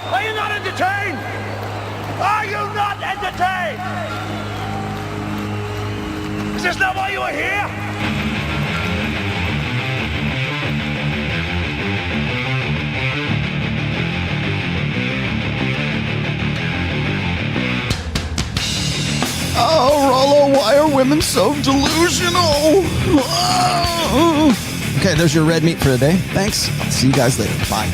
Are you not entertained? Are you not entertained? Is this not why you are here? Oh, Rollo, why are women so delusional? Oh. Okay, there's your red meat for the day. Thanks. I'll see you guys later. Bye.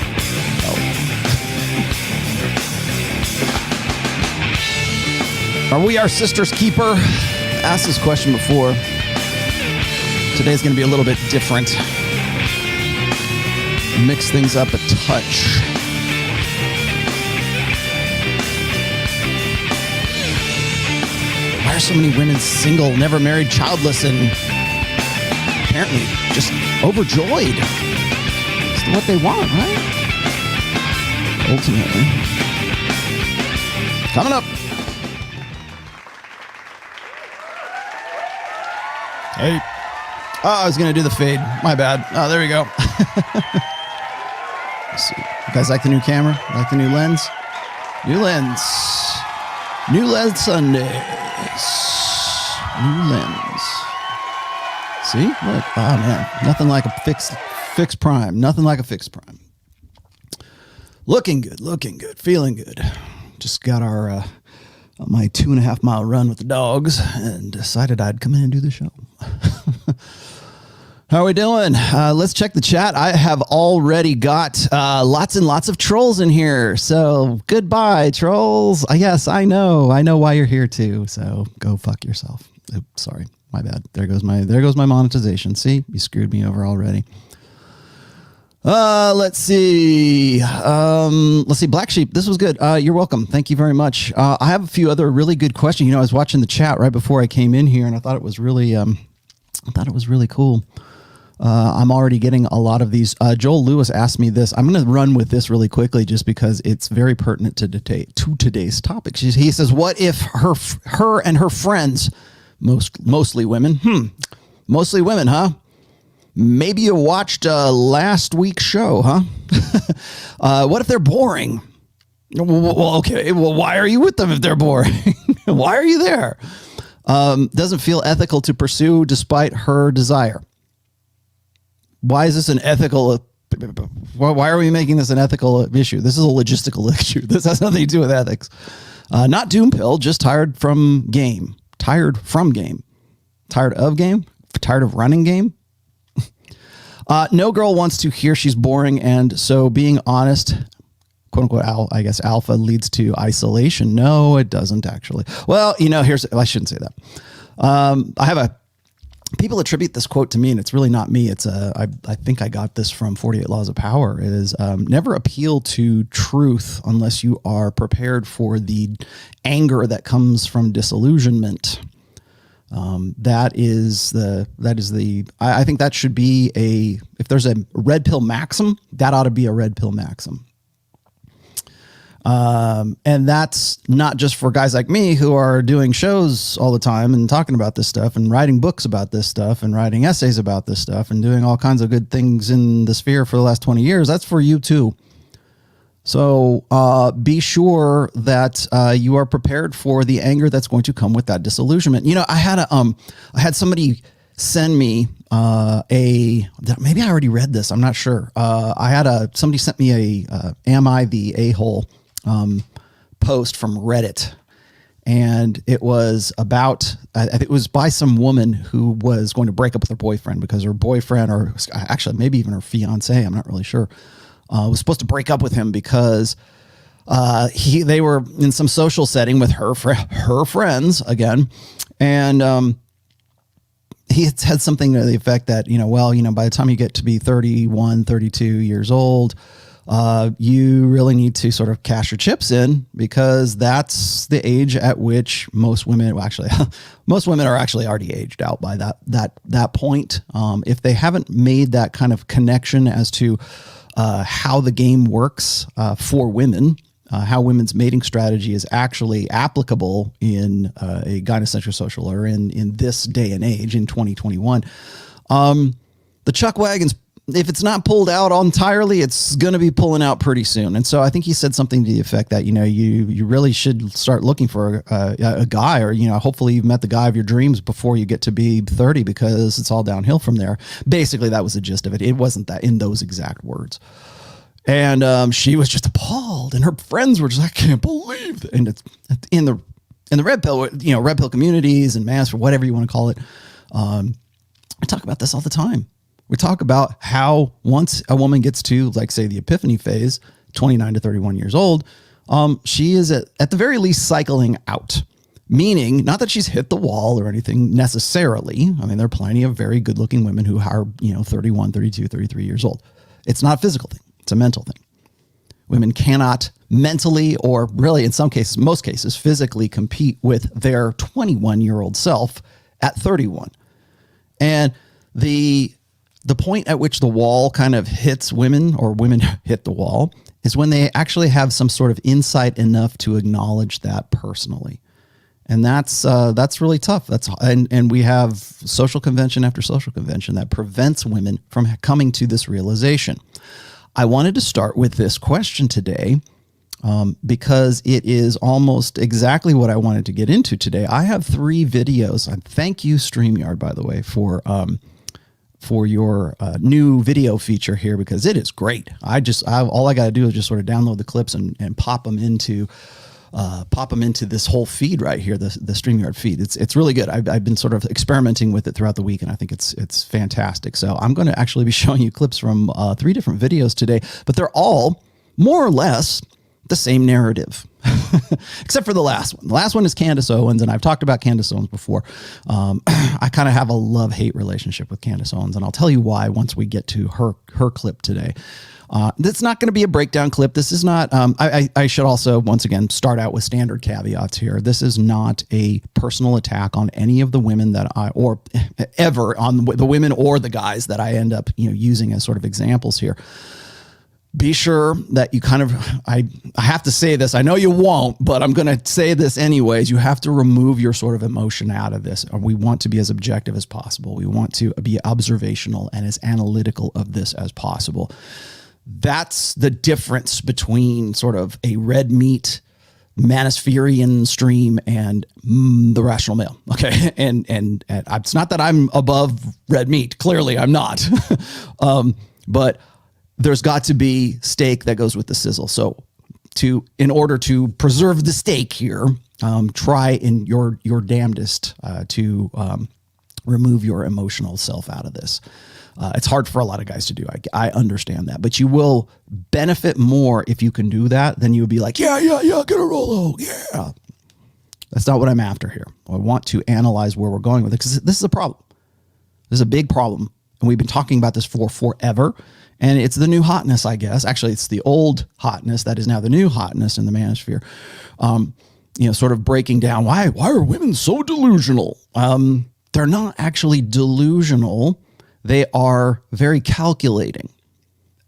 Are we our sister's keeper? I asked this question before. Today's going to be a little bit different. Mix things up a touch. Why are so many women single, never married, childless, and apparently just overjoyed? It's what they want, right? Ultimately. Coming up. Hey. Oh, I was going to do the fade. My bad. Oh, there we go. Let's see. You guys like the new camera? Like the new lens? New lens. New lens Sundays. New lens. See? Look. Oh, man. Nothing like a fixed prime. Nothing like a fixed prime. Looking good. Looking good. Feeling good. Just got our... my 2.5 mile run with the dogs and decided I'd come in and do the show. How are we doing? Let's check the chat. I have already got lots and lots of trolls in here. So goodbye, trolls. Yes, I know. I know why you're here too. So go fuck yourself. Oops, sorry. My bad. There goes my monetization. See, you screwed me over already. Let's see. Black Sheep. This was good. You're welcome. Thank you very much. I have a few other really good questions. You know, I was watching the chat right before I came in here and I thought it was really, cool. I'm already getting a lot of these. Joel Lewis asked me this. I'm going to run with this really quickly just because it's very pertinent to today's topic. He says, what if her and her friends, mostly women, mostly women, huh? Maybe you watched last week's show, huh? What if they're boring? Well, okay. Well, why are you with them if they're boring? Why are you there? Doesn't feel ethical to pursue despite her desire. Why is this an ethical? Why are we making this an ethical issue? This is a logistical issue. This has nothing to do with ethics. Not doom pill, just tired from game. Tired from game. Tired of game? Tired of running game? No girl wants to hear she's boring, and so being honest, quote unquote, I guess alpha leads to isolation. No, it doesn't actually. Well, you know, I shouldn't say that. People attribute this quote to me, and it's really not me. I think I got this from 48 Laws of Power. It is never appeal to truth unless you are prepared for the anger that comes from disillusionment. I think that should be if there's a red pill maxim, that ought to be a red pill maxim. And that's not just for guys like me who are doing shows all the time and talking about this stuff and writing books about this stuff and writing essays about this stuff and doing all kinds of good things in the sphere for the last 20 years. That's for you too. So be sure that you are prepared for the anger that's going to come with that disillusionment. You know, I had somebody send me maybe I already read this. I'm not sure. Somebody sent me am I the a-hole post from Reddit. And it was about, I think it was by some woman who was going to break up with her boyfriend because her boyfriend, or actually maybe even her fiance, I'm not really sure, was supposed to break up with him because they were in some social setting with her friends again, and he had said something to the effect that, by the time you get to be 31, 32 years old, you really need to sort of cash your chips in because that's the age at which most women are actually already aged out by that point. If they haven't made that kind of connection as to how the game works for women, how women's mating strategy is actually applicable in a gynocentric social or in this day and age in 2021. The chuck wagons if it's not pulled out entirely, it's going to be pulling out pretty soon. And so I think he said something to the effect that, you really should start looking for a guy, or, hopefully you've met the guy of your dreams before you get to be 30, because it's all downhill from there. Basically, that was the gist of it. It wasn't that in those exact words. And she was just appalled, and her friends were just, I can't believe that. And it's in the red pill, red pill communities and mass, or whatever you want to call it. I talk about this all the time. We talk about how once a woman gets to, like, say, the epiphany phase, 29 to 31 years old, she is at the very least cycling out. Meaning, not that she's hit the wall or anything necessarily. I mean, there are plenty of very good looking women who are, 31, 32, 33 years old. It's not a physical thing. It's a mental thing. Women cannot mentally, or really in some cases, most cases, physically compete with their 21-year-old self at 31. And the point at which the wall kind of hits women, or women hit the wall, is when they actually have some sort of insight enough to acknowledge that personally. And that's really tough. And we have social convention after social convention that prevents women from coming to this realization. I wanted to start with this question today because it is almost exactly what I wanted to get into today. I have 3 videos. And thank you, StreamYard, by the way, for your new video feature here, because it is great. All I got to do is just sort of download the clips and pop them into this whole feed right here, the StreamYard feed. It's really good. I've been sort of experimenting with it throughout the week, and I think it's fantastic. So I'm going to actually be showing you clips from 3 different videos today, but they're all more or less the same narrative, except for the last one. The last one is Candice Owens, and I've talked about Candice Owens before. I kind of have a love-hate relationship with Candice Owens, and I'll tell you why once we get to her clip today. It's not going to be a breakdown clip. This is not, I should also, once again, start out with standard caveats here. This is not a personal attack on any of the women or ever on the women or the guys that I end up, using as sort of examples here. Be sure that you I have to say this. I know you won't, but I'm going to say this anyways. You have to remove your sort of emotion out of this. We want to be as objective as possible. We want to be observational and as analytical of this as possible. That's the difference between sort of a red meat manospherian stream and the rational male. Okay. And it's not that I'm above red meat. Clearly I'm not. But there's got to be steak that goes with the sizzle. So in order to preserve the steak here, try in your damnedest to remove your emotional self out of this. It's hard for a lot of guys to do. I understand that, but you will benefit more if you can do that than you would be like, yeah, get a Rollo. Yeah. That's not what I'm after here. I want to analyze where we're going with it, because this is a problem. This is a big problem. And we've been talking about this for forever. And it's the new hotness, I guess. Actually, it's the old hotness that is now the new hotness in the manosphere. Sort of breaking down why are women so delusional? They're not actually delusional. They are very calculating.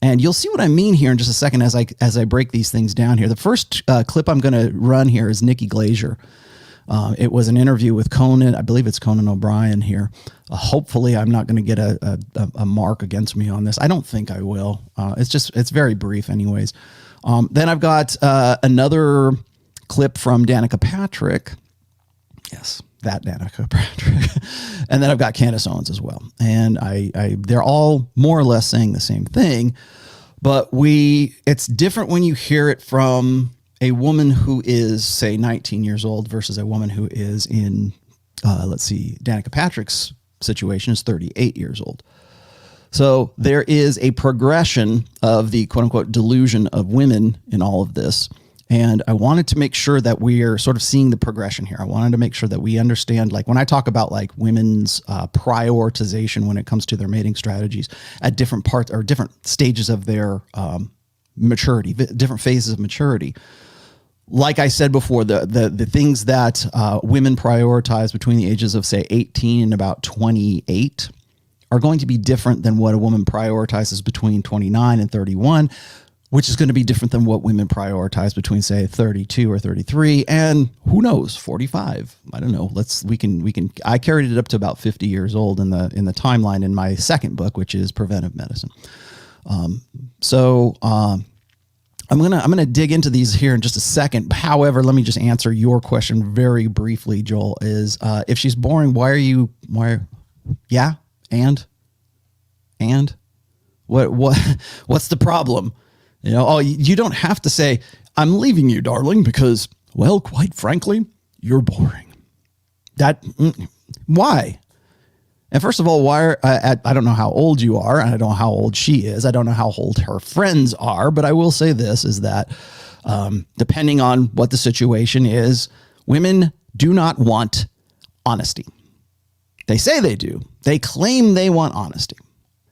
And you'll see what I mean here in just a second as I break these things down here. The first clip I'm going to run here is Nikki Glaser. It was an interview with Conan. I believe it's Conan O'Brien here. Hopefully I'm not going to get a mark against me on this. I don't think I will. It's very brief anyways. Then I've got another clip from Danica Patrick. Yes, that Danica Patrick. And then I've got Candice Owens as well. And they're all more or less saying the same thing, but it's different when you hear it from a woman who is, say, 19 years old versus a woman who is in, Danica Patrick's situation is 38 years old. So there is a progression of the quote unquote delusion of women in all of this. And I wanted to make sure that we're sort of seeing the progression here. I wanted to make sure that we understand, like when I talk about like women's prioritization when it comes to their mating strategies at different parts or different stages of their maturity, different phases of maturity. Like I said before, the things that women prioritize between the ages of, say, 18 and about 28 are going to be different than what a woman prioritizes between 29 and 31. which is going to be different than what women prioritize between, say, 32 or 33 and who knows, 45. I don't know. I carried it up to about 50 years old in the timeline in my second book, which is Preventive Medicine. I'm gonna dig into these here in just a second. However, let me just answer your question very briefly, Joel. Is if she's boring, what's the problem? You don't have to say, I'm leaving you, darling, because, well, quite frankly, you're boring. Why? And first of all, I don't know how old you are, and I don't know how old she is. I don't know how old her friends are, but I will say this is that depending on what the situation is, women do not want honesty. They say they do. They claim they want honesty.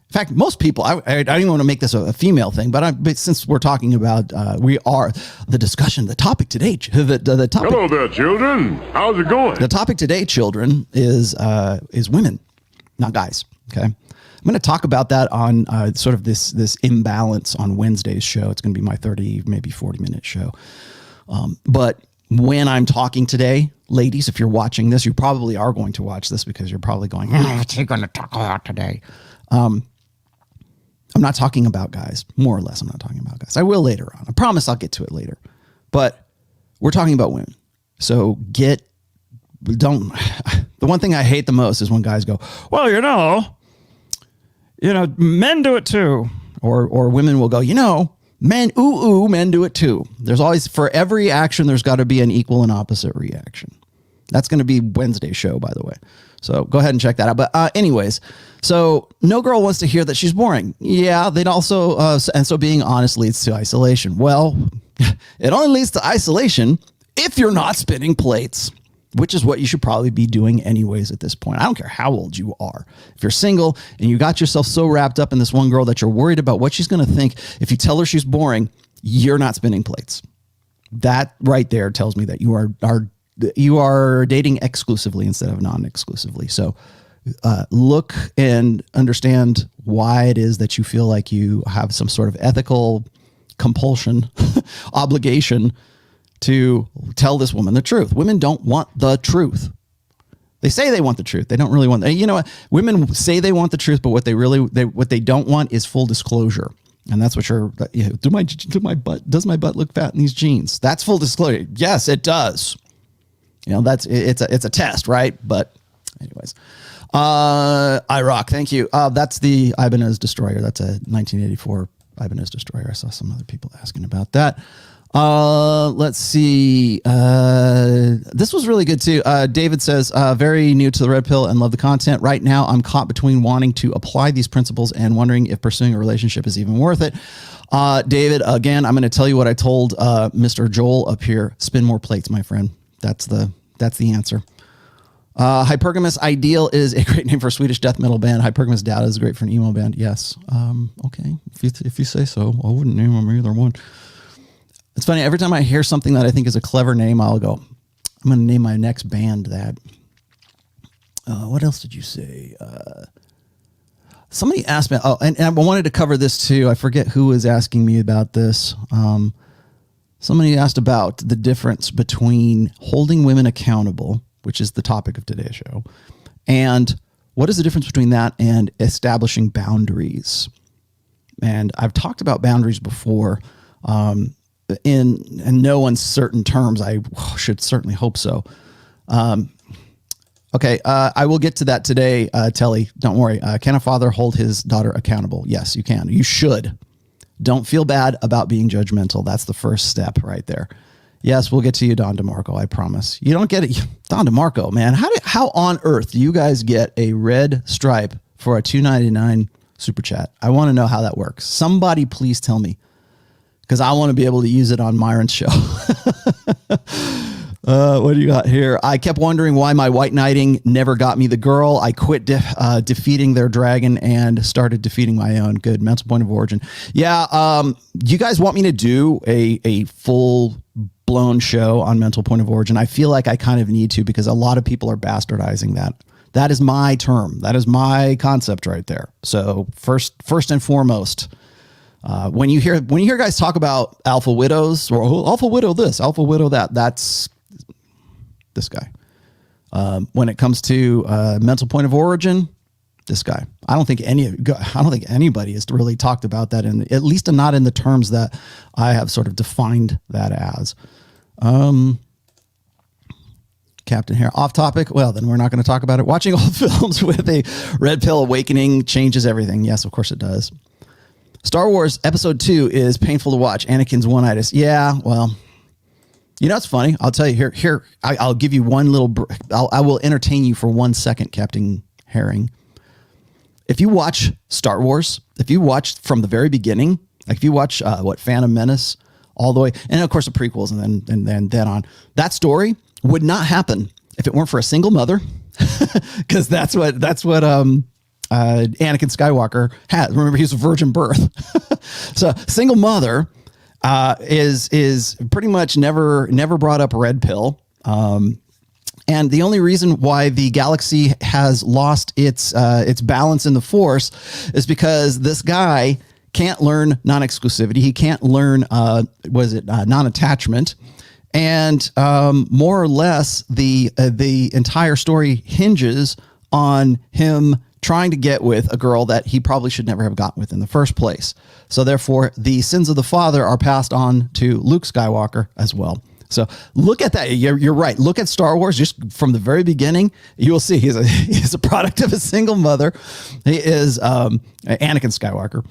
In fact, most people, I don't even want to make this a female thing, but since we're talking about, the topic today, the topic. Hello there, children. How's it going? The topic today, children, is women, not guys. Okay. I'm going to talk about that on sort of this imbalance on Wednesday's show. It's going to be my 30, maybe 40-minute show. But when I'm talking today, ladies, if you're watching this, you probably are going to watch this because you're probably going, what's he going to talk about today? I'm not talking about guys, more or less. I'm not talking about guys. I will later on. I promise I'll get to it later. But we're talking about women. So the one thing I hate the most is when guys go, well, men do it too. Or women will go, men do it too. There's always, for every action, there's got to be an equal and opposite reaction. That's going to be Wednesday's show, by the way. So go ahead and check that out. But anyways, so no girl wants to hear that she's boring. Yeah, they'd also, and so being honest leads to isolation. Well, it only leads to isolation if you're not spinning plates, which is what you should probably be doing anyways at this point. I don't care how old you are. If you're single and you got yourself so wrapped up in this one girl that you're worried about what she's going to think, if you tell her she's boring, you're not spinning plates. That right there tells me that you are dating exclusively instead of non-exclusively. So look and understand why it is that you feel like you have some sort of ethical compulsion, obligation to tell this woman the truth. Women don't want the truth. They say they want the truth. They don't really want. You know what? Women say they want the truth, but what they don't want is full disclosure. And that's what does my butt look fat in these jeans? That's full disclosure. Yes, it does. It's a test, right? But anyways, IROC, thank you. That's the Ibanez Destroyer. That's a 1984 Ibanez Destroyer. I saw some other people asking about that. Let's see. This was really good too. David says, very new to the red pill and love the content. Right now, I'm caught between wanting to apply these principles and wondering if pursuing a relationship is even worth it. David, again, I'm going to tell you what I told Mr. Joel up here. Spin more plates, my friend. That's the answer. Hypergamous Ideal is a great name for a Swedish death metal band. Hypergamous Data is great for an emo band. Yes. Okay. If you say so, I wouldn't name them either one. It's funny. Every time I hear something that I think is a clever name, I'll go, I'm going to name my next band that. What else did you say? Somebody asked me, and I wanted to cover this too. I forget who was asking me about this. Somebody asked about the difference between holding women accountable, which is the topic of today's show, and what is the difference between that and establishing boundaries? And I've talked about boundaries before, in no uncertain terms. I should certainly hope so. Okay, I will get to that today, Telly. Don't worry. Can a father hold his daughter accountable? Yes, you can. You should. Don't feel bad about being judgmental. That's the first step right there. Yes, we'll get to you, Don DeMarco. I promise. You don't get it. Don DeMarco, man. How on earth do you guys get a red stripe for a $2.99 super chat? I want to know how that works. Somebody please tell me, because I want to be able to use it on Myron's show. What do you got here? I kept wondering why my white knighting never got me the girl. I quit defeating their dragon and started defeating my own. Good. Mental point of origin. Yeah. You guys want me to do a full blown show on mental point of origin? I feel like I kind of need to, because a lot of people are bastardizing that. That is my term. That is my concept right there. So first and foremost, When you hear guys talk about alpha widows or alpha widow this, alpha widow that, that's this guy. When it comes to mental point of origin, this guy. I don't think anybody has really talked about that, at least not in the terms that I have sort of defined that as. Captain Hair, off topic. Well, then we're not going to talk about it. Watching old films with a red pill awakening changes everything. Yes, of course it does. Star Wars Episode 2 is painful to watch. Anakin's one-itis. Yeah, well, you know, it's funny. I'll tell you here. I'll give you one little. I will entertain you for 1 second, Captain Herring. If you watch Star Wars, if you watch from the very beginning, like if you watch Phantom Menace all the way, and of course the prequels, and then on, that story would not happen if it weren't for a single mother, because that's what Anakin Skywalker had. Remember, he was a virgin birth. So single mother is pretty much never brought up red pill. And the only reason why the galaxy has lost its balance in the Force is because this guy can't learn non-exclusivity. He can't learn non-attachment. And more or less, the entire story hinges on him trying to get with a girl that he probably should never have gotten with in the first place. So therefore, the sins of the father are passed on to Luke Skywalker as well. So look at that. You're right. Look at Star Wars just from the very beginning. You will see he's a product of a single mother. He is Anakin Skywalker.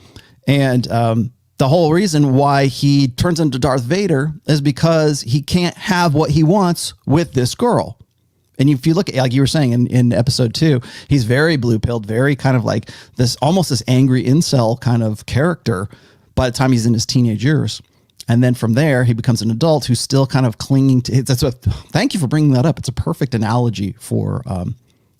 And the whole reason why he turns into Darth Vader is because he can't have what he wants with this girl. And if you look at, like you were saying in episode 2, he's very blue-pilled, very kind of like almost this angry incel kind of character by the time he's in his teenage years. And then from there, he becomes an adult who's still kind of clinging to it. Thank you for bringing that up. It's a perfect analogy for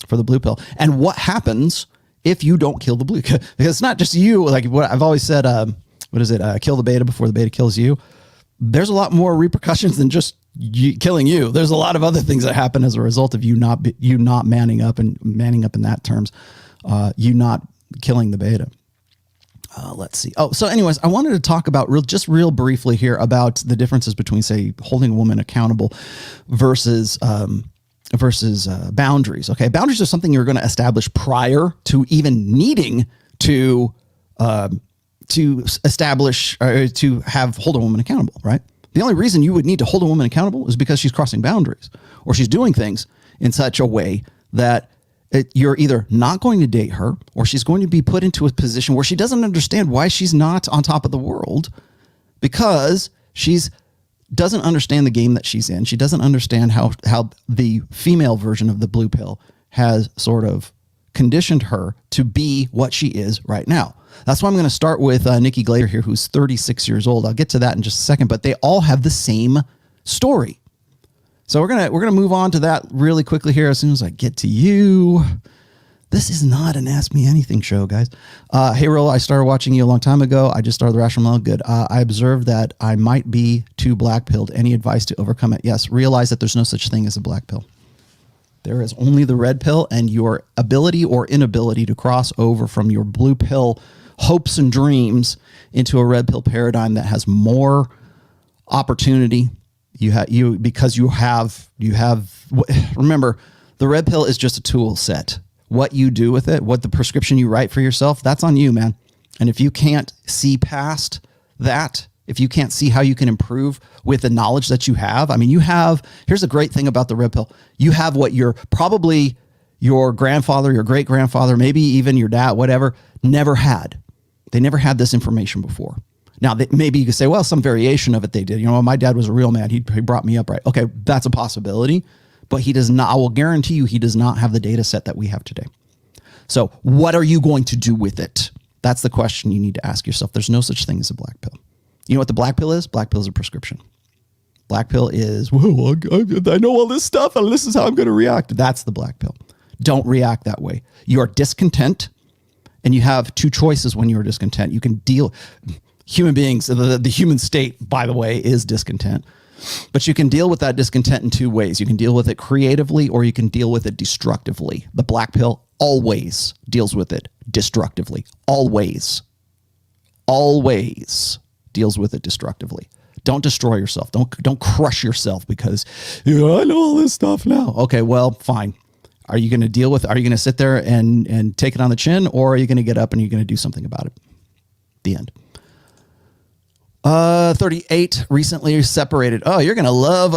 the blue pill. And what happens if you don't kill the blue? Because it's not just you. Like what I've always said, kill the beta before the beta kills you. There's a lot more repercussions than just killing you. There's a lot of other things that happen as a result of you not manning up in that terms, you not killing the beta. Let's see. Oh, so anyways, I wanted to talk about real briefly here about the differences between, say, holding a woman accountable versus boundaries. Okay. Boundaries are something you're going to establish prior to even needing to establish or to hold a woman accountable, right? The only reason you would need to hold a woman accountable is because she's crossing boundaries or she's doing things in such a way that you're either not going to date her or she's going to be put into a position where she doesn't understand why she's not on top of the world because she's doesn't understand the game that she's in. She doesn't understand how the female version of the blue pill has sort of conditioned her to be what she is right now. That's why I'm going to start with Nikki Glaser here, who's 36 years old. I'll get to that in just a second, but they all have the same story. So we're gonna move on to that really quickly here as soon as I get to you. This is not an Ask Me Anything show, guys. Hey, Rollo, I started watching you a long time ago. I just started the Rational Male. Good. I observed that I might be too black-pilled. Any advice to overcome it? Yes, realize that there's no such thing as a black pill. There is only the red pill, and your ability or inability to cross over from your blue pill hopes and dreams into a red pill paradigm that has more opportunity. Remember, the red pill is just a tool set. What you do with it, what the prescription you write for yourself, that's on you, man. And if you can't see past that, if you can't see how you can improve with the knowledge that you have, I mean, here's the great thing about the red pill. You have what probably your grandfather, your great grandfather, maybe even your dad, whatever, never had. They never had this information before. Now, maybe you could say, well, some variation of it they did. You know, my dad was a real man. He brought me up right. Okay, that's a possibility, but he does not. I will guarantee you he does not have the data set that we have today. So what are you going to do with it? That's the question you need to ask yourself. There's no such thing as a black pill. You know what the black pill is? Black pill is a prescription. Black pill is, whoa, I know all this stuff and this is how I'm going to react. That's the black pill. Don't react that way. You are discontent and you have two choices when you're discontent. You can deal... Human beings, the human state, by the way, is discontent. But you can deal with that discontent in two ways. You can deal with it creatively or you can deal with it destructively. The black pill always deals with it destructively. Always. always deals with it destructively. Don't destroy yourself. Don't crush yourself because I know all this stuff now. Okay, well, fine. Are you going to deal with? Are you going to sit there and take it on the chin, or are you going to get up and you're going to do something about it? The end. 38 recently separated. Oh, you're gonna love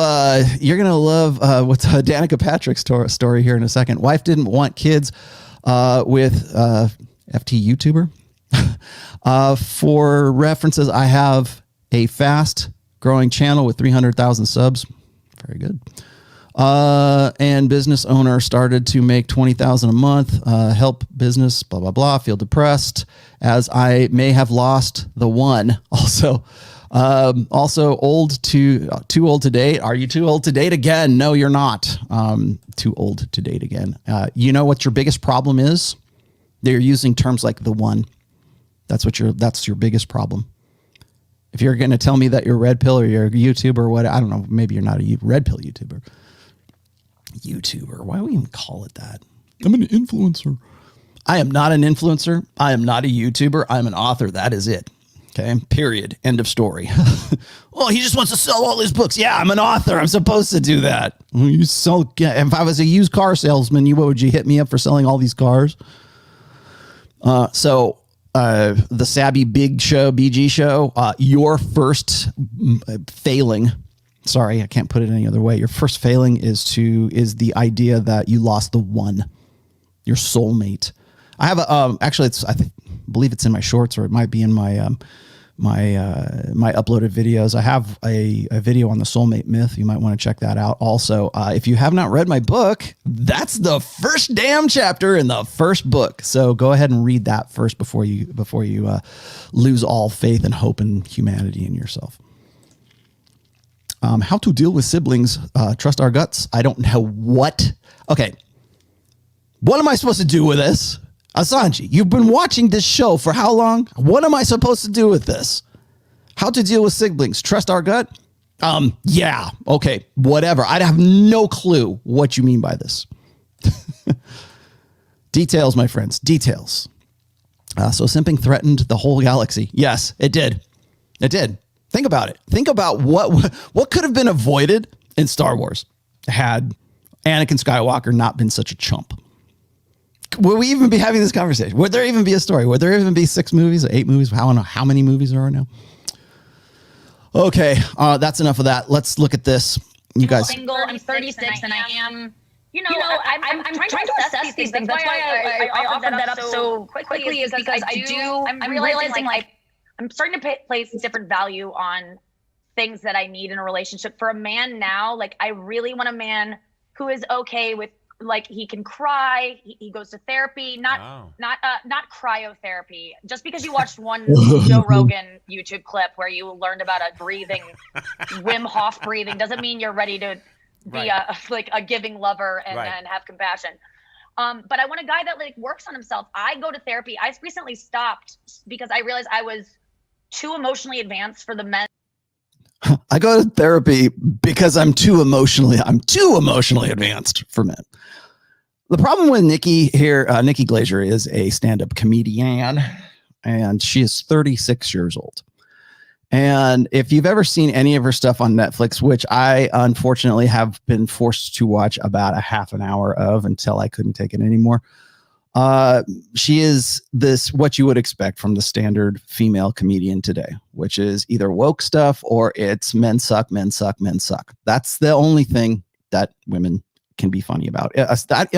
what's Danica Patrick's story here in a second. Wife didn't want kids with FT YouTuber. For references, I have a fast growing channel with 300,000 subs. Very good. And business owner started to make 20,000 a month, help business, blah, blah, blah. Feel depressed as I may have lost the one. Also too old to date. Are you too old to date again? No, you're not. Too old to date again. You know what your biggest problem is? They're using terms like the one. That's your biggest problem. If you're going to tell me that you're red pill or you're a YouTuber or what, I don't know, maybe you're not a red pill YouTuber. Why do we even call it that? I'm an influencer. I am not an influencer. I am not a YouTuber. I'm an author. That is it. Okay. Period. End of story. Well, he just wants to sell all his books. Yeah, I'm an author. I'm supposed to do that. If I was a used car salesman, would you hit me up for selling all these cars? The Sabby Big Show, BG Show, your first failing. Sorry, I can't put it any other way. Your first failing is the idea that you lost the one, your soulmate. I have I believe it's in my shorts, or it might be in my my uploaded videos. I have a video on the soulmate myth. You might want to check that out. Also, if you have not read my book, that's the first damn chapter in the first book. So go ahead and read that first before you lose all faith and hope in humanity and yourself. How to deal with siblings. Trust our guts. I don't know what. Okay. What am I supposed to do with this? Asanji, you've been watching this show for how long? What am I supposed to do with this? How to deal with siblings. Trust our gut? Yeah. Okay. Whatever. I have no clue what you mean by this. Details, my friends. Details. So simping threatened the whole galaxy. Yes, it did. It did. Think about it. Think about what could have been avoided in Star Wars had Anakin Skywalker not been such a chump. Would we even be having this conversation? Would there even be a story? Would there even be 6 movies, 8 movies? I don't know how many movies there are now. Okay, that's enough of that. Let's look at this. You guys. I'm 36 and I am, I'm trying to assess these things. That's why I offered that up so quickly is because I'm realizing like I'm starting to place different value on things that I need in a relationship. For a man now, like I really want a man who is okay with, like, he can cry, he goes to therapy, not cryotherapy. Just because you watched one Joe Rogan YouTube clip where you learned about a breathing, Wim Hof breathing, doesn't mean you're ready to be a giving lover and have compassion. But I want a guy that like works on himself. I go to therapy. I recently stopped because I realized I was too emotionally advanced for the men. I go to therapy because I'm too emotionally advanced for men. The problem with Nikki here, Nikki Glaser is a stand-up comedian, and she is 36 years old. And if you've ever seen any of her stuff on Netflix, which I unfortunately have been forced to watch about a half an hour of until I couldn't take it anymore, she is what you would expect from the standard female comedian today, which is either woke stuff or it's men suck, men suck, men suck. That's the only thing that women can be funny about.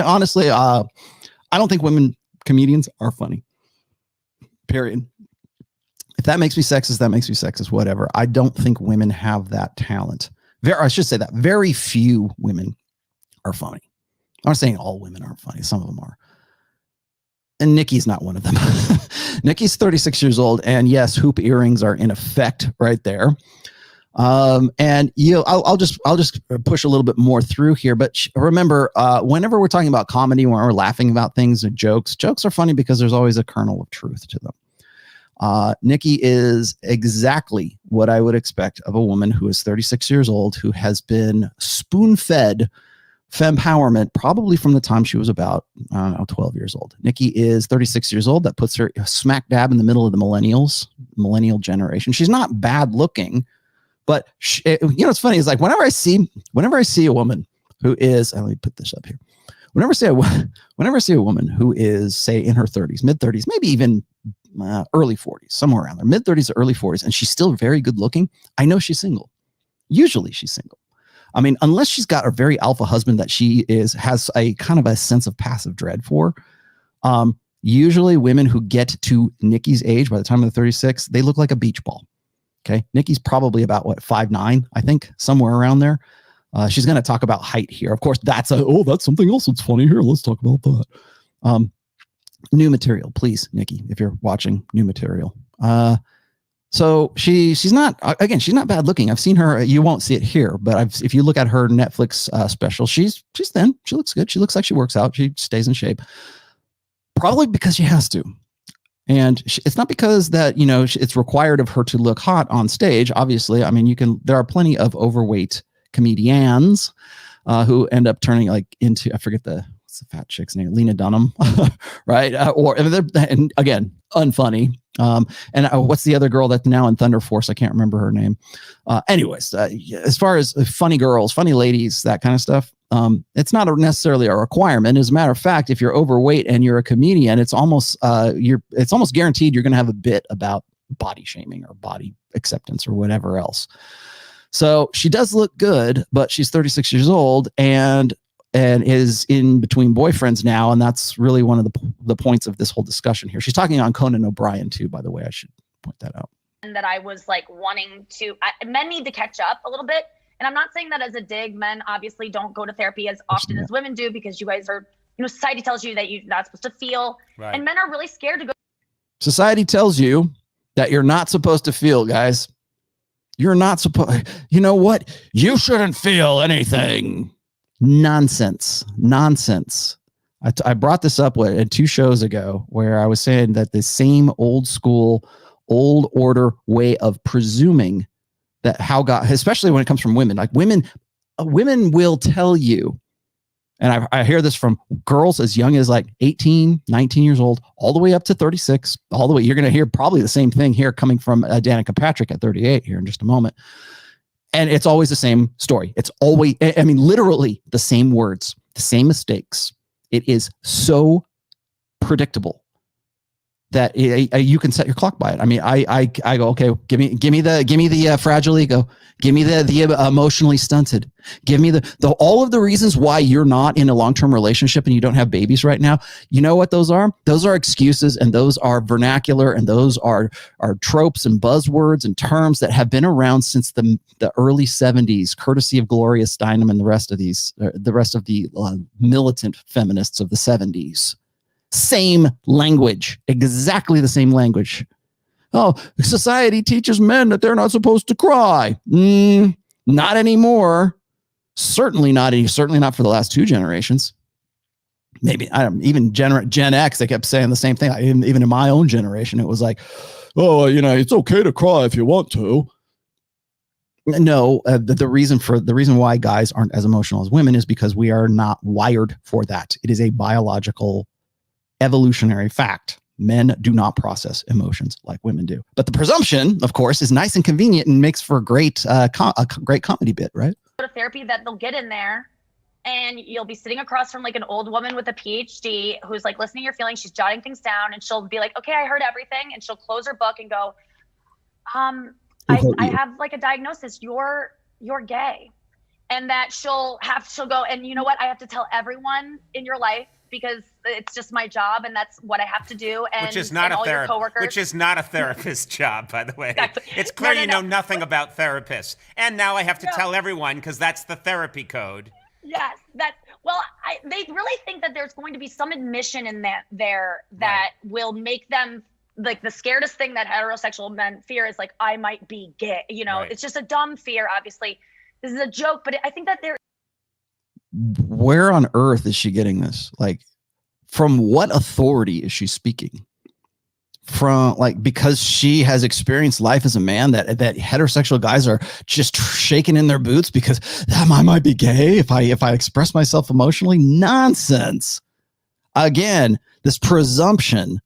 Honestly, I don't think women comedians are funny. Period. If that makes me sexist, that makes me sexist, whatever. I don't think women have that talent. I should say that very few women are funny. I'm not saying all women aren't funny. Some of them are. And Nikki's not one of them. Nikki's 36 years old. And yes, hoop earrings are in effect right there. And I'll just push a little bit more through here. But remember, whenever we're talking about comedy, when we're laughing about things or jokes are funny because there's always a kernel of truth to them. Nikki is exactly what I would expect of a woman who is 36 years old, who has been spoon-fed fempowerment probably from the time she was about, I don't know, 12 years old. Nikki is 36 years old. That puts her smack dab in the middle of the millennial generation. She's not bad looking, but it's funny. It's like whenever I see a woman who is, let me put this up here. Whenever I see a woman who is, say, in her 30s, mid 30s, maybe even early 40s, somewhere around there, mid 30s or early 40s, and she's still very good looking, I know she's single. Usually she's single. I mean, unless she's got a very alpha husband that she has a kind of a sense of passive dread for. Usually women who get to Nikki's age by the time they're 36, they look like a beach ball. Okay. Nikki's probably about 5'9", I think, somewhere around there. She's going to talk about height here. Of course, that's something else that's funny here. Let's talk about that. New material, please, Nikki, if you're watching, new material. So she's not bad looking. I've seen her. You won't see it here, but if you look at her Netflix special, she's thin. She looks good. She looks like she works out. She stays in shape. Probably because she has to. And it's not because that, it's required of her to look hot on stage. Obviously, I mean, there are plenty of overweight comedians who end up turning into, I forget what's the fat chick's name? Lena Dunham, right? And again, unfunny. And what's the other girl that's now in Thunder Force? I can't remember her name. Anyways, as far as funny girls, funny ladies, that kind of stuff, it's not necessarily a requirement. As a matter of fact, if you're overweight and you're a comedian, it's almost guaranteed you're going to have a bit about body shaming or body acceptance or whatever else. So she does look good, but she's 36 years old and is in between boyfriends now. And that's really one of the points of this whole discussion here. She's talking on Conan O'Brien too, by the way. I should point that out. And that I was wanting to, men need to catch up a little bit. And I'm not saying that as a dig. Men obviously don't go to therapy as often as women do because you guys are, society tells you that you're not supposed to feel. Right. And men are really scared to go. Society tells you that you're not supposed to feel, guys. You're not supposed, you know what? You shouldn't feel anything. Nonsense. I brought this up 2 shows ago where I was saying that the same old school, old order way of presuming that how God, especially when it comes from women, women will tell you, and I hear this from girls as young as 18, 19 years old, all the way up to 36, all the way. You're going to hear probably the same thing here coming from Danica Patrick at 38 here in just a moment. And it's always the same story. It's always, literally the same words, the same mistakes. It is so predictable that you can set your clock by it. I mean, I go, okay, give me the fragile ego. Give me the emotionally stunted. Give me the all of the reasons why you're not in a long-term relationship and you don't have babies right now. You know what those are? Those are excuses, and those are vernacular, and those are tropes and buzzwords and terms that have been around since the early 70s, courtesy of Gloria Steinem and the rest of the militant feminists of the 70s. Same language, exactly the same language. Oh, society teaches men that they're not supposed to cry. Not anymore. Certainly not for the last 2 generations. Maybe even Gen X, they kept saying the same thing. Even in my own generation, it was like, oh, it's okay to cry if you want to. No, the reason why guys aren't as emotional as women is because we are not wired for that. It is a biological evolutionary fact. Men do not process emotions like women do. But the presumption, of course, is nice and convenient and makes for a great comedy bit, right? Go to therapy that they'll get in there and you'll be sitting across from an old woman with a PhD who's listening to your feelings. She's jotting things down and she'll be like, okay, I heard everything. And she'll close her book and go, I have a diagnosis. You're gay. And that she'll go, and you know what? I have to tell everyone in your life because it's just my job and that's what I have to do. And which is not a therapist's job, by the way. Exactly. It's clear you know nothing about therapists. And now I have to tell everyone because that's the therapy code. Yes, they really think that there's going to be some admission in that will make them the scaredest thing that heterosexual men fear is I might be gay. Right. It's just a dumb fear. Obviously, this is a joke, but I think that where on earth is she getting this? From what authority is she speaking? from like, because she has experienced life as a man, that heterosexual guys are just shaking in their boots because I might be gay if I express myself emotionally. Nonsense. Again, this presumption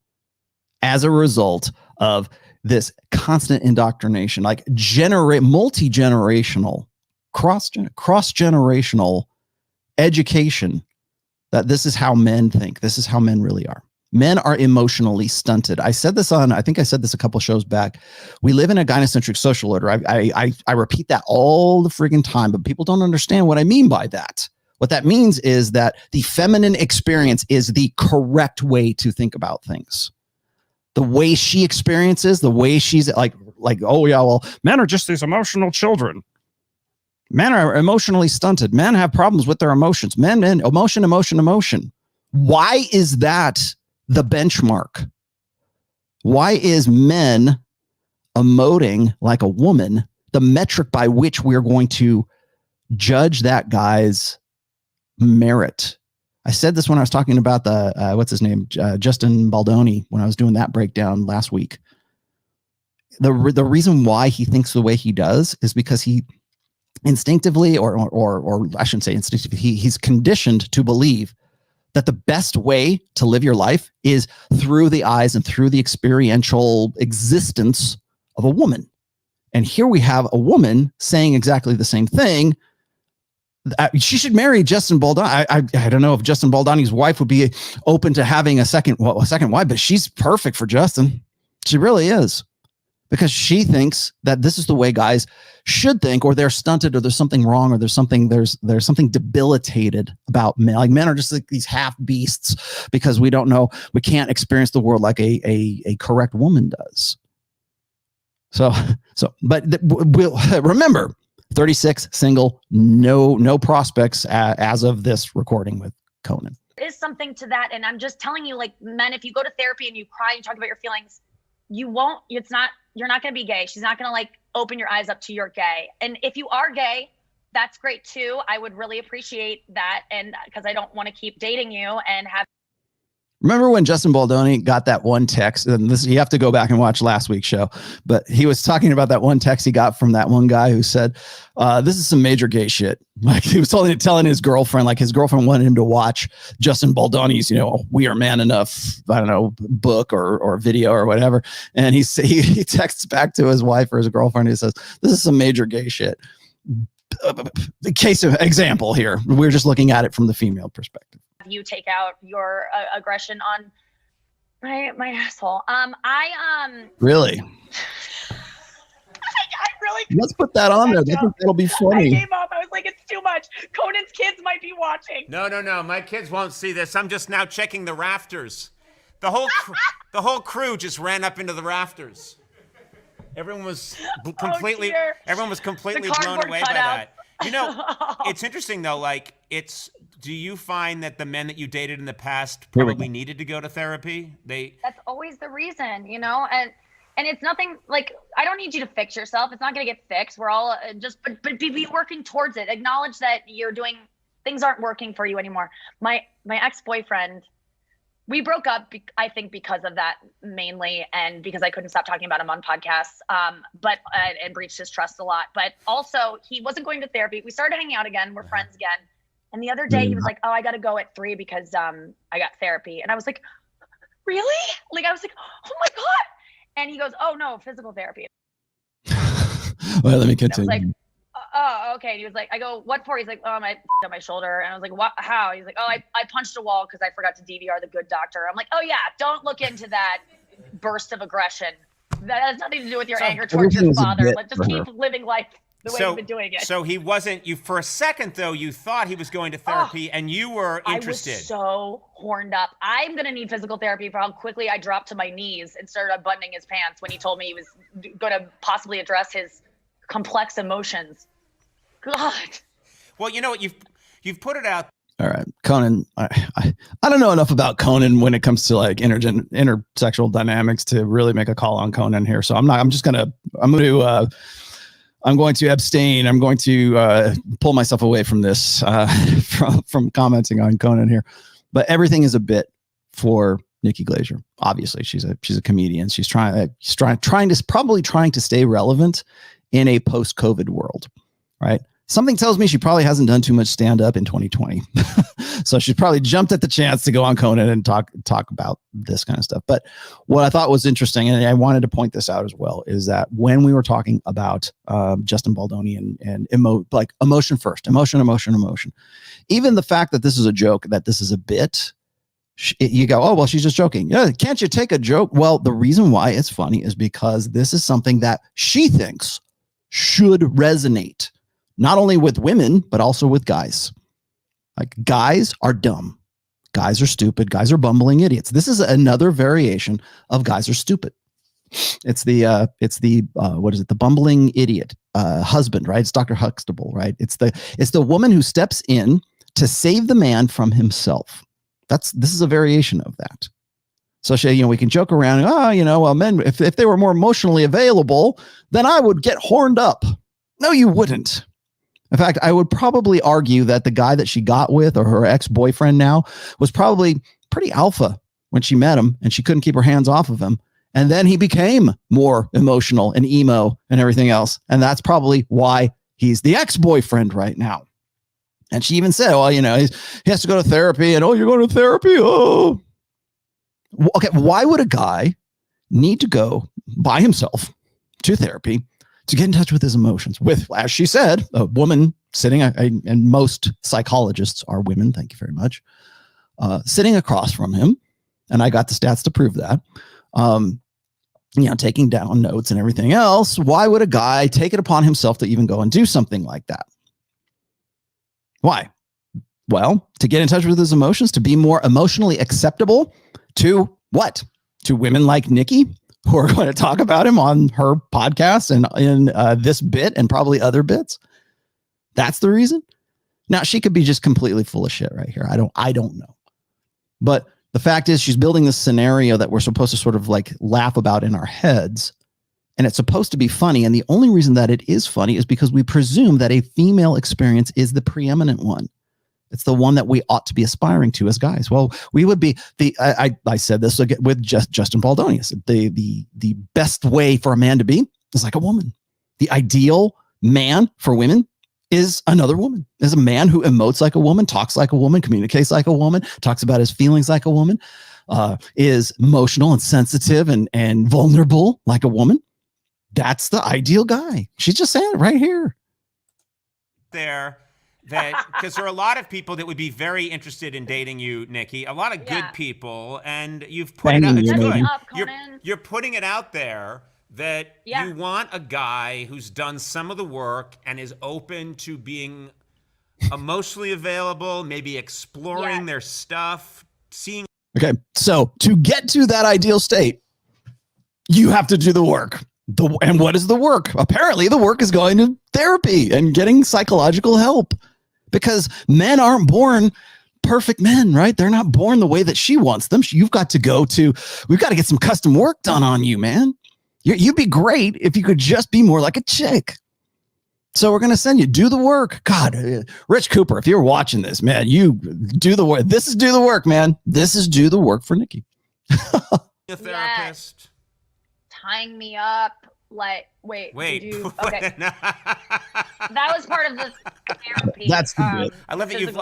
as a result of this constant indoctrination, like multi-generational, cross-generational education, that this is how men think. This is how men really are. Men are emotionally stunted. I think I said this a couple shows back. We live in a gynocentric social order. I repeat that all the friggin' time, but people don't understand what I mean by that. What that means is that the feminine experience is the correct way to think about things. The way she experiences, the way she's like, oh yeah, well, men are just these emotional children. Men are emotionally stunted. Men have problems with their emotions. Men, emotion. Why is that the benchmark? Why is men emoting like a woman the metric by which we're going to judge that guy's merit? I said this when I was talking about the what's his name, Justin Baldoni, when I was doing that breakdown last week. The reason why he thinks the way he does is because he instinctively, or I shouldn't say instinctively, he's conditioned to believe that the best way to live your life is through the eyes and through the experiential existence of a woman. And here we have a woman saying exactly the same thing. She should marry Justin Baldoni. I don't know if Justin Baldoni's wife would be open to having a second wife, but she's perfect for Justin. She really is, because she thinks that this is the way guys should think, or they're stunted, or there's something wrong, or there's something debilitated about men. Like, men are just like these half beasts because we can't experience the world like a correct woman does. But we'll remember, 36, single, no prospects as of this recording with Conan. There is something to that. And I'm just telling you, like, men, if you go to therapy and you cry and you talk about your feelings, you're not going to be gay. She's not going to like open your eyes up to you're gay. And if you are gay, that's great too. I would really appreciate that. And because I don't want to keep dating you and have. Remember when Justin Baldoni got that one text, and this, you have to go back and watch last week's show, but he was talking about that one text he got from that one guy who said, this is some major gay shit. Like, he was telling his girlfriend, like his girlfriend wanted him to watch Justin Baldoni's, We Are Man Enough, I don't know, book or video or whatever. And he texts back to his wife or his girlfriend. He says, this is some major gay shit. The case of example here. We're just looking at it from the female perspective. You take out your aggression on my asshole. Really? I really. Let's put that on there. I think that'll be funny. I gave up. I was like, it's too much. Conan's kids might be watching. No. My kids won't see this. I'm just now checking the rafters. The whole crew just ran up into the rafters. Everyone was completely blown away by that. It's interesting though. Like, do you find that the men that you dated in the past probably needed to go to therapy? That's always the reason, and it's nothing like, I don't need you to fix yourself. It's not going to get fixed. We're all but be working towards it. Acknowledge that things aren't working for you anymore. My ex-boyfriend, we broke up, I think, because of that mainly, and because I couldn't stop talking about him on podcasts, and breached his trust a lot. But also, he wasn't going to therapy. We started hanging out again. We're friends again. And the other day, he was like, oh, I got to go at 3 because I got therapy. And I was like, really? Like, I was like, oh, my God. And he goes, oh, no, physical therapy. Well, let me continue. I was like, oh, okay. And he was like, I go, what for? He's like, oh, my on my shoulder. And I was like, what? How? He's like, oh, I punched a wall because I forgot to DVR The Good Doctor. I'm like, oh, yeah, don't look into that burst of aggression. That has nothing to do with your anger towards your father. Like, just keep living life the way you've been doing it. So he wasn't, for a second, though, you thought he was going to therapy and you were interested. I was so horned up. I'm going to need physical therapy for how quickly I dropped to my knees and started unbuttoning his pants when he told me he was going to possibly address his complex emotions. God. Well, you know what? You've put it out. All right, Conan. I don't know enough about Conan when it comes to like intersexual dynamics to really make a call on Conan here. So I'm going to abstain. I'm going to pull myself away from this, from commenting on Conan here. But everything is a bit for Nikki Glaser. Obviously, she's a comedian. She's trying to stay relevant in a post-COVID world, right? Something tells me she probably hasn't done too much stand-up in 2020. So she's probably jumped at the chance to go on Conan and talk about this kind of stuff. But what I thought was interesting, and I wanted to point this out as well, is that when we were talking about Justin Baldoni and emotion first, emotion, even the fact that this is a joke, that this is a bit, you go, oh, well, she's just joking. Yeah, can't you take a joke? Well, the reason why it's funny is because this is something that she thinks should resonate, not only with women, but also with guys. Like, guys are dumb. Guys are stupid. Guys are bumbling idiots. This is another variation of guys are stupid. It's the what is it? The bumbling idiot husband, right? It's Dr. Huxtable, right? It's the woman who steps in to save the man from himself. This is a variation of that. So we can joke around. Men, if they were more emotionally available, then I would get horned up. No, you wouldn't. In fact, I would probably argue that the guy that she got with, or her ex-boyfriend now, was probably pretty alpha when she met him, and she couldn't keep her hands off of him. And then he became more emotional and emo and everything else. And that's probably why he's the ex-boyfriend right now. And she even said, well, he has to go to therapy, and, oh, you're going to therapy. Oh, okay. Why would a guy need to go by himself to therapy to get in touch with his emotions with, as she said, a woman sitting, and most psychologists are women, thank you very much, sitting across from him, and I got the stats to prove that, taking down notes and everything else. Why would a guy take it upon himself to even go and do something like that? Why? Well, to get in touch with his emotions, to be more emotionally acceptable to what? To women like Nikki, who are going to talk about him on her podcast and in this bit and probably other bits. That's the reason. Now, she could be just completely full of shit right here. I don't know. But the fact is, she's building this scenario that we're supposed to sort of like laugh about in our heads. And it's supposed to be funny. And the only reason that it is funny is because we presume that a female experience is the preeminent one. It's the one that we ought to be aspiring to as guys. Well, we would be I said this with Justin Baldoni. The best way for a man to be is like a woman. The ideal man for women is another woman, is a man who emotes like a woman, talks like a woman, communicates like a woman, talks about his feelings like a woman, is emotional and sensitive and vulnerable like a woman. That's the ideal guy. She's just saying it right here. Because there are a lot of people that would be very interested in dating you, Nikki. A lot of good people, and you've put it out. It's good. You're putting it out there that you want a guy who's done some of the work and is open to being emotionally available, maybe exploring their stuff, seeing. Okay, so to get to that ideal state, you have to do the work. And what is the work? Apparently, the work is going to therapy and getting psychological help, because men aren't born perfect men, right? They're not born the way that she wants them. We've got to get some custom work done on you, man. You'd be great if you could just be more like a chick. So we're going to send you, do the work. God, Rich Cooper, if you're watching this, man, you do the work. This is do the work, man. This is do the work for Nikki. A therapist. Tying me up, like, wait. Okay. That was part of the therapy. That's good. I love that you've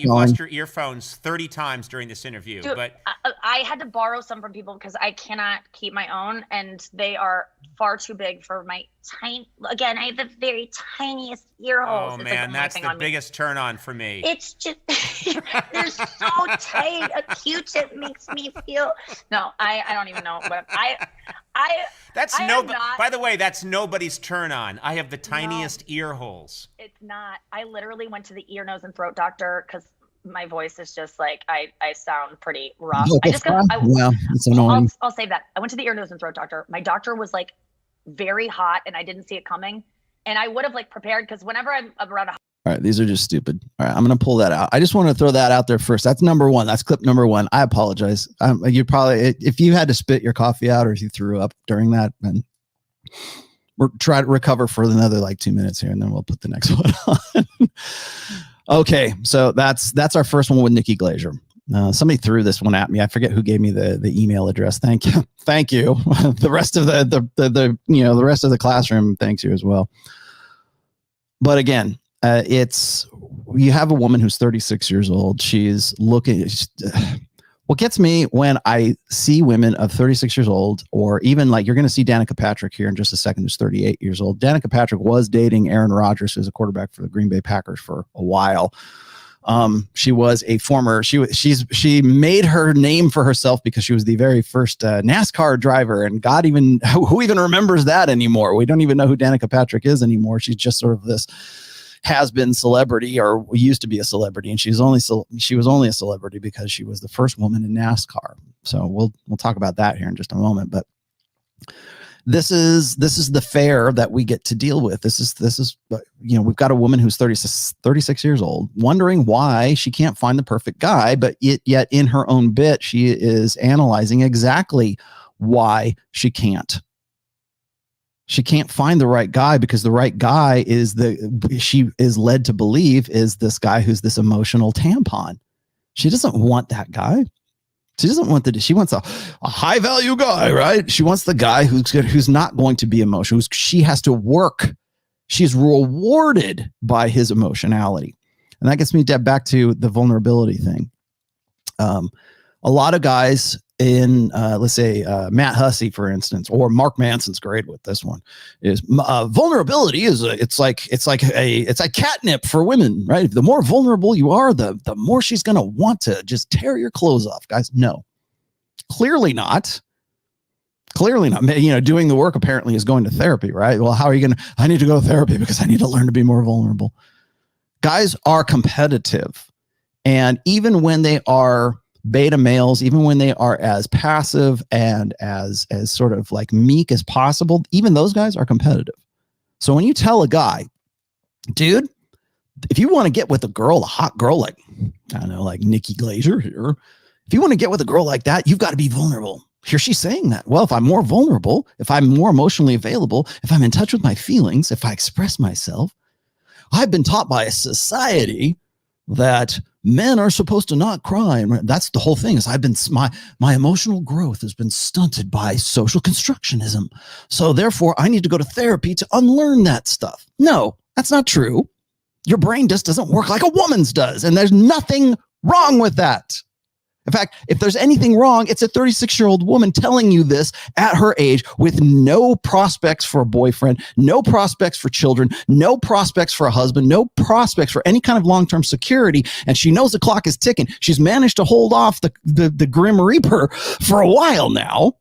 lost your earphones 30 times during this interview. Dude, but I had to borrow some from people because I cannot keep my own, and they are far too big for my tiny. Again, I have the very tiniest ear holes. Oh man, that's the biggest turn on for me. It's just they're so tight. A Q-tip makes me feel. No, I don't even know. But by the way, that's nobody's turn on. I have the tiniest ear holes. It's not. I literally went to the ear, nose, and throat doctor because my voice is just like I sound pretty rough. It's annoying. I'll save that. I went to the ear, nose, and throat doctor. My doctor was like very hot, and I didn't see it coming. And I would have like prepared, because whenever I'm around a. All right, these are just stupid. All right, I'm going to pull that out. I just want to throw that out there first. That's number one. That's clip number one. I apologize. You probably, if you had to spit your coffee out or if you threw up during that, then we'll try to recover for another like 2 minutes here, and then we'll put the next one on. Okay, so that's our first one with Nikki Glaser. Somebody threw this one at me. I forget who gave me the email address. Thank you. Thank you. The rest of the rest of the classroom thanks you as well. But again, you have a woman who's 36 years old. She's looking. What gets me when I see women of 36 years old, or even like you're going to see Danica Patrick here in just a second, who's 38 years old. Danica Patrick was dating Aaron Rodgers, who's a quarterback for the Green Bay Packers for a while. She was a former, she made her name for herself because she was the very first NASCAR driver, and who even remembers that anymore? We don't even know who Danica Patrick is anymore. She's just sort of this has-been celebrity, or used to be a celebrity, and she was only a celebrity because she was the first woman in NASCAR. So we'll talk about that here in just a moment. But this is the fare that we get to deal with. This is we've got a woman who's 36 years old, wondering why she can't find the perfect guy, but yet in her own bit, she is analyzing exactly why she can't. She can't find the right guy because the right guy she is led to believe is this guy who's this emotional tampon. She doesn't want that guy. She doesn't want she wants a high value guy, right? She wants the guy who's not going to be emotional. She has to work. She's rewarded by his emotionality. And that gets me back to the vulnerability thing. A lot of guys in, let's say, Matt Hussey, for instance, or Mark Manson's great with this one, is vulnerability is it's like catnip for women, right? The more vulnerable you are, the more she's going to want to just tear your clothes off, guys. No, clearly not. Clearly not. Doing the work apparently is going to therapy, right? Well, how are you I need to go to therapy because I need to learn to be more vulnerable. Guys are competitive. And even when they are beta males, even when they are as passive and as sort of like meek as possible, even those guys are competitive. So when you tell a guy, dude, if you want to get with a hot girl like, I don't know, like Nikki Glaser here, if you want to get with a girl like that, you've got to be vulnerable. Here she's saying that. Well, if I'm more vulnerable, if I'm more emotionally available, if I'm in touch with my feelings, if I express myself, I've been taught by a society that men are supposed to not cry. That's the whole thing. Is my emotional growth has been stunted by social constructionism. So therefore, I need to go to therapy to unlearn that stuff. No, that's not true. Your brain just doesn't work like a woman's does, and there's nothing wrong with that. In fact, if there's anything wrong, it's a 36-year-old woman telling you this at her age with no prospects for a boyfriend, no prospects for children, no prospects for a husband, no prospects for any kind of long-term security. And she knows the clock is ticking. She's managed to hold off the Grim Reaper for a while now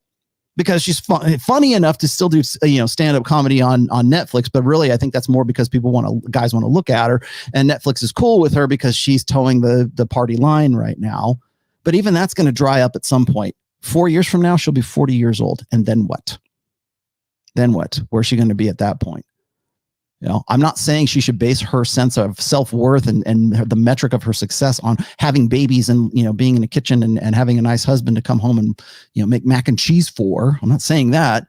because she's funny enough to still do stand-up comedy on Netflix. But really, I think that's more because guys want to look at her. And Netflix is cool with her because she's towing the party line right now. But even that's going to dry up at some point. 4 years from now, she'll be 40 years old. And then what? Where's she going to be at that point? I'm not saying she should base her sense of self-worth and the metric of her success on having babies and, being in the kitchen and having a nice husband to come home and, make mac and cheese for. I'm not saying that,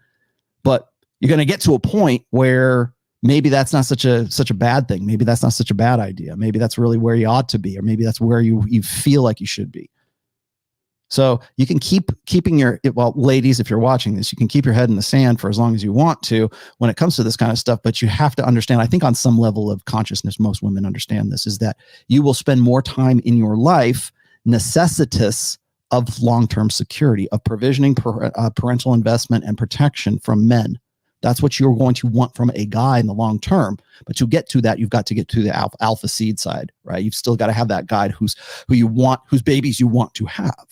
but you're going to get to a point where maybe that's not such a bad thing. Maybe that's not such a bad idea. Maybe that's really where you ought to be, or maybe that's where you feel like you should be. So you can keeping ladies, if you're watching this, you can keep your head in the sand for as long as you want to when it comes to this kind of stuff. But you have to understand, I think on some level of consciousness, most women understand this, is that you will spend more time in your life necessitous of long-term security, of provisioning parental investment and protection from men. That's what you're going to want from a guy in the long term. But to get to that, you've got to get to the alpha seed side, right? You've still got to have that guy whose babies you want to have.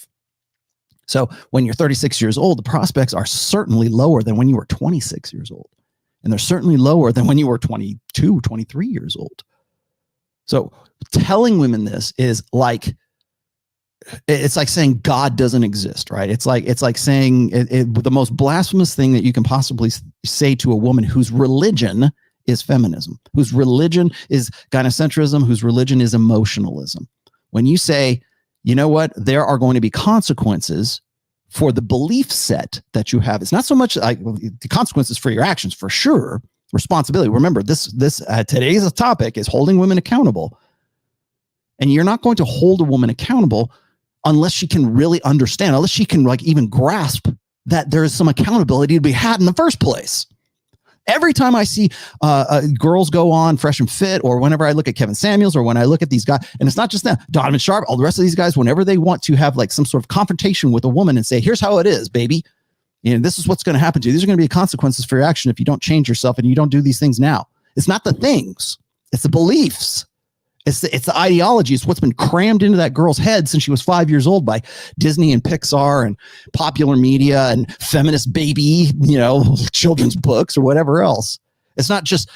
So when you're 36 years old, the prospects are certainly lower than when you were 26 years old. And they're certainly lower than when you were 22, 23 years old. So telling women this is like, it's like saying God doesn't exist, right? It's like saying the most blasphemous thing that you can possibly say to a woman whose religion is feminism, whose religion is gynocentrism, whose religion is emotionalism. When you say, you know what, there are going to be consequences for the belief set that you have. It's not so much like the consequences for your actions, for sure. Responsibility. Remember, today's topic is holding women accountable. And you're not going to hold a woman accountable unless she can really understand, unless she can like even grasp that there is some accountability to be had in the first place. Every time I see girls go on Fresh and Fit, or whenever I look at Kevin Samuels, or when I look at these guys, and it's not just them, Donovan Sharp, all the rest of these guys, whenever they want to have like some sort of confrontation with a woman and say, here's how it is, baby. This is what's going to happen to you. These are going to be consequences for your action if you don't change yourself and you don't do these things now. It's not the things, it's the beliefs. It's the ideology. It's what's been crammed into that girl's head since she was 5 years old by Disney and Pixar and popular media and feminist baby, children's books or whatever else. It's not just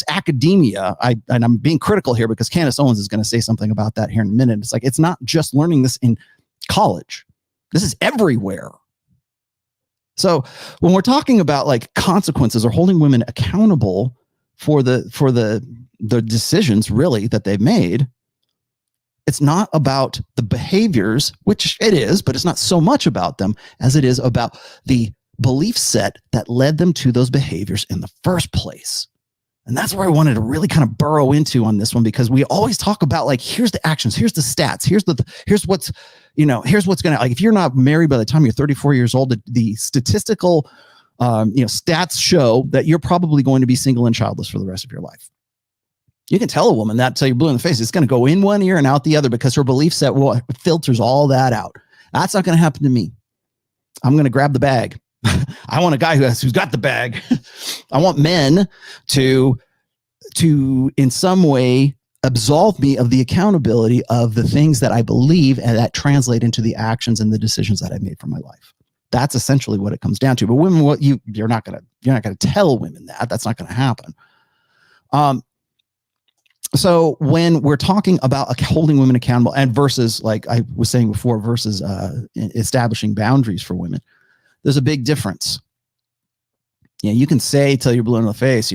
academia. And I'm being critical here because Candice Owens is going to say something about that here in a minute. It's like, it's not just learning this in college. This is everywhere. So when we're talking about like consequences or holding women accountable for the decisions really that they've made, it's not about the behaviors, which it is, but it's not so much about them as it is about the belief set that led them to those behaviors in the first place. And that's where I wanted to really kind of burrow into on this one, because we always talk about like, here's the actions, here's the stats, here's what's going to, like, if you're not married by the time you're 34 years old, the statistical stats show that you're probably going to be single and childless for the rest of your life. You can tell a woman that till you're blue in the face. It's going to go in one ear and out the other because her belief set filters all that out. That's not going to happen to me. I'm going to grab the bag. I want a guy who's got the bag. I want men to in some way absolve me of the accountability of the things that I believe and that translate into the actions and the decisions that I made for my life. That's essentially what it comes down to. But women, you're not going to tell women that. That's not going to happen. So when we're talking about holding women accountable and versus, like I was saying before, versus establishing boundaries for women, there's a big difference. You can say till you're blue in the face,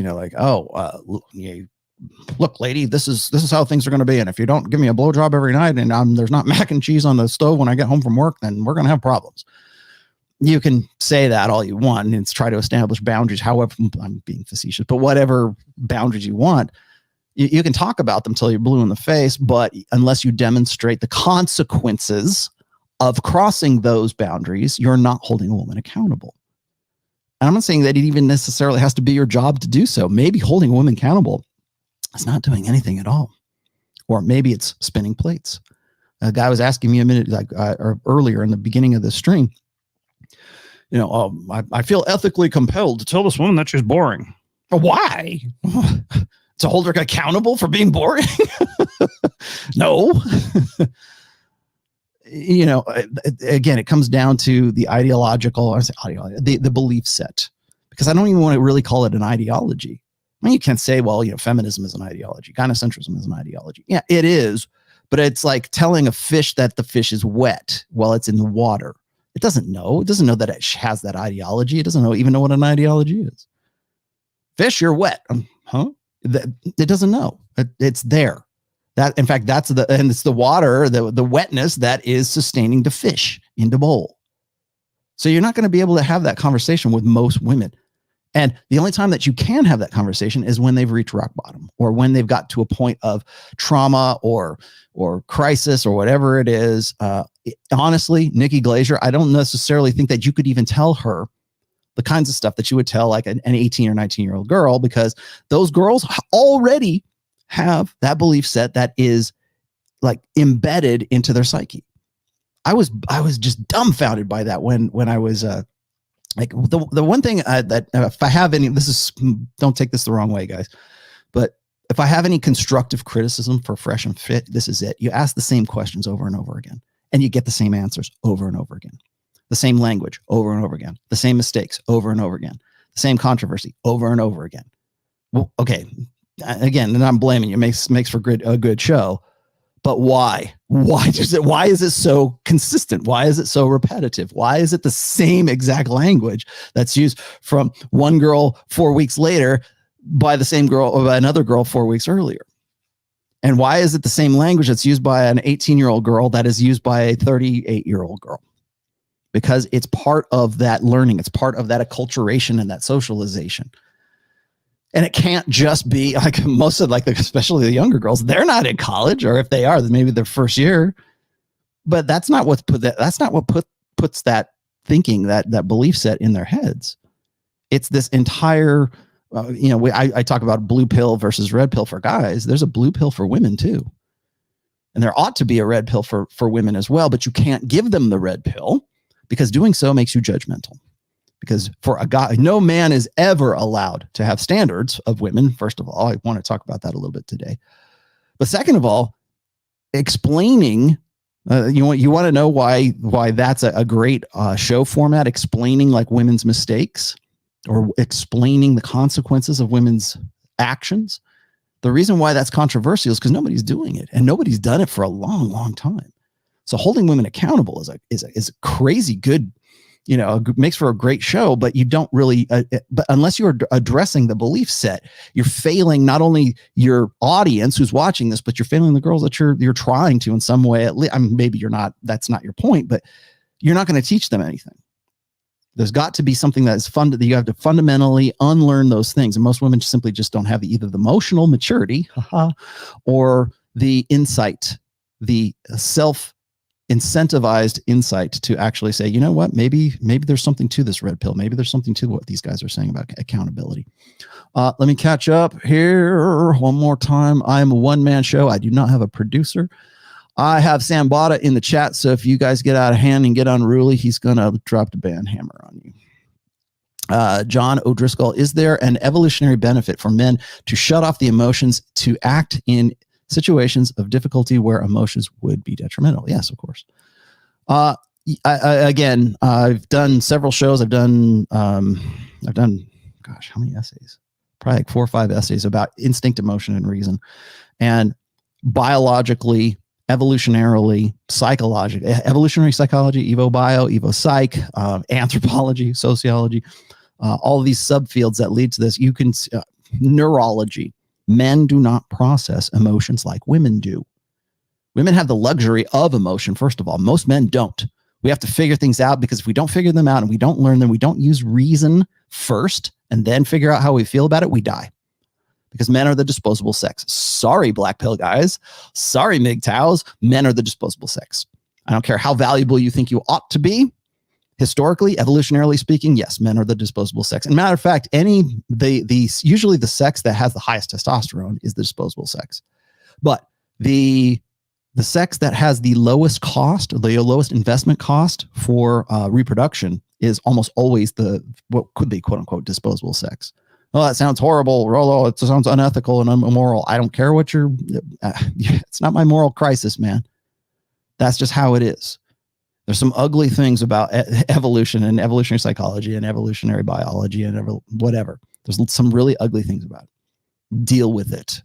look, lady, this is how things are going to be. And if you don't give me a blowjob every night and there's not mac and cheese on the stove when I get home from work, then we're going to have problems. You can say that all you want and try to establish boundaries. However, I'm being facetious, but whatever boundaries you want, you can talk about them till you're blue in the face, but unless you demonstrate the consequences of crossing those boundaries, you're not holding a woman accountable. And I'm not saying that it even necessarily has to be your job to do so. Maybe holding a woman accountable is not doing anything at all. Or maybe it's spinning plates. A guy was asking me a minute or earlier in the beginning of the stream, I feel ethically compelled to tell this woman that she's boring. Why? To hold her accountable for being boring? No. Again, it comes down to the the belief set, because I don't even want to really call it an ideology. I mean, you can't say, well, feminism is an ideology. Gynocentrism is an ideology. Yeah, it is. But it's like telling a fish that the fish is wet while it's in the water. It doesn't know. It doesn't know that it has that ideology. It doesn't even know what an ideology is. Fish, you're wet. Huh? It doesn't know. It's there. That, in fact, it's the water, the wetness that is sustaining the fish in the bowl. So you're not going to be able to have that conversation with most women. And the only time that you can have that conversation is when they've reached rock bottom, or when they've got to a point of trauma or crisis or whatever it is. Honestly, Nikki Glaser, I don't necessarily think that you could even tell her the kinds of stuff that you would tell like an 18 or 19-year-old girl, because those girls already have that belief set that is like embedded into their psyche. I was just dumbfounded by that when I was like the one thing that if I have any, don't take this the wrong way, guys, but if I have any constructive criticism for Fresh and Fit, this is it. You ask the same questions over and over again, and you get the same answers over and over again. The same language over and over again, the same mistakes over and over again, the same controversy over and over again. Well, okay. Again, and I'm blaming you. Makes for a good show, but why? Why is it so consistent? Why is it so repetitive? Why is it the same exact language that's used from one girl 4 weeks later by the same girl or by another girl 4 weeks earlier? And why is it the same language that's used by an 18-year-old girl that is used by a 38-year-old girl? Because it's part of that learning. It's part of that acculturation and that socialization. And it can't just be like most of especially the younger girls, they're not in college, or if they are, then maybe their first year. but that's not what puts that thinking, that belief set in their heads. It's this entire, I talk about blue pill versus red pill for guys. There's a blue pill for women too. And there ought to be a red pill for women as well, but you can't give them the red pill because doing so makes you judgmental. Because for a guy, no man is ever allowed to have standards of women. First of all, I want to talk about that a little bit today. But second of all, explaining, you want to know why that's a great show format, explaining like women's mistakes or explaining the consequences of women's actions. The reason why that's controversial is because nobody's doing it, and nobody's done it for a long, long time. So holding women accountable is a crazy good, makes for a great show, but you don't really, but unless you're addressing the belief set, you're failing not only your audience who's watching this, but you're failing the girls that you're trying to in some way. At least, maybe you're not, that's not your point, but you're not going to teach them anything. There's got to be something that is fun that you have to fundamentally unlearn those things. And most women simply just don't have either the emotional maturity or the insight, the self-incentivized insight to actually say, you know what, maybe there's something to this red pill. Maybe there's something to what these guys are saying about accountability. Let me catch up here one more time. I am a one-man show. I do not have a producer. I have Sam Bada in the chat, so if you guys get out of hand and get unruly, he's going to drop the band hammer on you. John O'Driscoll, is there an evolutionary benefit for men to shut off the emotions to act in situations of difficulty where emotions would be detrimental? Yes, of course. Again, I've done several shows. I've done, gosh, how many essays? Probably like 4 or 5 essays about instinct, emotion, and reason. And biologically, evolutionarily, psychologically, evolutionary psychology, evo bio, evo psych, anthropology, sociology, all of these subfields that lead to this. You can neurology. Men do not process emotions like women do. Women have the luxury of emotion. First of all, most men don't. We have to figure things out, because if we don't figure them out and we don't learn them, we don't use reason first and then figure out how we feel about it, we die. Because men are the disposable sex. Sorry, black pill guys. Sorry, MGTOWs. Men are the disposable sex. I don't care how valuable you think you ought to be. Historically, evolutionarily speaking, yes, men are the disposable sex. And matter of fact, usually the sex that has the highest testosterone is the disposable sex. But the sex that has the lowest cost, the lowest investment cost for reproduction is almost always what could be quote unquote disposable sex. Oh, that sounds horrible, Rollo. It sounds unethical and immoral. I don't care what it's not my moral crisis, man. That's just how it is. There's some ugly things about evolution and evolutionary psychology and evolutionary biology and whatever. There's some really ugly things about it. Deal with it.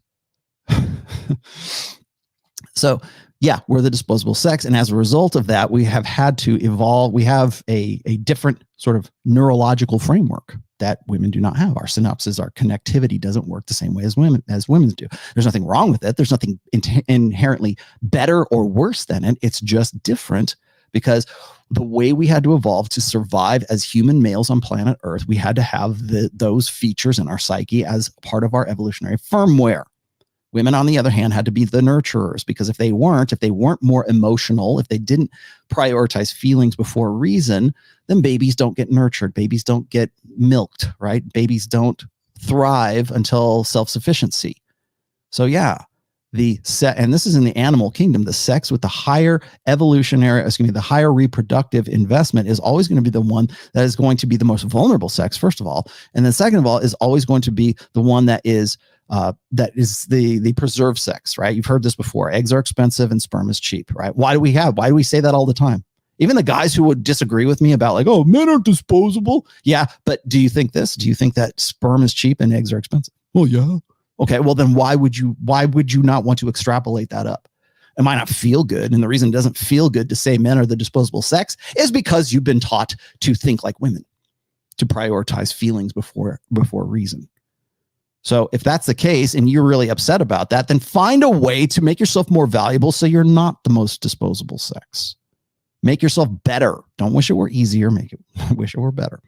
So, yeah, we're the disposable sex. And as a result of that, we have had to evolve. We have a different sort of neurological framework that women do not have. Our synapses, our connectivity doesn't work the same way as women's do. There's nothing wrong with it. There's nothing inherently better or worse than it. It's just different, because the way we had to evolve to survive as human males on planet Earth, we had to have those features in our psyche as part of our evolutionary firmware. Women, on the other hand, had to be the nurturers, because if they weren't more emotional, if they didn't prioritize feelings before reason, then babies don't get nurtured. Babies don't get milked, right? Babies don't thrive until self-sufficiency. So yeah, and this is in the animal kingdom, the sex with the higher the higher reproductive investment is always going to be the one that is going to be the most vulnerable sex, first of all. And then second of all, is always going to be the one that is the preserved sex, right? You've heard this before. Eggs are expensive and sperm is cheap, right? Why do we say that all the time? Even the guys who would disagree with me about like, oh, men are disposable. Yeah. But do you think this? Do you think that sperm is cheap and eggs are expensive? Well, yeah. Okay. Well, then why would you not want to extrapolate that up? It might not feel good. And the reason it doesn't feel good to say men are the disposable sex is because you've been taught to think like women, to prioritize feelings before reason. So if that's the case and you're really upset about that, then find a way to make yourself more valuable so you're not the most disposable sex. Make yourself better. Don't wish it were easier. Wish it were better.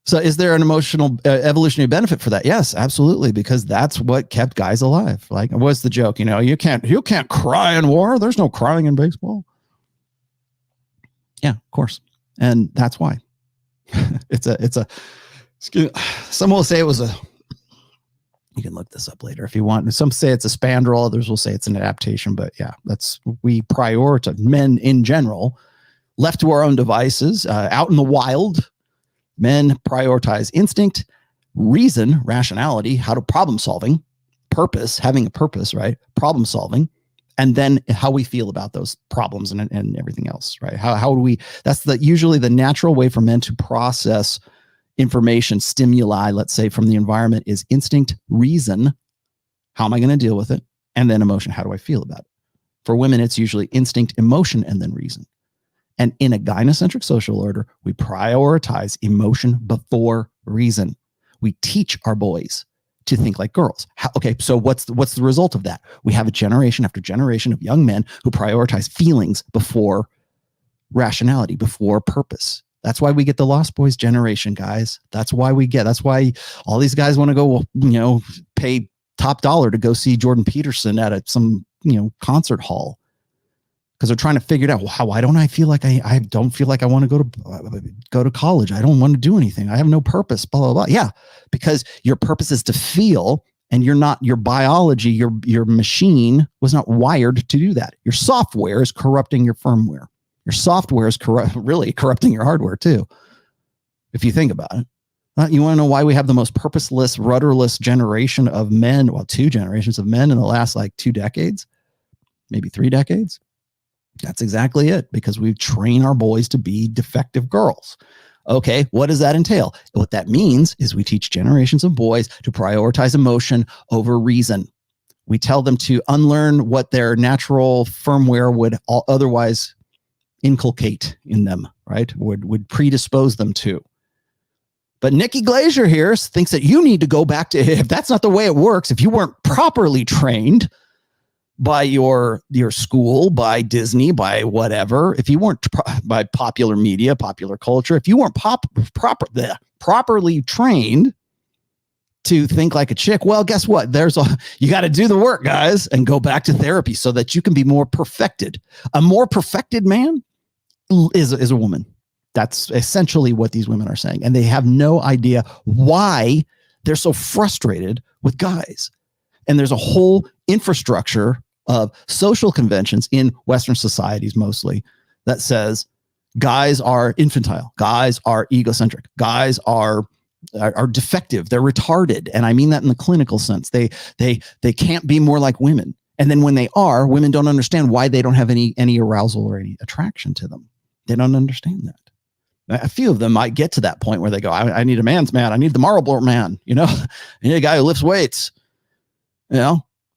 So is there an emotional evolutionary benefit for that? Yes, absolutely. Because that's what kept guys alive. Like, what's the joke? You can't cry in war. There's no crying in baseball. Yeah, of course. And that's why some will say it was you can look this up later if you want. Some say it's a spandrel. Others will say it's an adaptation, but yeah, we prioritize men in general left to our own devices out in the wild. Men prioritize instinct, reason, rationality, how to problem solving, purpose, having a purpose, right? Problem solving, and then how we feel about those problems and everything else, right? How do we, that's usually the natural way for men to process information, stimuli, let's say from the environment is instinct, reason, how am I going to deal with it? And then emotion, how do I feel about it? For women, it's usually instinct, emotion, and then reason. And in a gynocentric social order, we prioritize emotion before reason. We teach our boys to think like girls. Okay, so what's the result of that? We have a generation after generation of young men who prioritize feelings before rationality, before purpose. That's why we get the Lost Boys generation, guys. That's why all these guys want to go, pay top dollar to go see Jordan Peterson at some concert hall. Because they're trying to figure it out. Why don't I feel like I don't feel like I want to go to college? I don't want to do anything. I have no purpose, blah, blah, blah. Yeah, because your purpose is to feel, and you're not, your biology, your machine was not wired to do that. Your software is corrupting your firmware. Your software is really corrupting your hardware too, if you think about it. You want to know why we have the most purposeless, rudderless generation of men, well, 2 generations of men in the last 2 decades, maybe 3 decades? That's exactly it, because we train our boys to be defective girls. Okay, what does that entail? What that means is we teach generations of boys to prioritize emotion over reason. We tell them to unlearn what their natural firmware would otherwise inculcate in them, right? Would predispose them to. But Nikki Glaser here thinks that you need to go back to, if that's not the way it works, if you weren't properly trained by your school, by Disney, by whatever, if you weren't by popular media, popular culture, if you weren't properly trained to think like a chick, well, guess what? You got to do the work, guys, and go back to therapy so that you can be more perfected. A more perfected man is a woman. That's essentially what these women are saying. And they have no idea why they're so frustrated with guys. And there's a whole infrastructure of social conventions in Western societies mostly that says guys are infantile, guys are egocentric, guys are defective, they're retarded. And I mean that in the clinical sense. They can't be more like women. And then when they are, women don't understand why they don't have any arousal or any attraction to them. They don't understand that. A few of them might get to that point where they go, I need a man's man. I need the Marlboro man. I need a guy who lifts weights.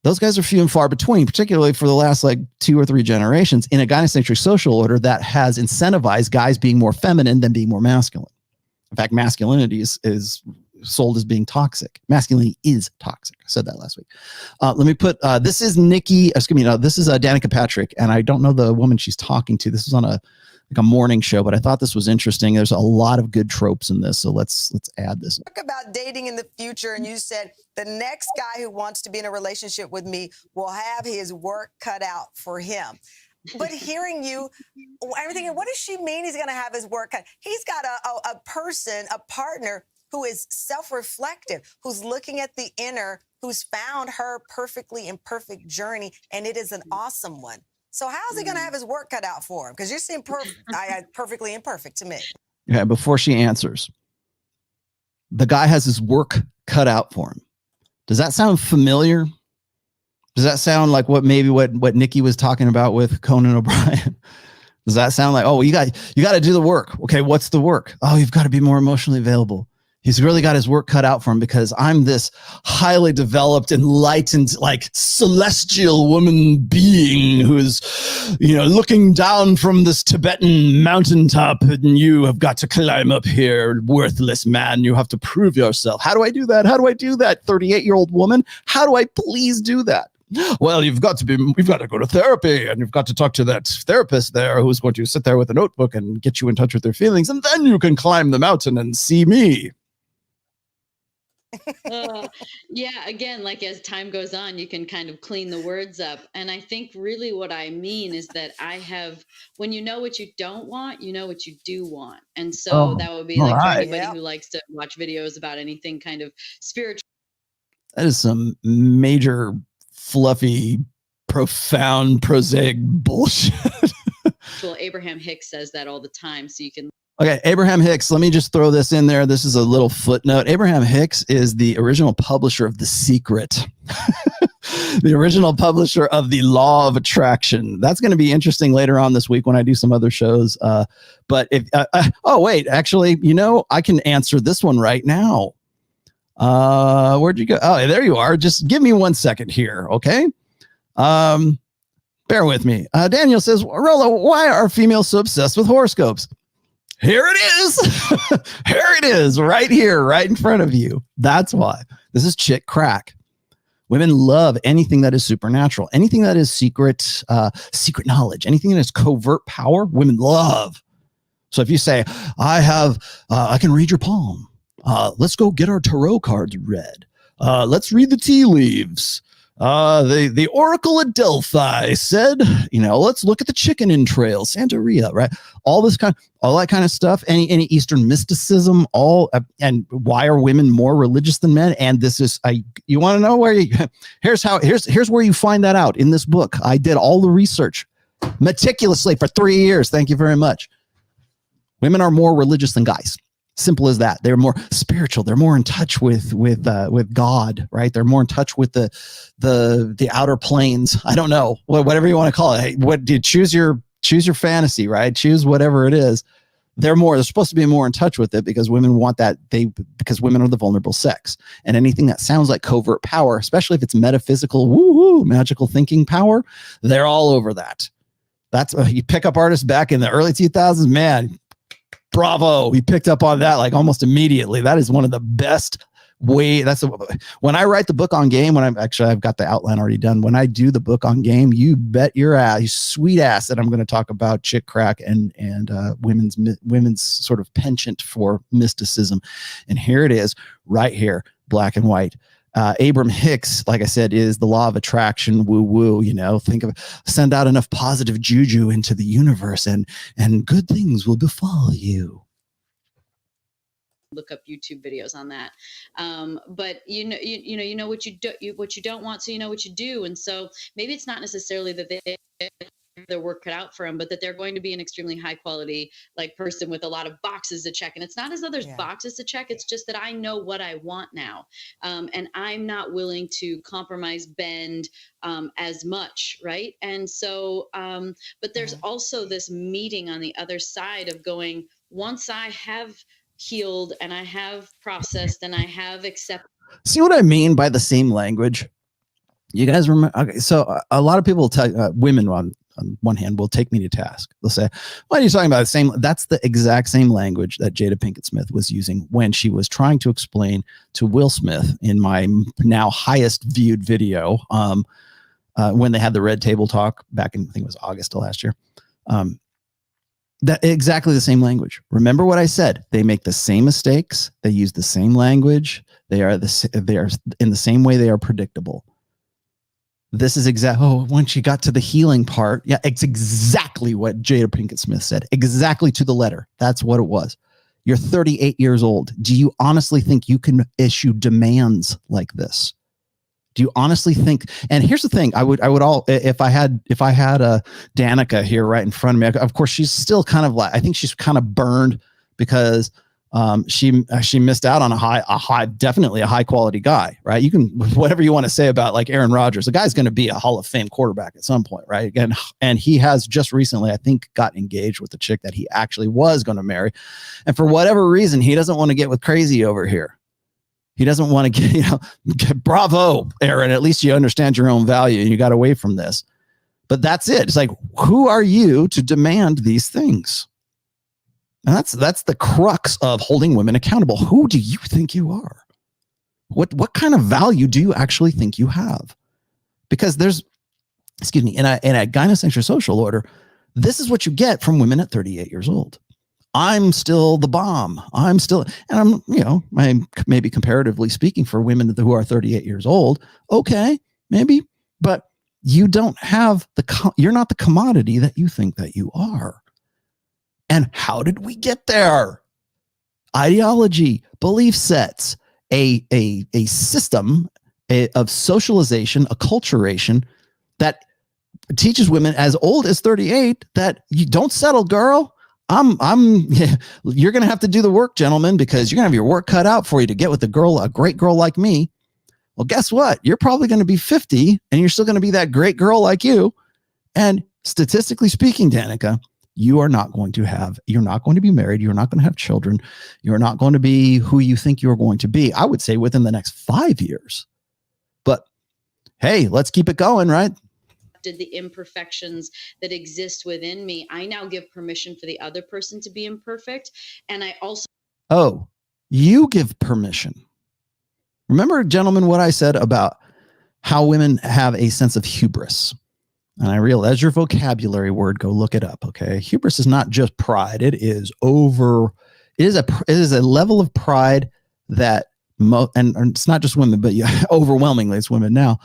Those guys are few and far between, particularly for the last 2 or 3 generations in a gynocentric social order that has incentivized guys being more feminine than being more masculine. In fact, masculinity is sold as being toxic. Masculinity is toxic. I said that last week. Let me put, this is Nikki, this is Danica Patrick, and I don't know the woman she's talking to. This is on a morning show, but I thought this was interesting. There's a lot of good tropes in this, so let's add this. Talk about dating in the future, and you said the next guy who wants to be in a relationship with me will have his work cut out for him. But hearing you, I'm thinking, what does she mean he's going to have his work cut? He's got a person, a partner who is self-reflective, who's looking at the inner, who's found her perfectly imperfect journey, and it is an awesome one. So how's he going to have his work cut out for him? Because you seem perfectly imperfect to me. Okay, before she answers, the guy has his work cut out for him. Does that sound familiar? Does that sound like what Nikki was talking about with Conan O'Brien? Does that sound like, you got to do the work? Okay, what's the work? Oh, you've got to be more emotionally available. He's really got his work cut out for him because I'm this highly developed, enlightened, celestial woman being who's, looking down from this Tibetan mountaintop, and you have got to climb up here, worthless man. You have to prove yourself. How do I do that? How do I do that, 38-year-old woman? How do I please do that? Well, we've got to go to therapy, and you've got to talk to that therapist there who's going to sit there with a notebook and get you in touch with your feelings, and then you can climb the mountain and see me. Yeah, again, like as time goes on, you can kind of clean the words up. And I think really what I mean is that when you know what you don't want, you know what you do want. And so that would be like for anybody who likes to watch videos about anything kind of spiritual. That is some major, fluffy, profound, prosaic bullshit. Abraham Hicks says that all the time. So you can. Okay, Abraham Hicks, let me just throw this in there. This is a little footnote. Abraham Hicks is the original publisher of The Secret, the original publisher of The Law of Attraction. That's going to be interesting later on this week when I do some other shows. But if, wait, actually, I can answer this one right now. Where'd you go? Oh, there you are. Just give me 1 second here, okay? Bear with me. Daniel says, Rollo, why are females so obsessed with horoscopes? Here it is. Here it is, right here, right in front of you. That's why. This is chick crack. Women love anything that is supernatural, anything that is secret knowledge, anything that is covert power. Women love. So if you say, I can read your palm. Let's go get our tarot cards read. Let's read the tea leaves. The Oracle at Delphi said, let's look at the chicken entrails, Santeria, right? All that kind of stuff. Any Eastern mysticism, and why are women more religious than men? And this is, you want to know where here's where you find that out in this book. I did all the research meticulously for 3 years. Thank you very much. Women are more religious than guys. Simple as that. They're more spiritual. They're more in touch with God, right? They're more in touch with the outer planes. I don't know, whatever you want to call it. Hey, what do you choose your fantasy, right? Choose whatever it is. They're supposed to be more in touch with it because women want that. Because women are the vulnerable sex, and anything that sounds like covert power, especially if it's metaphysical, magical thinking power, they're all over that. That's you pick up artists back in the early 2000s, man. Bravo. We picked up on that like almost immediately. That is one of the best way. When I write the book on game, I've got the outline already done. When I do the book on game, you bet your ass, you sweet ass, that I'm going to talk about chick crack and women's sort of penchant for mysticism. And here it is right here, black and white. Abraham Hicks, like I said, is the law of attraction. Woo. Send out enough positive juju into the universe, and good things will befall you. Look up YouTube videos on that. But you know what you don't want, so you know what you do. And so maybe it's not necessarily that they their work cut out for them, but that they're going to be an extremely high quality person with a lot of boxes to check. And it's not as though there's boxes to check. It's just that I know what I want now. And I'm not willing to compromise, bend as much. Right. And so, but there's also this meeting on the other side of going, once I have healed and I have processed and I have accepted. See what I mean by the same language? You guys remember? Okay, so a lot of people tell women on one hand will take me to task. They'll say, "Why are you talking about the same?" That's the exact same language that Jada Pinkett Smith was using when she was trying to explain to Will Smith in my now highest viewed video when they had the Red Table Talk back in, I think it was August of last year. That exactly the same language. Remember what I said? They make the same mistakes. They use the same language. They are in the same way. They are predictable. This is when she got to the healing part. Yeah, it's exactly what Jada Pinkett Smith said. Exactly to the letter. That's what it was. You're 38 years old. Do you honestly think you can issue demands like this? Do you honestly think? And here's the thing: I would if I had a Danica here right in front of me. Of course, she's still kind of I think she's kind of burned because she missed out on definitely a high quality guy, right? You can, whatever you want to say about Aaron Rodgers, the guy's going to be a Hall of Fame quarterback at some point, right? And he has just recently, I think, got engaged with the chick that he actually was going to marry, and for whatever reason, he doesn't want to get with crazy over here. He doesn't want to bravo, Aaron. At least you understand your own value and you got away from this. But that's it. It's who are you to demand these things? And that's the crux of holding women accountable. Who do you think you are? What kind of value do you actually think you have? because there's, excuse me, in a gynosexual social order, this is what you get from women at 38 years old. I'm still the bomb. I'm still, and I'm, you know, I'm maybe comparatively speaking for women who are 38 years old. Okay, maybe, but you don't have you're not the commodity that you think that you are. And how did we get there? Ideology, belief sets, a system of socialization, acculturation that teaches women as old as 38 that you don't settle, girl. You're going to have to do the work, gentlemen, because you're going to have your work cut out for you to get with a great girl like me. Well, guess what? You're probably going to be 50 and you're still going to be that great girl like you. And statistically speaking, Danica, you're not going to be married. You're not going to have children. You're not going to be who you think you're going to be. I would say within the next 5 years. But hey, let's keep it going, right? The imperfections that exist within me, I now give permission for the other person to be imperfect. And I also... Oh, you give permission. Remember, gentlemen, what I said about how women have a sense of hubris. And I realize your vocabulary word, go look it up. Okay. Hubris is not just pride. It is a level of pride that and it's not just women, but yeah, overwhelmingly it's women now.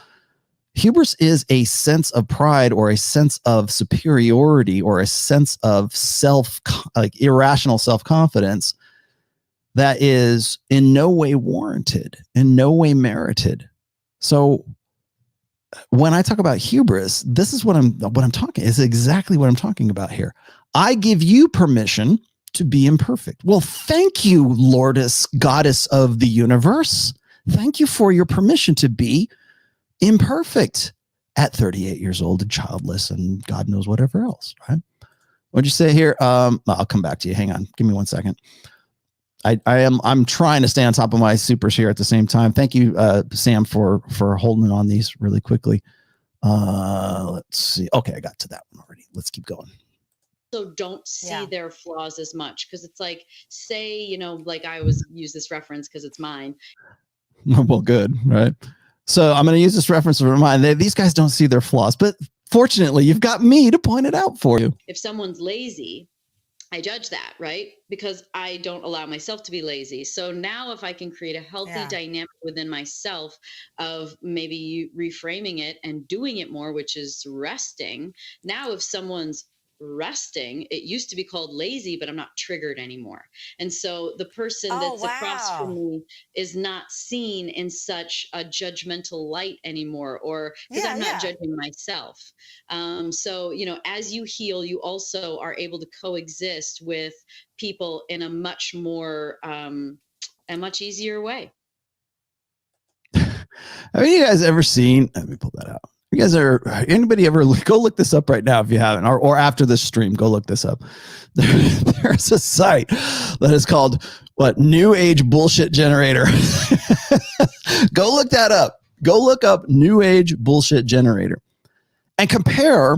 Hubris is a sense of pride or a sense of superiority or a sense of irrational self-confidence that is in no way warranted, in no way merited. So when I talk about hubris, this is what I'm talking is exactly what I'm talking about here. I give you permission to be imperfect. Well, thank you, Lordess, goddess of the universe. Thank you for your permission to be imperfect at 38 years old and childless and God knows whatever else, right? What'd you say here? I'll come back to you. Hang on. Give me 1 second. I'm trying to stay on top of my supers here at the same time. Thank you, Sam, for holding on these really quickly. Let's see. Okay, I got to that one already. Let's keep going. So don't see their flaws as much because it's like, say, you know, like I always use this reference because it's mine. Well, good, right? So I'm going to use this reference for mine. These guys don't see their flaws, but fortunately, you've got me to point it out for you. If someone's lazy, I judge that, right? Because I don't allow myself to be lazy. So now if I can create a healthy dynamic within myself of maybe reframing it and doing it more, which is resting. Now, if someone's resting, it used to be called lazy, but I'm not triggered anymore. And so the person that's across from me is not seen in such a judgmental light anymore, or because I'm not judging myself. So, you know, as you heal, you also are able to coexist with people in a much more, a much easier way. Have you guys ever seen, let me pull that out. You guys anybody ever go look this up right now if you haven't, or after this stream, go look this up. There's a site that is called New Age Bullshit Generator. Go look that up. Go look up New Age Bullshit Generator and compare.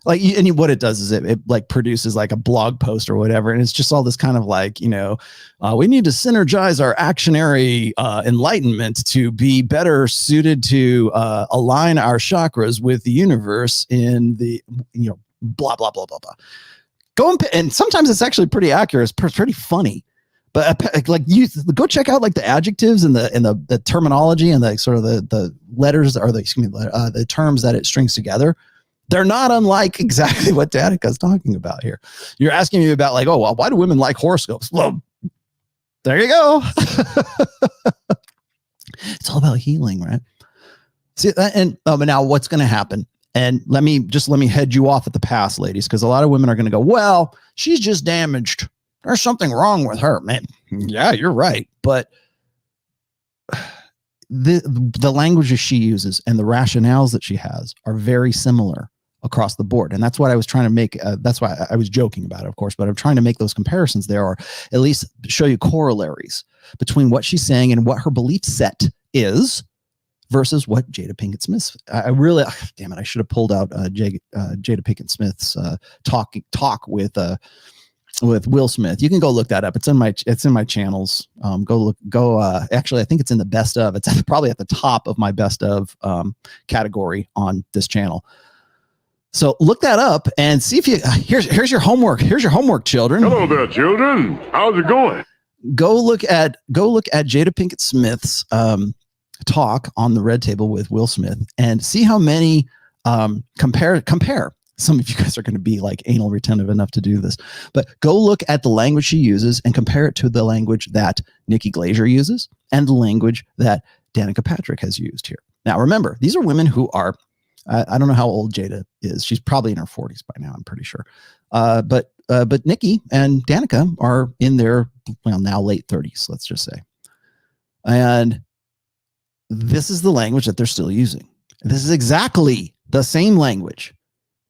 Like, and what it does is it like produces like a blog post or whatever. And it's just all this kind of like, you know, we need to synergize our actionary enlightenment to be better suited to align our chakras with the universe in the, you know, blah, blah, blah, blah, blah. And sometimes it's actually pretty accurate. It's pretty funny. But like go check out like the adjectives and the terminology and the sort of the letters or the terms that it strings together. They're not unlike exactly what Danica's talking about here. You're asking me about like, oh, well, why do women like horoscopes? Well, there you go. It's all about healing, right? See, and but now what's going to happen? And let me head you off at the pass, ladies, because a lot of women are going to go, well, she's just damaged. There's something wrong with her, man. Yeah, you're right. But the languages she uses and the rationales that she has are very similar across the board. And that's what I was trying to make. That's why I was joking about it, of course, but I'm trying to make those comparisons there, or at least show you corollaries between what she's saying and what her belief set is versus what Jada Pinkett Smith. Damn it, I should have pulled out Jada Pinkett Smith's talk with with Will Smith. You can go look that up. It's in my channels. Actually, I think it's in the best of. It's probably at the top of my best of category on this channel. So look that up and see if you. Here's your homework. Here's your homework, children. Hello there, children. How's it going? Go look at Jada Pinkett Smith's talk on the Red Table with Will Smith and see how many compare. Some of you guys are going to be like anal retentive enough to do this, but go look at the language she uses and compare it to the language that Nikki Glaser uses and the language that Danica Patrick has used here. Now, remember, these are women who are, I don't know how old Jada is. She's probably in her 40s by now, I'm pretty sure. But Nikki and Danica are in their, now late 30s, let's just say. And this is the language that they're still using. This is exactly the same language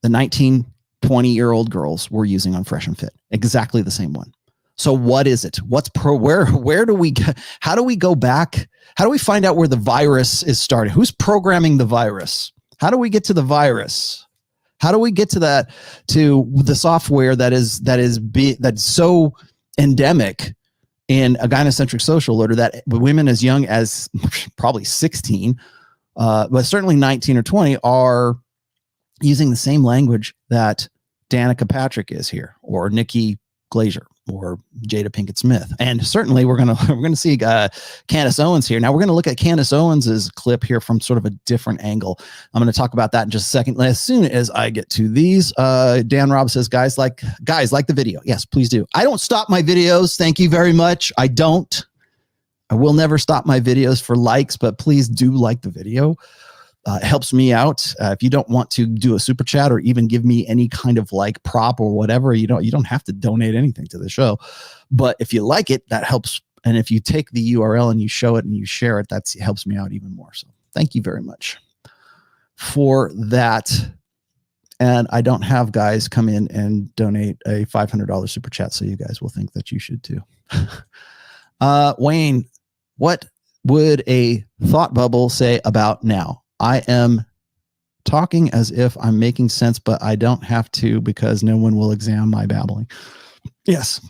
the 19, 20-year-old girls were using on Fresh and Fit. Exactly the same one. So what is it? Where do we, how do we go back? How do we find out where the virus is starting? Who's programming the virus? How do we get to the virus? How do we get to the software that's so endemic in a gynocentric social order that women as young as probably 16, but certainly 19 or 20 are using the same language that Danica Patrick is here, or Nikki Glaser, or Jada Pinkett Smith, and certainly we're gonna see Candice Owens here. Now we're gonna look at Candice Owens's clip here from sort of a different angle. I'm gonna talk about that in just a second. As soon as I get to these, Dan Robb says, guys like the video. Yes, please do. I don't stop my videos. Thank you very much. I will never stop my videos for likes, but please do like the video. It helps me out. If you don't want to do a super chat or even give me any kind of like prop or whatever, you don't have to donate anything to the show. But if you like it, that helps. And if you take the URL and you show it and you share it, that helps me out even more. So thank you very much for that. And I don't have guys come in and donate a $500 super chat, so you guys will think that you should too. Wayne, what would a thought bubble say about now? I am talking as if I'm making sense, but I don't have to because no one will examine my babbling. Yes.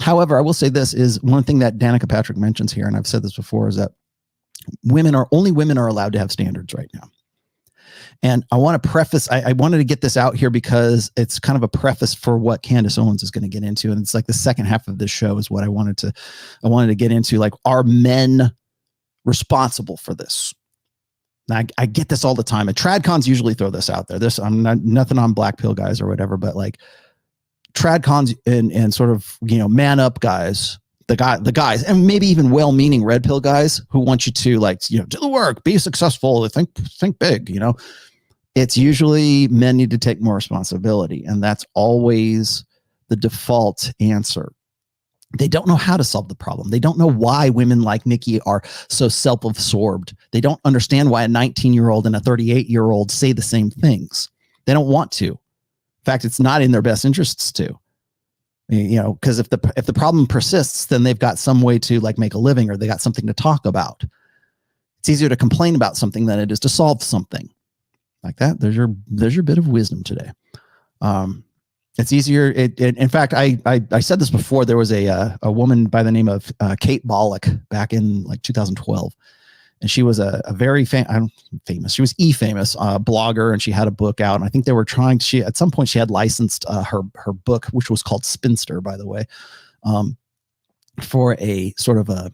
However, I will say this is one thing that Danica Patrick mentions here, and I've said this before, is that only women are allowed to have standards right now. And I want to preface, I wanted to get this out here because it's kind of a preface for what Candice Owens is going to get into. And it's like the second half of this show is what I wanted to get into. Like, are men responsible for this? Now, I get this all the time. And TradCons usually throw this out there. I'm not nothing on black pill guys or whatever, but like TradCons and sort of, man up guys, the guys, and maybe even well-meaning red pill guys who want you to do the work, be successful, think big, It's usually men need to take more responsibility. And that's always the default answer. They don't know how to solve the problem. They don't know why women like Nikki are so self-absorbed. They don't understand why a 19-year-old and a 38-year-old say the same things. They don't want to. In fact, it's not in their best interests to. Because if the problem persists, then they've got some way to make a living, or they got something to talk about. It's easier to complain about something than it is to solve something. Like that. There's your bit of wisdom today. It's easier. In fact, I said this before. There was a woman by the name of Kate Bollock back in 2012, and she was a very famous. She was famous blogger, and she had a book out. And I think they were trying. At some point she had licensed her book, which was called Spinster, by the way, for a sort of a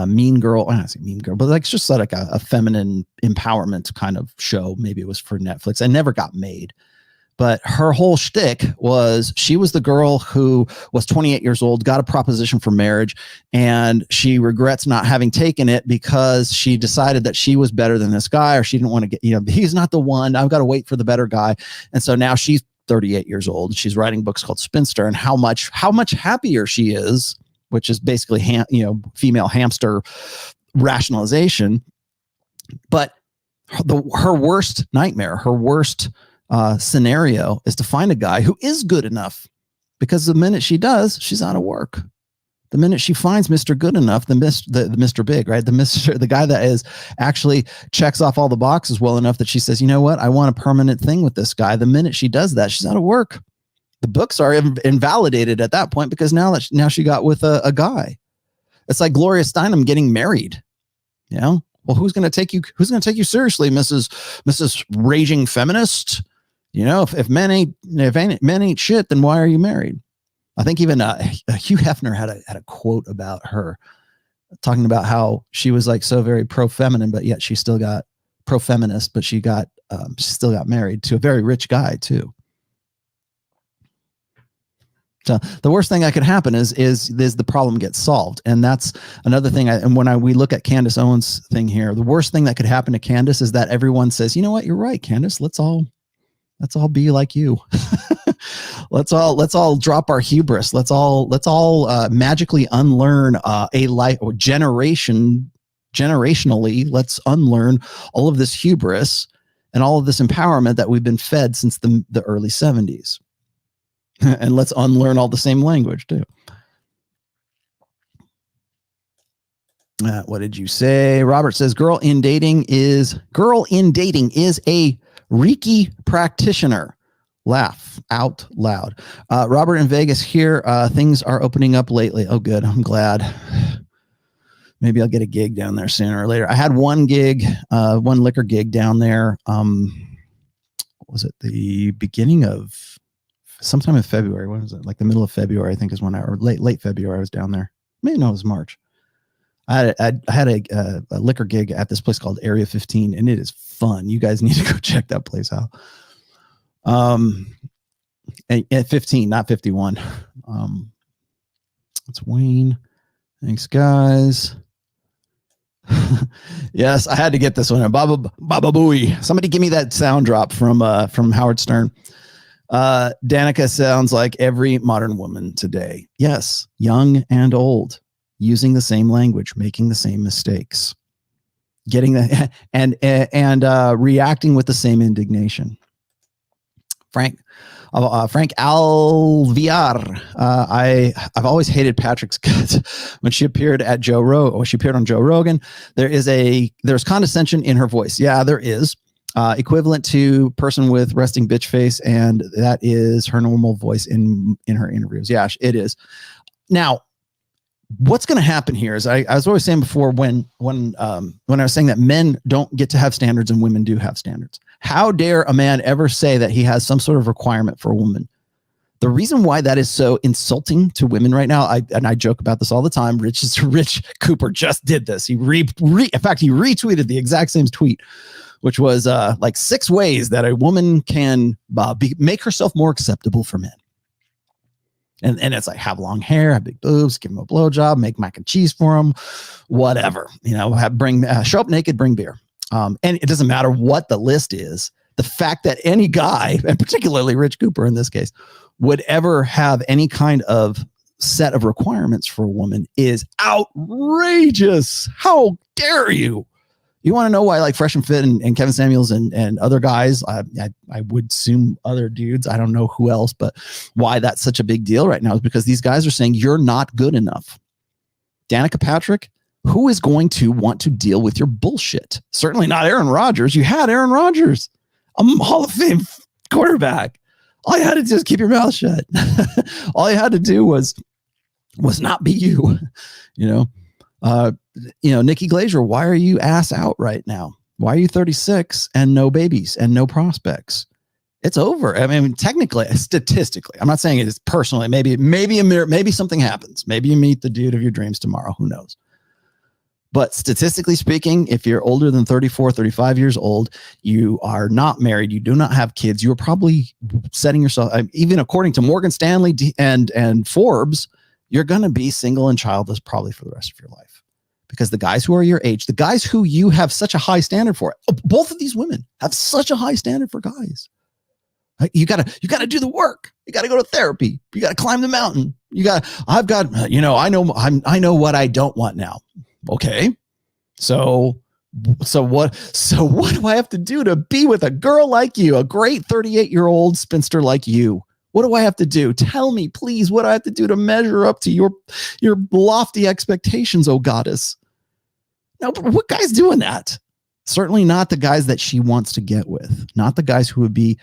mean girl. I don't say mean girl, but it's just like a feminine empowerment kind of show. Maybe it was for Netflix. It never got made. But her whole shtick was she was the girl who was 28 years old, got a proposition for marriage, and she regrets not having taken it because she decided that she was better than this guy, or she didn't want to get, he's not the one. I've got to wait for the better guy. And so now she's 38 years old. She's writing books called Spinster, and how much happier she is, which is basically, female hamster rationalization. But her worst nightmare, her worst scenario is to find a guy who is good enough, because the minute she does, she's out of work. The minute she finds Mr. Good Enough, the Mr. Big, right? The guy that is actually checks off all the boxes well enough that she says, you know what? I want a permanent thing with this guy. The minute she does that, she's out of work. The books are invalidated at that point because now she got with a guy. It's like Gloria Steinem getting married. You know, well, who's going to take you seriously, Mrs. Raging Feminist? You know, if men ain't shit, then why are you married? I think even Hugh Hefner had a quote about her talking about how she was like so very pro-feminine, but yet she still got pro-feminist, but she still got married to a very rich guy too. So the worst thing that could happen is the problem gets solved. And that's another thing. We look at Candice Owens thing here, the worst thing that could happen to Candice is that everyone says, you know what, you're right, Candice, let's all be like you. let's all drop our hubris. Let's all magically unlearn a life or generationally. Let's unlearn all of this hubris and all of this empowerment that we've been fed since the early 70s. And let's unlearn all the same language too. What did you say? Robert says, girl in dating is a Reiki practitioner. Laugh out loud. Robert in Vegas here. Things are opening up lately. Oh, good. I'm glad. Maybe I'll get a gig down there sooner or later. I had one liquor gig down there. Was it the beginning of sometime in February? When was it? Like the middle of February, I think is when or late February I was down there. Maybe no, it was March. I had a liquor gig at this place called Area 15, and it is fun. You guys need to go check that place out. At 15, not 51. It's Wayne. Thanks, guys. Yes, I had to get this one. Baba Booey. Somebody give me that sound drop from Howard Stern. Danica sounds like every modern woman today. Yes, young and old, using the same language, making the same mistakes, getting the and reacting with the same indignation. Frank Alviar. I've always hated Patrick's guts when she appeared at Joe Rogan. When she appeared on Joe Rogan, there's condescension in her voice. Yeah, there is. Equivalent to person with resting bitch face, and that is her normal voice in her interviews. Yeah, it is. Now, what's going to happen here is I was always saying before when I was saying that men don't get to have standards and women do have standards. How dare a man ever say that he has some sort of requirement for a woman? The reason why that is so insulting to women right now, I joke about this all the time. Rich Cooper just did this. In fact, he retweeted the exact same tweet, which was like 6 ways that a woman can make herself more acceptable for men. And it's like, have long hair, have big boobs, give him a blowjob, make mac and cheese for him, whatever, show up naked, bring beer. And it doesn't matter what the list is. The fact that any guy, and particularly Rich Cooper in this case, would ever have any kind of set of requirements for a woman is outrageous. How dare you? You want to know why, like Fresh and Fit and Kevin Samuels and other guys, I would assume other dudes, I don't know who else, but why that's such a big deal right now is because these guys are saying you're not good enough. Danica Patrick, who is going to want to deal with your bullshit? Certainly not Aaron Rodgers. You had Aaron Rodgers, a Hall of Fame quarterback. All you had to do is keep your mouth shut. All you had to do was not be you, Nikki Glaser, why are you ass out right now? Why are you 36 and no babies and no prospects? It's over. I mean, technically, statistically, I'm not saying it is personally. Maybe something happens. Maybe you meet the dude of your dreams tomorrow. Who knows? But statistically speaking, if you're older than 34, 35 years old, you are not married, you do not have kids, you're probably setting yourself, even according to Morgan Stanley and Forbes, you're going to be single and childless probably for the rest of your life. Because the guys who are your age, the guys who you have such a high standard for, both of these women have such a high standard for guys. You gotta do the work. You gotta go to therapy. You gotta climb the mountain. I know what I don't want now. Okay. So what do I have to do to be with a girl like you, a great 38-year-old spinster like you? What do I have to do? Tell me, please, what do I have to do to measure up to your lofty expectations, oh goddess? No, but what guy's doing that? Certainly not the guys that she wants to get with. Not the guys who would be,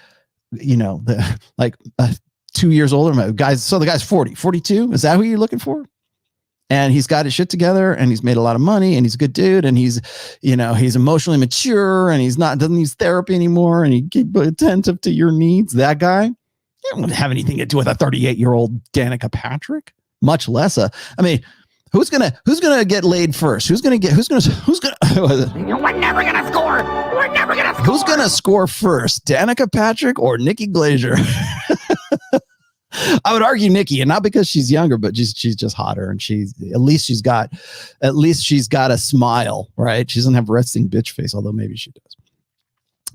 2 years older. Guys, so the guy's 40, 42. Is that who you're looking for? And he's got his shit together and he's made a lot of money and he's a good dude and he's, he's emotionally mature and doesn't use therapy anymore and he keep attentive to your needs. That guy, you don't have anything to do with a 38-year-old Danica Patrick, much less who's gonna get laid first? We're never gonna score. We're never gonna score. Who's gonna score first, Danica Patrick or Nikki Glaser? I would argue Nikki, and not because she's younger, but she's just hotter, and she's got a smile, right? She doesn't have resting bitch face, although maybe she does.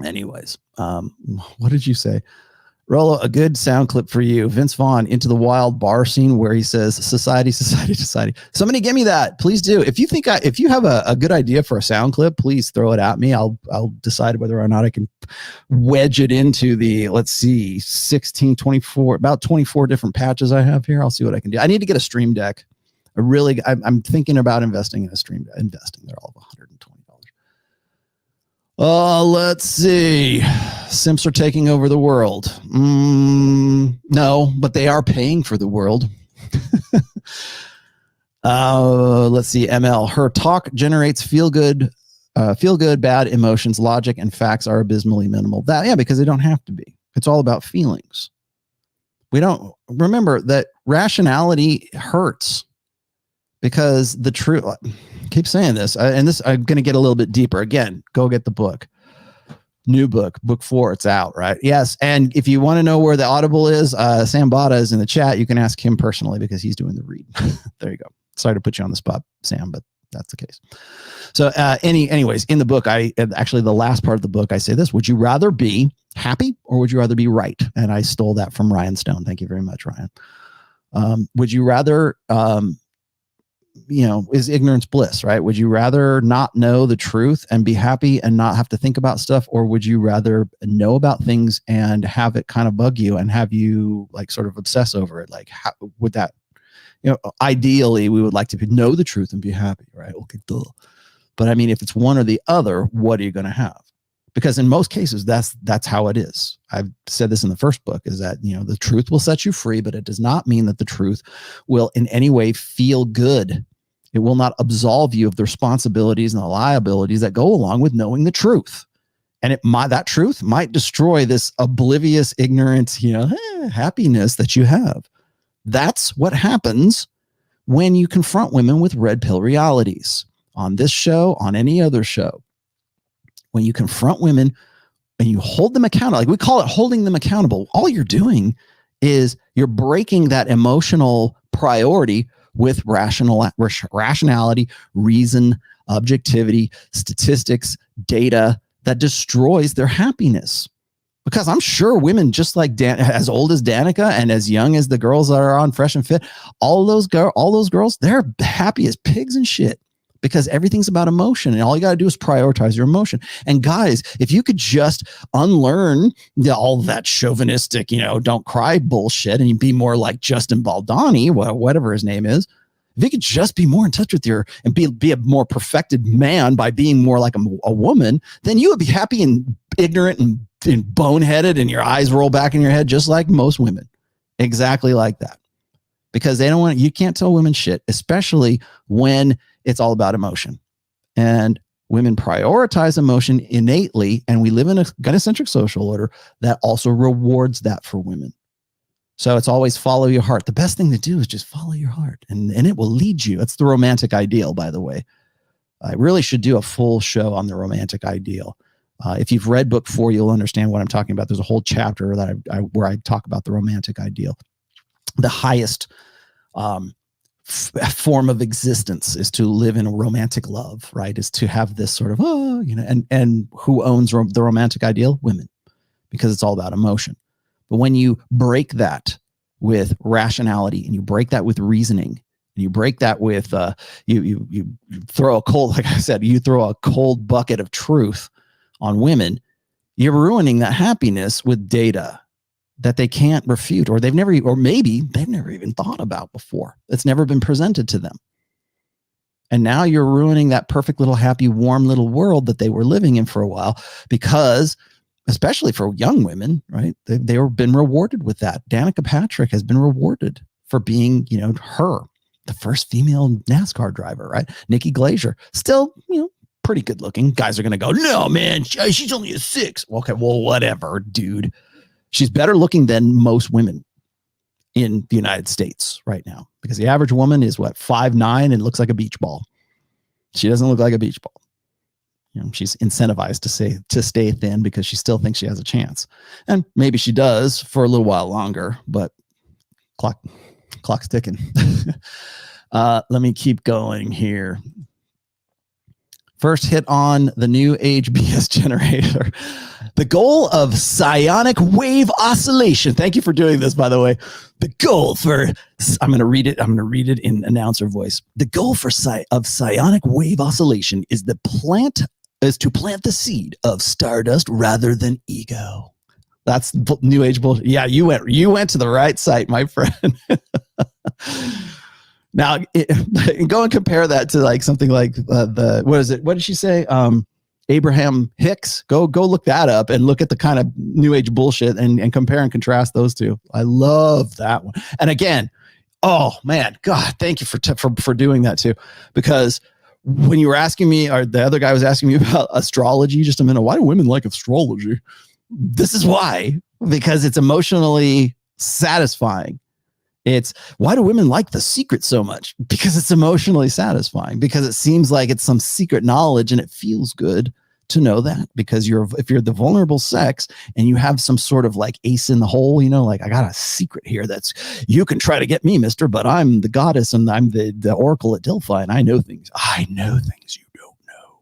Anyways, what did you say? Rollo, a good sound clip for you. Vince Vaughn, Into the Wild bar scene where he says, society, society, society. Somebody give me that. Please do. If you have a good idea for a sound clip, please throw it at me. I'll decide whether or not I can wedge it into the, let's see, 16, 24, about 24 different patches I have here. I'll see what I can do. I need to get a stream deck. I'm thinking about investing in a stream deck. They're all $120. Let's see. Simps are taking over the world. No, but they are paying for the world. Let's see. ML. Her talk generates feel good, bad emotions. Logic and facts are abysmally minimal. Because they don't have to be. It's all about feelings. We don't remember that rationality hurts because the truth. Keep saying this, and this I'm going to get a little bit deeper. Again, go get the book. New book 4. It's out, right? Yes. And if you want to know where the Audible is, Sam Bada is in the chat. You can ask him personally because he's doing the read. There you go. Sorry to put you on the spot, Sam, but that's the case. So anyways, in the book, the last part of the book, I say this: would you rather be happy or would you rather be right? And I stole that from Ryan Stone. Thank you very much, Ryan. Would you rather, is ignorance bliss, right? Would you rather not know the truth and be happy and not have to think about stuff? Or would you rather know about things and have it kind of bug you and have you like sort of obsess over it? Like, how would that, ideally we would like to know the truth and be happy, right? Okay, duh. But I mean, if it's one or the other, what are you going to have? Because in most cases, that's how it is. I've said this in the first book, is that, the truth will set you free, but it does not mean that the truth will in any way feel good. It will not absolve you of the responsibilities and the liabilities that go along with knowing the truth. And that truth might destroy this oblivious, ignorant, happiness that you have. That's what happens when you confront women with red pill realities. On this show, on any other show. When you confront women and you hold them accountable, like we call it holding them accountable, all you're doing is you're breaking that emotional priority with rationality, reason, objectivity, statistics, data that destroys their happiness. Because I'm sure women just like as old as Danica and as young as the girls that are on Fresh and Fit, all those girls, they're happy as pigs and shit. Because everything's about emotion and all you got to do is prioritize your emotion. And guys, if you could just unlearn all that chauvinistic, don't cry bullshit and be more like Justin Baldoni, whatever his name is, if you could just be more in touch with and be a more perfected man by being more like a woman, then you would be happy and ignorant and boneheaded and your eyes roll back in your head just like most women. Exactly like that. Because you can't tell women shit, especially when it's all about emotion. And women prioritize emotion innately, and we live in a gynocentric social order that also rewards that for women. So it's always follow your heart. The best thing to do is just follow your heart, and it will lead you. That's the romantic ideal, by the way. I really should do a full show on the romantic ideal. If you've read book 4, you'll understand what I'm talking about. There's a whole chapter that where I talk about the romantic ideal. The highest form of existence is to live in a romantic love, right? Is to have this sort of, and who owns the romantic ideal? Women, because it's all about emotion. But when you break that with rationality and you break that with reasoning and you break that with, you throw a cold, like I said, you throw a cold bucket of truth on women, you're ruining that happiness with data that they can't refute, or maybe they've never even thought about before. It's never been presented to them. And now you're ruining that perfect little happy, warm little world that they were living in for a while because especially for young women, right? They've been rewarded with that. Danica Patrick has been rewarded for being, the first female NASCAR driver, right? Nikki Glaser, still, pretty good looking. Guys are going to go, no, man, she's only a 6. Okay, well, whatever, dude. She's better looking than most women in the United States right now, because the average woman is 5'9" and looks like a beach ball. She doesn't look like a beach ball. She's incentivized to stay thin because she still thinks she has a chance. And maybe she does for a little while longer, but clock's ticking. Let me keep going here. First hit on the new age BS generator. The goal of psionic wave oscillation. Thank you for doing this, by the way. The goal for, I'm going to read it in announcer voice. The goal of psionic wave oscillation is to plant the seed of stardust rather than ego. That's new age bullshit. Yeah, you went to the right site, my friend. Now, go and compare that to something like what is it? What did she say? Abraham Hicks. Go look that up and look at the kind of new age bullshit and compare and contrast those two. I love that one. And again, oh man, God, thank you for doing that too, because when you were asking me, or the other guy was asking me about astrology just a minute, why do women like astrology? This is why, because it's emotionally satisfying. It's why do women like The Secret so much? Because it's emotionally satisfying, because it seems like it's some secret knowledge and it feels good to know that, because if you're the vulnerable sex and you have some sort of ace in the hole, I got a secret here that's, you can try to get me, mister, but I'm the goddess and I'm the oracle at Delphi and I know things you don't know,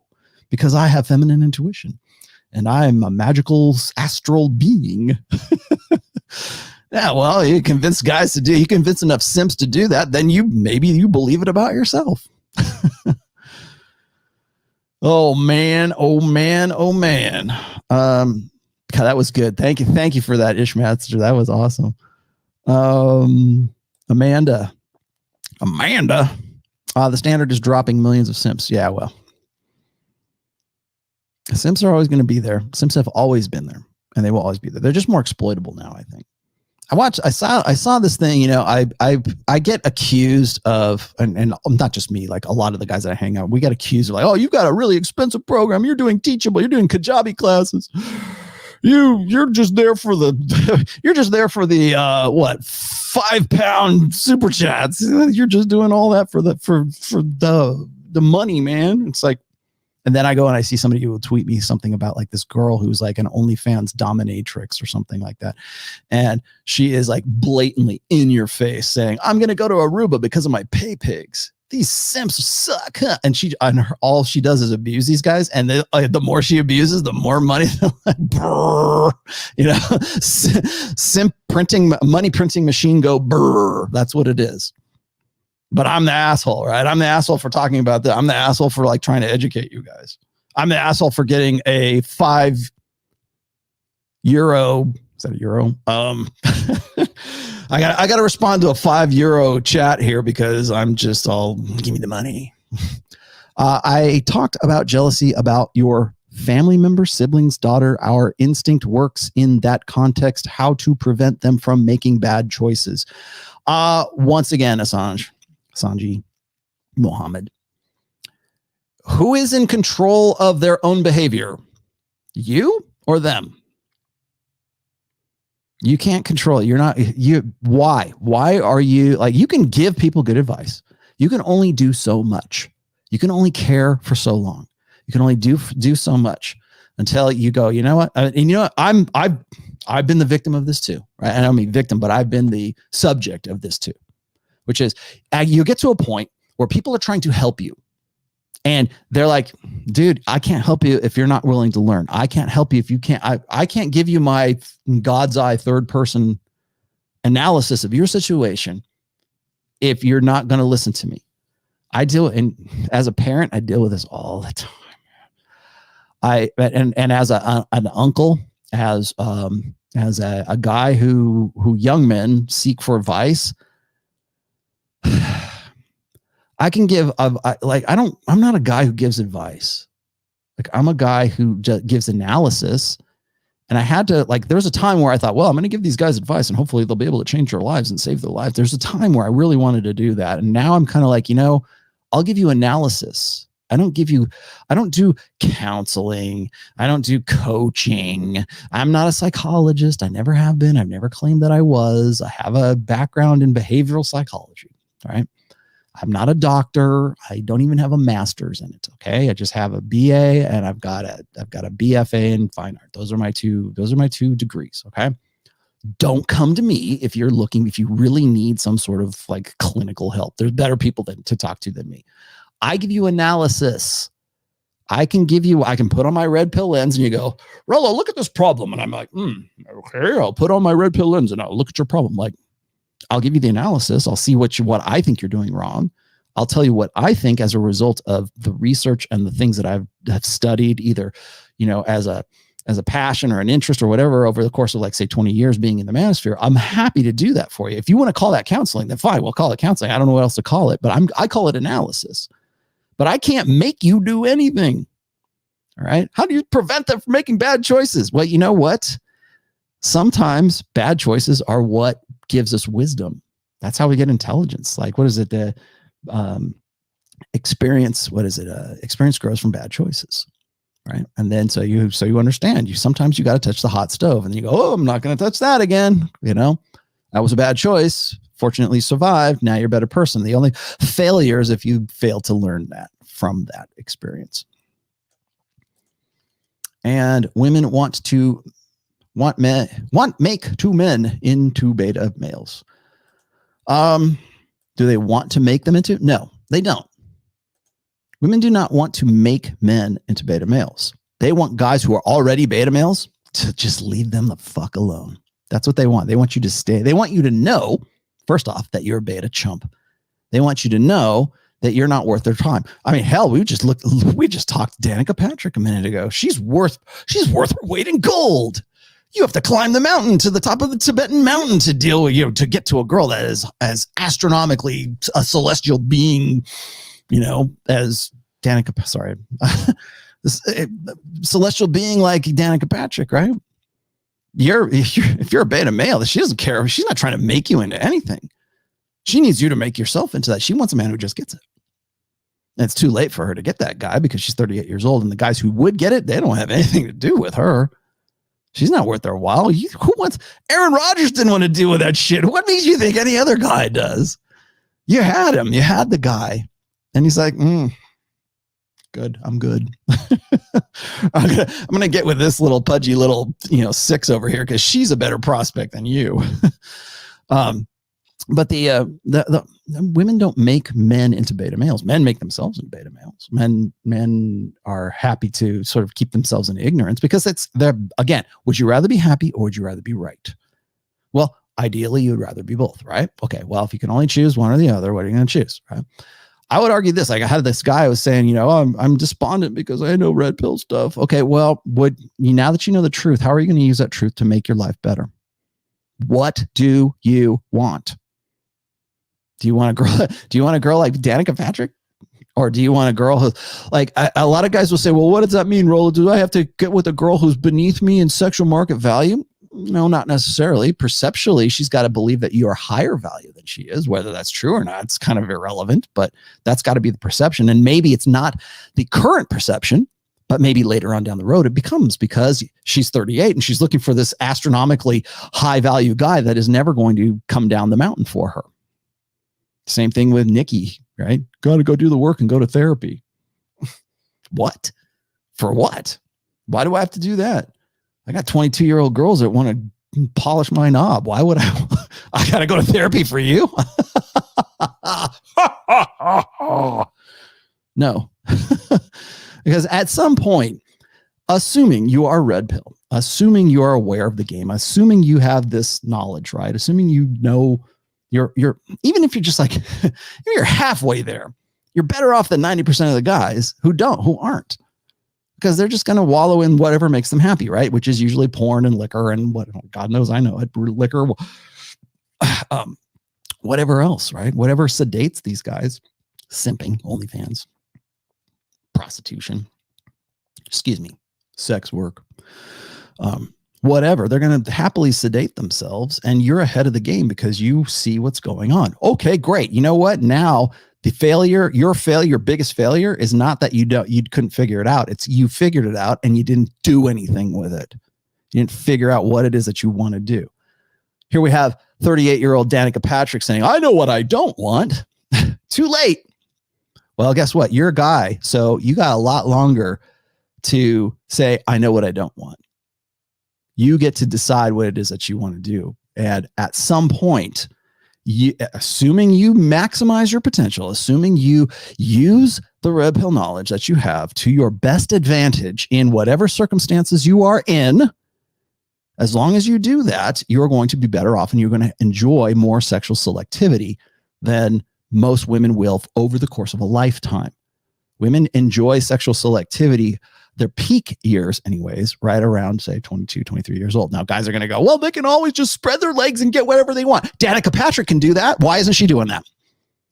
because I have feminine intuition and I'm a magical astral being. Yeah, well, you convince enough simps to do that, then maybe you believe it about yourself. Oh man. God, that was good. Thank you for that, Ishmaster. That was awesome. Amanda. The standard is dropping millions of simps. Yeah, well, simps are always going to be there. Simps have always been there, and they will always be there. They're just more exploitable now, I think. I saw this thing, I get accused of, and not just me, a lot of the guys that I hang out, we get accused of oh, you've got a really expensive program. You're doing Teachable. You're doing Kajabi classes. You're just there for the, what, 5-pound super chats. You're just doing all that for the money, man. It's and then I go and I see somebody who will tweet me something about this girl who's an OnlyFans dominatrix or something like that. And she is blatantly in your face saying, I'm going to go to Aruba because of my pay pigs. These simps suck. Huh? And all she does is abuse these guys. And the more she abuses, the more money, simp printing, money printing machine go brrr. That's what it is. But I'm the asshole, right? I'm the asshole for talking about that. I'm the asshole for trying to educate you guys. I'm the asshole for getting a €5. Is that a euro? I got to respond to a €5 chat here because I'm just all, give me the money. I talked about jealousy about your family member, siblings, daughter. Our instinct works in that context. How to prevent them from making bad choices. Once again, Sanji Mohammed. Who is in control of their own behavior? You or them? You can't control it. You're not, why? Why are you you can give people good advice. You can only do so much. You can only care for so long. You can only do so much until you go, you know what? And you know what? I've been the victim of this too, right? I don't mean victim, but I've been the subject of this too. Which is, you get to a point where people are trying to help you. And they're like, dude, I can't help you if you're not willing to learn. I can't help you if you can't. I can't give you my God's eye third person analysis of your situation if you're not going to listen to me. And as a parent, I deal with this all the time. And as an uncle, as a guy who young men seek for advice, I can give, I'm not a guy who gives advice. I'm a guy who just gives analysis And I had to, like, there was a time where I thought, well, I'm going to give these guys advice and hopefully they'll be able to change their lives and save their lives. There's a time where I really wanted to do that. And now I'm kind of like, I'll give you analysis. I don't do counseling. I don't do coaching. I'm not a psychologist. I never have been. I've never claimed that I was. I have a background in behavioral psychology. All right. I'm not a doctor. I don't even have a master's in it. Okay. I just have a BA and I've got a BFA in fine art. Those are my two degrees. Okay. Don't come to me if you really need some sort of like clinical help. There's better people to talk to than me. I give you analysis. I can put on my red pill lens and you go, Rollo, look at this problem. And I'm like, okay, I'll put on my red pill lens and I'll look at your problem. Like, I'll give you the analysis. I'll see what I think you're doing wrong. I'll tell you what I think as a result of the research and the things that I've studied, either, as a passion or an interest or whatever over the course of, like, say, 20 years being in the manosphere. I'm happy to do that for you. If you want to call that counseling, then fine, we'll call it counseling. I don't know what else to call it, but I call it analysis. But I can't make you do anything. All right. How do you prevent them from making bad choices? Well, you know what? Sometimes bad choices are what gives us wisdom. That's how we get intelligence. Like, what is it? Experience. What is it? Experience grows from bad choices. Right. And then so you understand, sometimes you got to touch the hot stove and you go, oh, I'm not going to touch that again. That was a bad choice. Fortunately survived. Now you're a better person. The only failure is if you fail to learn that from that experience. And women make two men into beta males. Do they want to make them into? No, they don't. Women do not want to make men into beta males. They want guys who are already beta males to just leave them the fuck alone. That's what they want. They want you to stay. They want you to know, first off, that you're a beta chump. They want you to know that you're not worth their time. I mean, hell, we just talked to Danica Patrick a minute ago. She's worth her weight in gold. You have to climb the mountain to the top of the Tibetan mountain to deal with to get to a girl that is as astronomically a celestial being, as Danica. Sorry, celestial being like Danica Patrick, right? If you're a beta male, she doesn't care. She's not trying to make you into anything. She needs you to make yourself into that. She wants a man who just gets it. And it's too late for her to get that guy because she's 38 years old. And the guys who would get it, they don't have anything to do with her. She's not worth their while. Aaron Rodgers didn't want to deal with that shit. What makes you think any other guy does? You had him. You had the guy. And he's like, good. I'm good. I'm going to get with this little pudgy little, 6 over here because she's a better prospect than you. But the women don't make men into beta males. Men make themselves into beta males. Men are happy to sort of keep themselves in ignorance because again, would you rather be happy or would you rather be right? Well, ideally you'd rather be both, right? Okay. Well, if you can only choose one or the other, what are you going to choose? Right. I would argue this. Like, I had this guy who was saying, I'm despondent because I know red pill stuff. Okay. Well, now that you know the truth, how are you going to use that truth to make your life better? What do you want? Do you want a girl like Danica Patrick? Or do you want a girl who, like, a lot of guys will say, well, what does that mean, Rollo? Do I have to get with a girl who's beneath me in sexual market value? No, not necessarily. Perceptually, she's got to believe that you are higher value than she is. Whether that's true or not, it's kind of irrelevant, but that's got to be the perception. And maybe it's not the current perception, but maybe later on down the road, it becomes, because she's 38 and she's looking for this astronomically high value guy that is never going to come down the mountain for her. Same thing with Nikki, right? Got to go do the work and go to therapy. What? For what? Why do I have to do that? I got 22-year-old girls that want to polish my knob. Why would I got to go to therapy for you? No. Because at some point, assuming you are red pill, assuming you are aware of the game, assuming you have this knowledge, right? Assuming you know you're even if you're just like, you're halfway there, you're better off than 90% of the guys who aren't. Because they're just going to wallow in whatever makes them happy, right? Which is usually porn and liquor and what, God knows I know it, liquor, whatever else, right? Whatever sedates these guys, simping, OnlyFans, prostitution, sex work, whatever. They're going to happily sedate themselves, and you're ahead of the game because you see what's going on. Okay, great. You know what? Now your biggest failure is not that you couldn't figure it out. It's you figured it out and you didn't do anything with it. You didn't figure out what it is that you want to do. Here we have 38-year-old Danica Patrick saying, I know what I don't want. Too late. Well, guess what? You're a guy, so you got a lot longer to say, I know what I don't want. You get to decide what it is that you want to do. And at some point, assuming you maximize your potential, assuming you use the red pill knowledge that you have to your best advantage in whatever circumstances you are in, as long as you do that, you're going to be better off and you're going to enjoy more sexual selectivity than most women will over the course of a lifetime. Women enjoy sexual selectivity, their peak years anyways, right around, say, 22, 23 years old. Now, guys are going to go, well, they can always just spread their legs and get whatever they want. Danica Patrick can do that. Why isn't she doing that?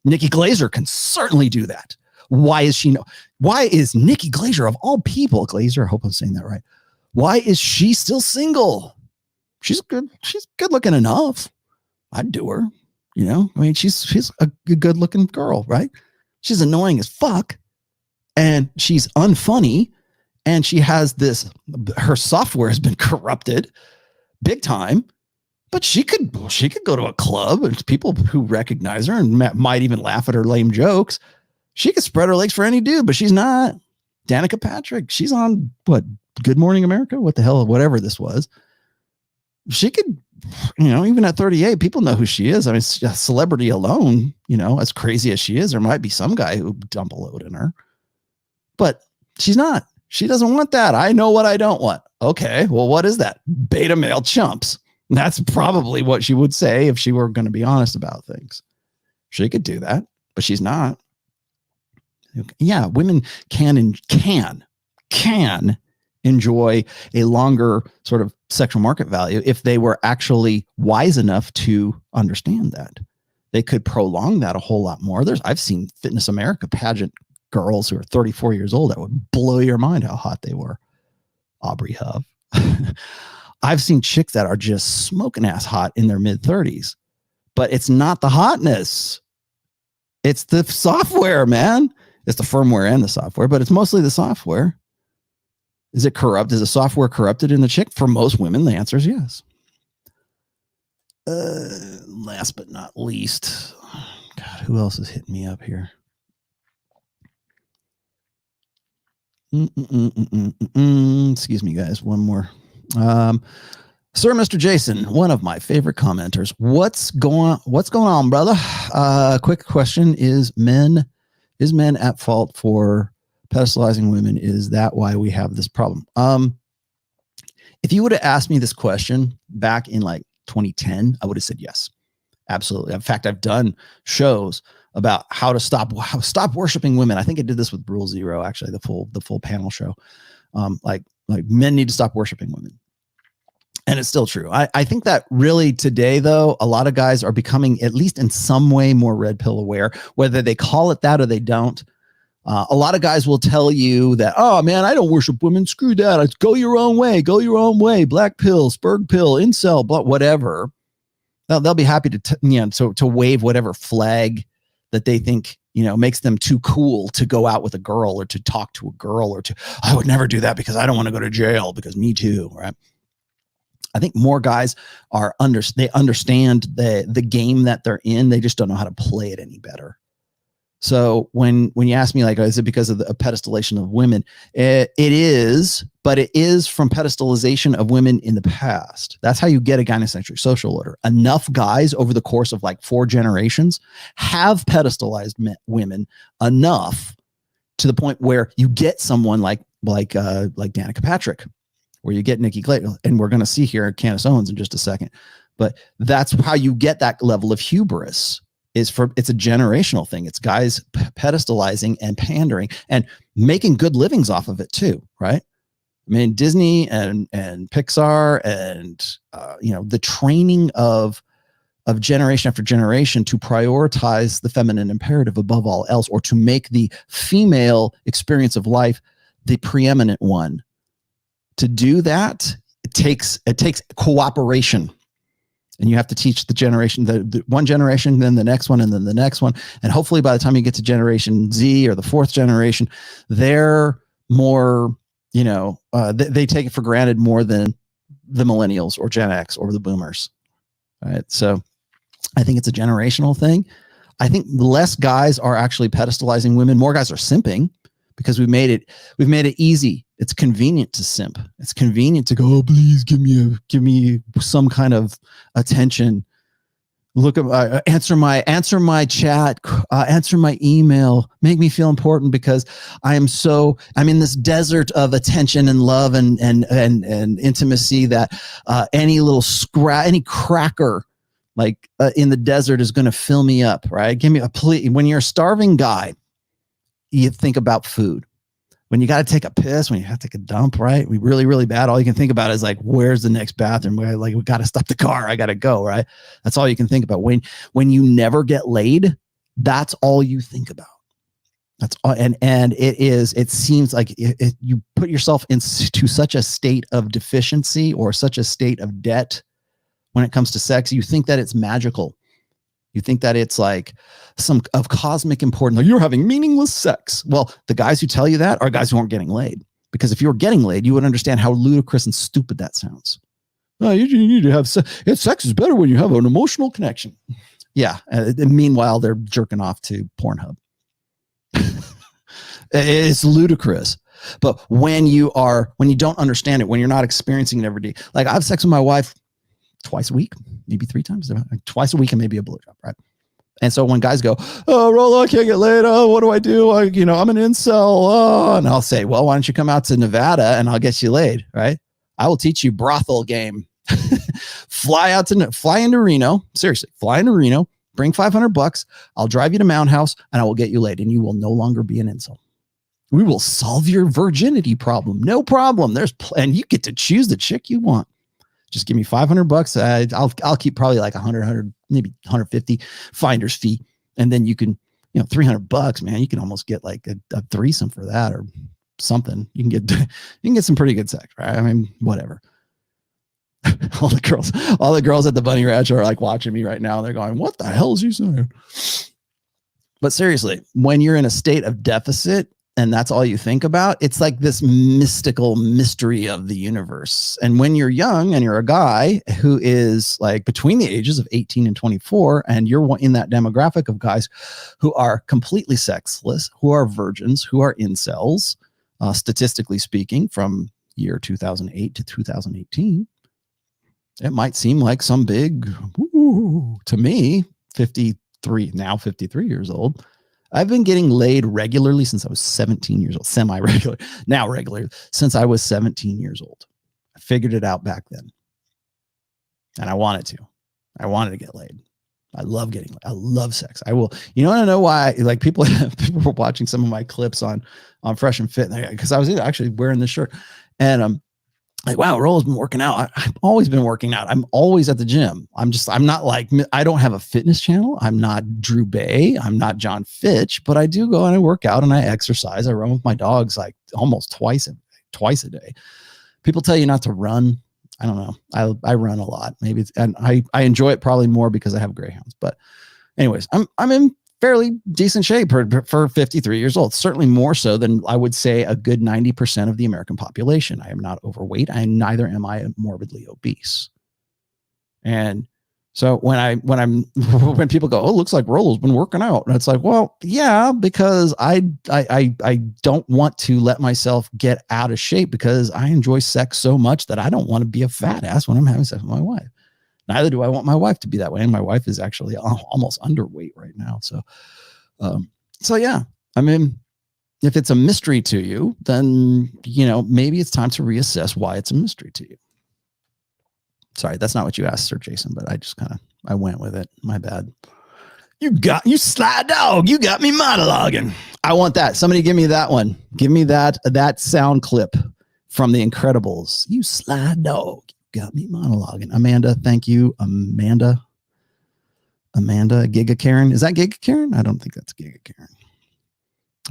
Nikki Glaser can certainly do that. Why is Nikki Glaser, of all people, Glaser, I hope I'm saying that right. Why is she still single? She's good looking enough. I'd do her. You know, I mean, she's a good looking girl, right? She's annoying as fuck. And she's unfunny. And she has her software has been corrupted big time, but she could go to a club and people who recognize her and might even laugh at her lame jokes. She could spread her legs for any dude, but she's not. Danica Patrick, she's on what? Good Morning America? What the hell? Whatever this was. She could, even at 38, people know who she is. I mean, celebrity alone, as crazy as she is, there might be some guy who dump a load in her, but she's not. She doesn't want that. I know what I don't want. Okay, well, what is that? Beta male chumps. That's probably what she would say if she were going to be honest about things. She could do that, but she's not. Yeah, women can enjoy a longer sort of sexual market value if they were actually wise enough to understand that. They could prolong that a whole lot more. I've seen Fitness America pageant girls who are 34 years old that would blow your mind how hot they were. Aubrey Huff. I've seen chicks that are just smoking ass hot in their mid 30s, but it's not the hotness. It's the software, man. It's the firmware and the software, but it's mostly the software. Is it corrupt? Is the software corrupted in the chick? For most women, the answer is yes. Last but not least, God, who else is hitting me up here? Excuse me, guys. One more. Sir, Mr. Jason, one of my favorite commenters. What's going on, brother? Quick question: Is men at fault for pedestalizing women? Is that why we have this problem? If you would have asked me this question back in like 2010, I would have said yes, absolutely. In fact, I've done shows about how to stop worshiping women. I think I did this with Rule Zero, actually, the full panel show. Like men need to stop worshiping women. And it's still true. I think that really today, though, a lot of guys are becoming, at least in some way, more red pill aware, whether they call it that or they don't. A lot of guys will tell you that, oh, man, I don't worship women. Screw that. Go your own way. Go your own way. Black pill, Spurg pill, incel, blah, whatever. They'll be happy to wave whatever flag that they think, makes them too cool to go out with a girl or to talk to a girl or I would never do that because I don't want to go to jail because me too, right? I think more guys they understand the game that they're in. They just don't know how to play it any better. So when you ask me, like, is it because of the pedestalization of women? It is, but it is from pedestalization of women in the past. That's how you get a gynocentric social order. Enough guys over the course of like 4 generations have pedestalized women enough to the point where you get someone like Danica Patrick, where you get Nikki Glaser, and we're going to see here Candice Owens in just a second. But that's how you get that level of hubris. It's a generational thing. It's guys pedestalizing and pandering and making good livings off of it too, right? I mean, Disney and Pixar and the training of generation after generation to prioritize the feminine imperative above all else, or to make the female experience of life the preeminent one. To do that, takes cooperation. And you have to teach the generation, the one generation, then the next one, and then the next one. And hopefully by the time you get to generation Z or the fourth generation, they're more, they take it for granted more than the millennials or Gen X or the boomers. All right. So I think it's a generational thing. I think less guys are actually pedestalizing women. More guys are simping because we've made it easy. It's convenient to simp. It's convenient to go, oh, please give me some kind of attention. Look at answer my chat, answer my email, make me feel important because I'm in this desert of attention and love and intimacy that any little any cracker like in the desert is going to fill me up, right? Give me a plea. When you're a starving guy, you think about food. When you got to take a piss, when you have to take a dump, right? We really, really bad. All you can think about is like, where's the next bathroom? We got to stop the car. I got to go, right? That's all you can think about. When you never get laid, that's all you think about. That's all. And it seems like you put yourself into such a state of deficiency or such a state of debt when it comes to sex. You think that it's magical. You think that it's like some of cosmic importance. Like, you're having meaningless sex. Well, the guys who tell you that are guys who aren't getting laid. Because if you were getting laid, you would understand how ludicrous and stupid that sounds. Oh, you need to have sex. Sex is better when you have an emotional connection. Yeah. Meanwhile, they're jerking off to Pornhub. It's ludicrous. But when you don't understand it, when you're not experiencing it every day, like I have sex with my wife twice a week, maybe 3 times, twice a week, and maybe a blowjob, right? And so when guys go, oh, Rollo, I can't get laid. Oh, what do I do? I'm an incel. Oh, and I'll say, well, why don't you come out to Nevada and I'll get you laid, right? I will teach you brothel game. Fly into Reno. Seriously, fly into Reno. Bring $500. I'll drive you to Mound House and I will get you laid, and you will no longer be an incel. We will solve your virginity problem. No problem. And you get to choose the chick you want. Just give me $500. I'll keep probably like 100, maybe 150 finder's fee. And then you can, $300, man, you can almost get like a threesome for that or something. You can get some pretty good sex, right? I mean, whatever. all the girls at the bunny ranch are like watching me right now. They're going, what the hell is you saying? But seriously, when you're in a state of deficit, and that's all you think about, it's like this mystical mystery of the universe. And when you're young and you're a guy who is like between the ages of 18 and 24, and you're in that demographic of guys who are completely sexless, who are virgins, who are incels, statistically speaking, from year 2008 to 2018, it might seem like some big, to me, 53 years old, I've been getting laid regularly since I was 17 years old, semi-regular, now regular, since I was 17 years old. I figured it out back then. And I wanted to get laid. I love sex. I will, I know why, like people were watching some of my clips on Fresh and Fit, because I was actually wearing this shirt, and like, wow, Rollo's been working out. I've always been working out. I'm always at the gym. I'm not like, I don't have a fitness channel. I'm not Drew Bay. I'm not John Fitch, but I do go and I work out and I exercise. I run with my dogs like almost twice a day. People tell you not to run. I don't know. I run a lot. Maybe and I enjoy it probably more because I have greyhounds. But anyways, I'm in fairly decent shape for 53 years old. Certainly more so than I would say a good 90% of the American population. I am not overweight. Neither am I morbidly obese. And so when people go, oh, looks like Rollo's been working out, and it's like, well, yeah, because I don't want to let myself get out of shape because I enjoy sex so much that I don't want to be a fat ass when I'm having sex with my wife. Neither do I want my wife to be that way. And my wife is actually almost underweight right now. So yeah, I mean, if it's a mystery to you, then, maybe it's time to reassess why it's a mystery to you. Sorry, that's not what you asked, Sir Jason, but I went with it. My bad. You sly dog. You got me monologuing. I want that. Somebody give me that one. Give me that sound clip from The Incredibles. You sly dog. Got me monologuing. Amanda, thank you. Amanda, Giga Karen. Is that Giga Karen? I don't think that's Giga Karen.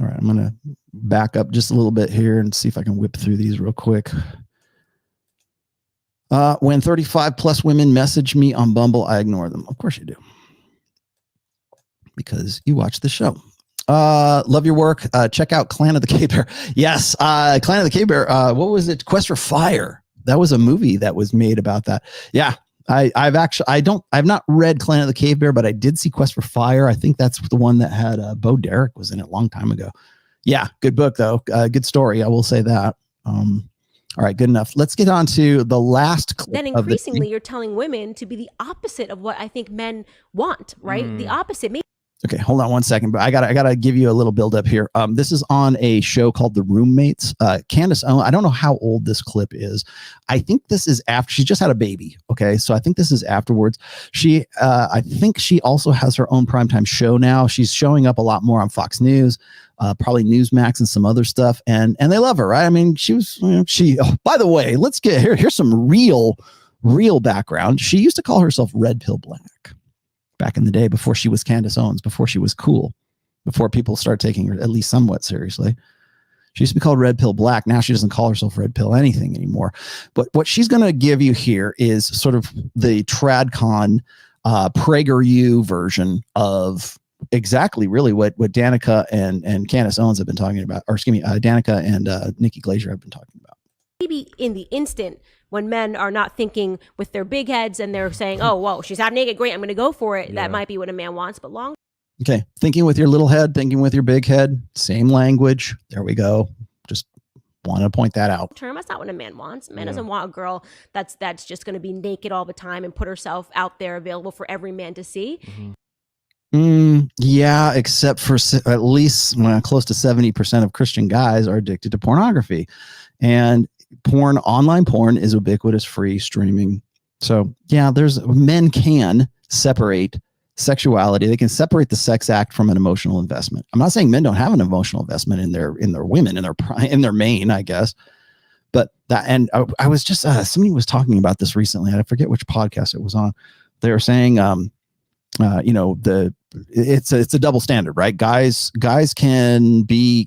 All right, I'm going to back up just a little bit here and see if I can whip through these real quick. When 35 plus women message me on Bumble, I ignore them. Of course you do. Because you watch the show. Love your work. Check out Clan of the K-Bear. Yes. Clan of the K-Bear. What was it? Quest for Fire. That was a movie that was made about that. Yeah. I've not read Clan of the K-Bear, but I did see Quest for Fire. I think that's the one that had Bo Derek was in it a long time ago. Yeah. Good book though. Good story. I will say that. All right, good enough. Let's get on to the last clip. Then increasingly, you're telling women to be the opposite of what I think men want, right? The opposite. Maybe. Okay, hold on one second, but I gotta give you a little build up here. This is on a show called The Roommates. Candice Owens, I don't know how old this clip is. I think this is after she just had a baby. Okay, so I think this is afterwards. I think she also has her own primetime show now. She's showing up a lot more on Fox News, probably Newsmax and some other stuff, and they love her, right? I mean, by the way, let's get here's some real background. She used to call herself Red Pill Black back in the day, before she was Candice Owens, before she was cool, before people started taking her at least somewhat seriously. She used to be called Red Pill Black. Now she doesn't call herself Red Pill anything anymore. But what she's going to give you here is sort of the TradCon PragerU version of exactly really what Danica and Candice Owens have been talking about, or excuse me, Danica and Nikki Glaser have been talking about. Maybe in the instant when men are not thinking with their big heads and they're saying, oh, whoa, she's out naked. Great. I'm going to go for it. Yeah. That might be what a man wants, but long. Okay. Thinking with your little head, thinking with your big head, same language. There we go. Just want to point that out. Term, that's not what a man wants. A man doesn't want a girl that's just going to be naked all the time and put herself out there available for every man to see. Yeah, except for at least close to 70% of Christian guys are addicted to pornography. And online porn is ubiquitous, free streaming. So yeah, men can separate sexuality. They can separate the sex act from an emotional investment. I'm not saying men don't have an emotional investment in their women, in their main, I guess. But that, and I was just, somebody was talking about this recently. I forget which podcast it was on. They were saying, it's a double standard, right? Guys can be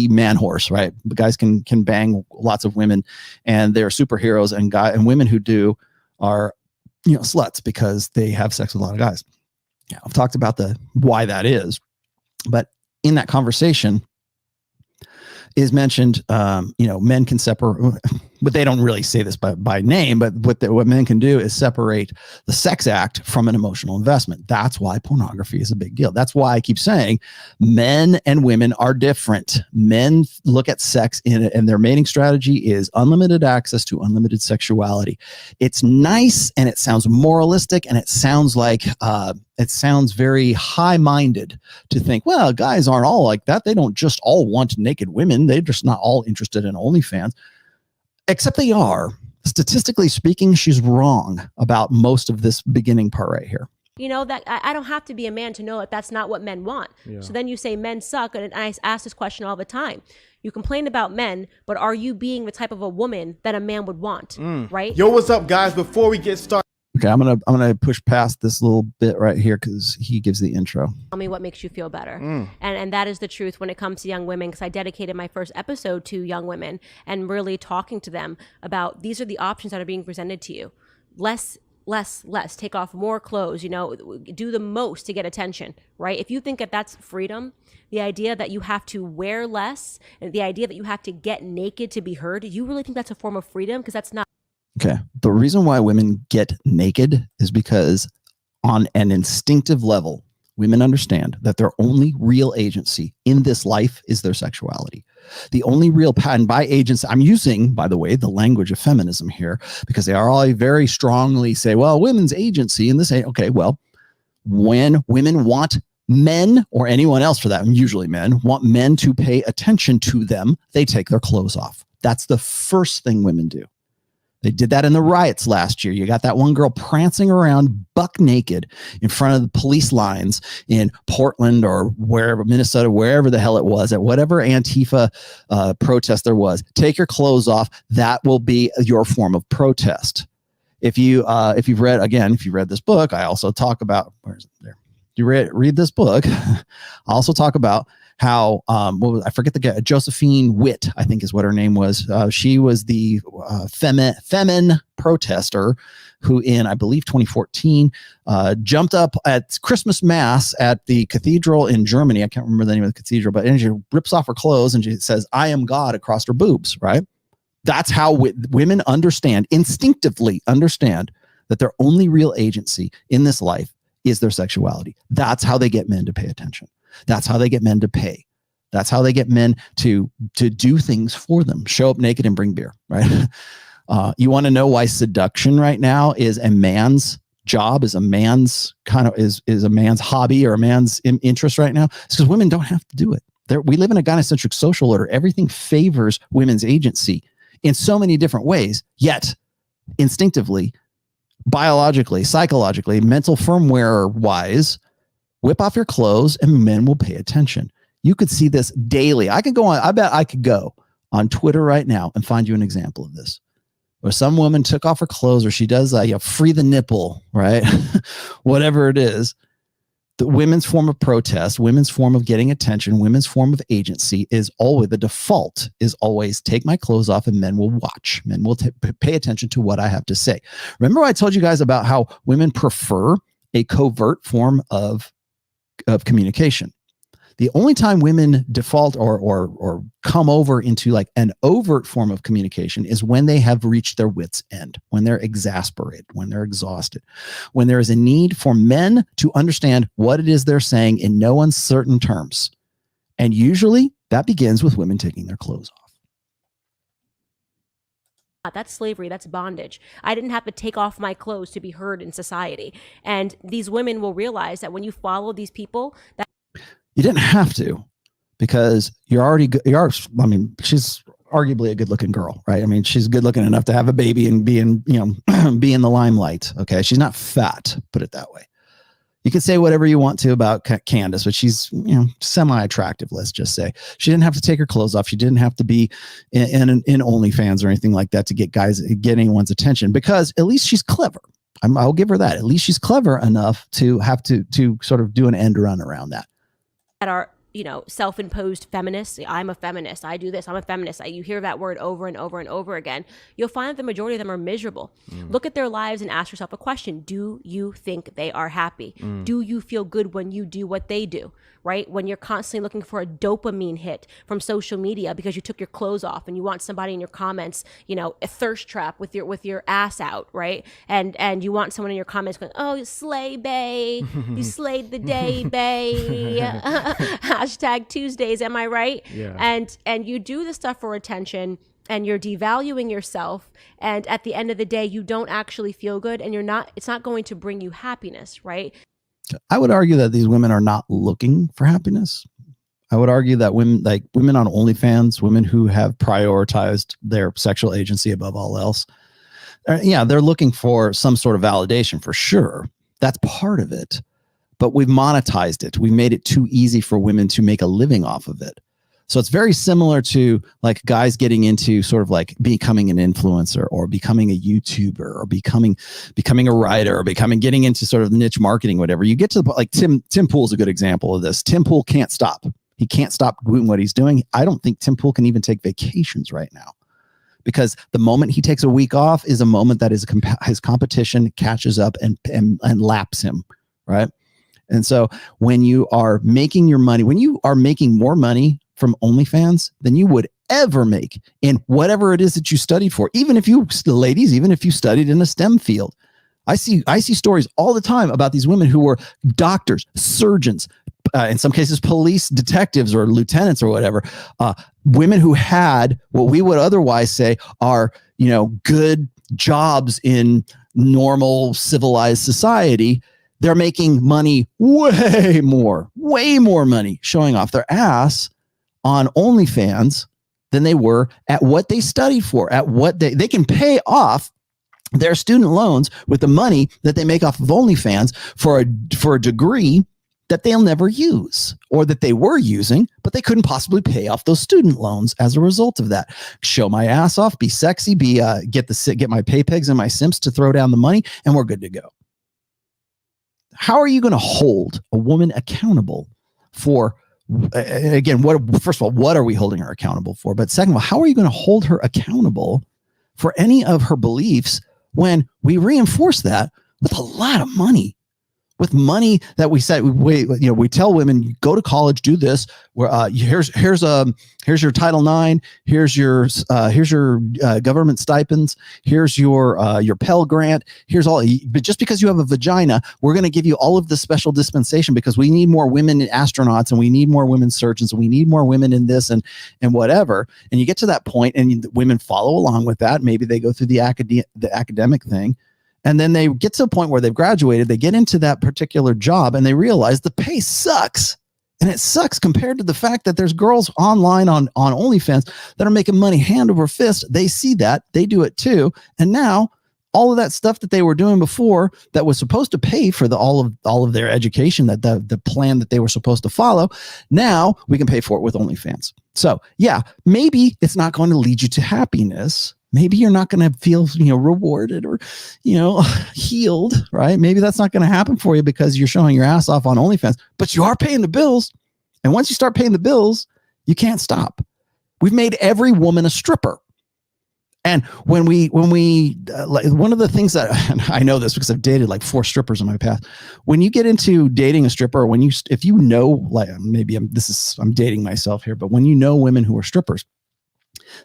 man horse, right? Guys can bang lots of women and they're superheroes, and women who do are, sluts because they have sex with a lot of guys. Yeah, I've talked about why that is, but in that conversation is mentioned, men can separate, but they don't really say this by name, but what men can do is separate the sex act from an emotional investment. That's why pornography is a big deal. That's why I keep saying men and women are different. Men look at sex and their mating strategy is unlimited access to unlimited sexuality. It's nice and it sounds moralistic and it sounds like, it sounds very high-minded to think, well, guys aren't all like that. They don't just all want naked women. They're just not all interested in OnlyFans. Except they are. Statistically speaking, she's wrong about most of this beginning part right here. That I don't have to be a man to know that that's not what men want. Yeah. So then you say men suck. And I ask this question all the time. You complain about men, but are you being the type of a woman that a man would want? Right? Yo, what's up, guys? Before we get started. Okay, I'm gonna push past this little bit right here because he gives the intro. Tell me what makes you feel better, and that is the truth when it comes to young women. Because I dedicated my first episode to young women and really talking to them about these are the options that are being presented to you. Less. Take off more clothes. Do the most to get attention. Right? If you think that that's freedom, the idea that you have to wear less, and the idea that you have to get naked to be heard, you really think that's a form of freedom? Because that's not. Okay. The reason why women get naked is because on an instinctive level, women understand that their only real agency in this life is their sexuality. The only real pattern by agency, I'm using, by the way, the language of feminism here, because they are all very strongly say, well, women's agency in this. Okay, well, when women want men or anyone else for that, usually men, want men to pay attention to them, they take their clothes off. That's the first thing women do. They did that in the riots last year. You got that one girl prancing around buck naked in front of the police lines in Portland or wherever, Minnesota, wherever the hell it was, at whatever Antifa protest there was. Take your clothes off. That will be your form of protest. If you've read this book, I also talk about, where is it there? You read this book. I also talk about how I forget the guy, Josephine Witt, I think is what her name was. She was the feminine protester who in, I believe, 2014, jumped up at Christmas Mass at the cathedral in Germany. I can't remember the name of the cathedral, but she rips off her clothes and she says, "I am God," across her boobs, right? That's how women instinctively understand that their only real agency in this life is their sexuality. That's how they get men to pay attention. That's how they get men to pay. That's how they get men to do things for them. Show up naked and bring beer, right? You want to know why seduction right now is a man's job, is a man's is a man's hobby or a man's interest right now? It's because women don't have to do it. We live in a gynocentric social order. Everything favors women's agency in so many different ways, yet instinctively, biologically, psychologically, mental firmware wise, whip off your clothes and men will pay attention. You could see this daily. I bet I could go on Twitter right now and find you an example of this. Or some woman took off her clothes, or she does free the nipple, right? Whatever it is. The women's form of protest, women's form of getting attention, women's form of agency is always, the default is always take my clothes off and men will watch. Men will pay attention to what I have to say. Remember I told you guys about how women prefer a covert form of communication. The only time women default or come over into like an overt form of communication is when they have reached their wits' end, when they're exasperated, when they're exhausted, when there is a need for men to understand what it is they're saying in no uncertain terms. And usually that begins with women taking their clothes off. That's slavery. That's bondage. I didn't have to take off my clothes to be heard in society. And these women will realize that when you follow these people, that you didn't have to, because she's arguably a good looking girl, right? I mean, she's good looking enough to have a baby and be in the limelight. Okay. She's not fat, put it that way. You can say whatever you want to about Candice, but she's, semi-attractive. Let's just say she didn't have to take her clothes off. She didn't have to be in OnlyFans or anything like that to get anyone's attention, because at least she's clever. I'll give her that. At least she's clever enough to have to sort of do an end run around that. Are self-imposed feminists. I'm a feminist. I do this. I'm a feminist. You hear that word over and over and over again. You'll find that the majority of them are miserable. Look at their lives and ask yourself a question. Do you think they are happy? Do you feel good when you do what they do? Right? When you're constantly looking for a dopamine hit from social media because you took your clothes off and you want somebody in your comments, a thirst trap with your ass out, right? And you want someone in your comments going, "Oh, slay bae, you slayed the day, bae." Hashtag Tuesdays, am I right? Yeah. And you do the stuff for attention, and you're devaluing yourself, and at the end of the day you don't actually feel good, and it's not going to bring you happiness, right? I would argue that these women are not looking for happiness. I would argue that women on OnlyFans, women who have prioritized their sexual agency above all else, they're looking for some sort of validation for sure. That's part of it. But we've monetized it. We made it too easy for women to make a living off of it. So it's very similar to like guys getting into sort of like becoming an influencer or becoming a YouTuber or becoming a writer or getting into sort of niche marketing, whatever. You get to the like Tim Pool's a good example of this. Tim Pool can't stop. He can't stop doing what he's doing. I don't think Tim Pool can even take vacations right now, because the moment he takes a week off is a moment that his competition catches up and laps him, right? And so when you are making your money, when you are making more money from OnlyFans than you would ever make in whatever it is that you studied for, even if you studied in a STEM field. I see stories all the time about these women who were doctors, surgeons, in some cases police detectives or lieutenants or whatever, women who had what we would otherwise say are, good jobs in normal civilized society. They're making money way more money showing off their ass on OnlyFans than they were at what they studied for, at what they can pay off their student loans with the money that they make off of OnlyFans for a degree that they'll never use, or that they were using, but they couldn't possibly pay off those student loans as a result of that. Show my ass off, be sexy, get my pay pegs and my simps to throw down the money, and we're good to go. How are you going to hold a woman accountable for, again, first of all, what are we holding her accountable for? But second of all, how are you going to hold her accountable for any of her beliefs when we reinforce that with a lot of money. With money that we said, we tell women, go to college, do this. Where here's your Title IX, here's your government stipends, here's your Pell Grant, here's all. But just because you have a vagina, we're going to give you all of this special dispensation because we need more women astronauts and we need more women surgeons and we need more women in this and whatever. And you get to that point, and women follow along with that. Maybe they go through the academic thing. And then they get to a point where they've graduated, they get into that particular job and they realize the pay sucks. And it sucks compared to the fact that there's girls online on OnlyFans that are making money hand over fist. They see that, they do it too. And now all of that stuff that they were doing before that was supposed to pay for all of their education, that the plan that they were supposed to follow, now we can pay for it with OnlyFans. So yeah, maybe it's not going to lead you to happiness. Maybe you're not going to feel, rewarded or, healed, right? Maybe that's not going to happen for you because you're showing your ass off on OnlyFans, but you are paying the bills. And once you start paying the bills, you can't stop. We've made every woman a stripper. And when we one of the things that, and I know this because I've dated like 4 strippers in my past, when you get into dating a stripper, if you know, like maybe I'm dating myself here, but when you know women who are strippers,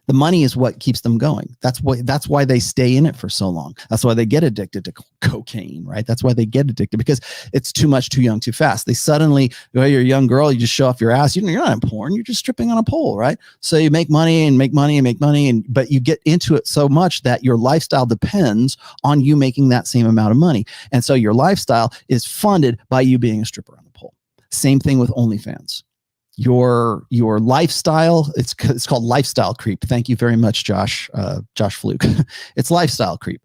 the money is what keeps them going. That's why they stay in it for so long. That's why they get addicted to cocaine, right? That's why they get addicted, because it's too much, too young, too fast. They suddenly, you're a young girl, you just show off your ass. You're not in porn. You're just stripping on a pole, right? So you make money and make money and make money, but you get into it so much that your lifestyle depends on you making that same amount of money. And so your lifestyle is funded by you being a stripper on the pole. Same thing with OnlyFans. Your lifestyle, it's called lifestyle creep. Thank you very much, Josh Fluke. It's lifestyle creep.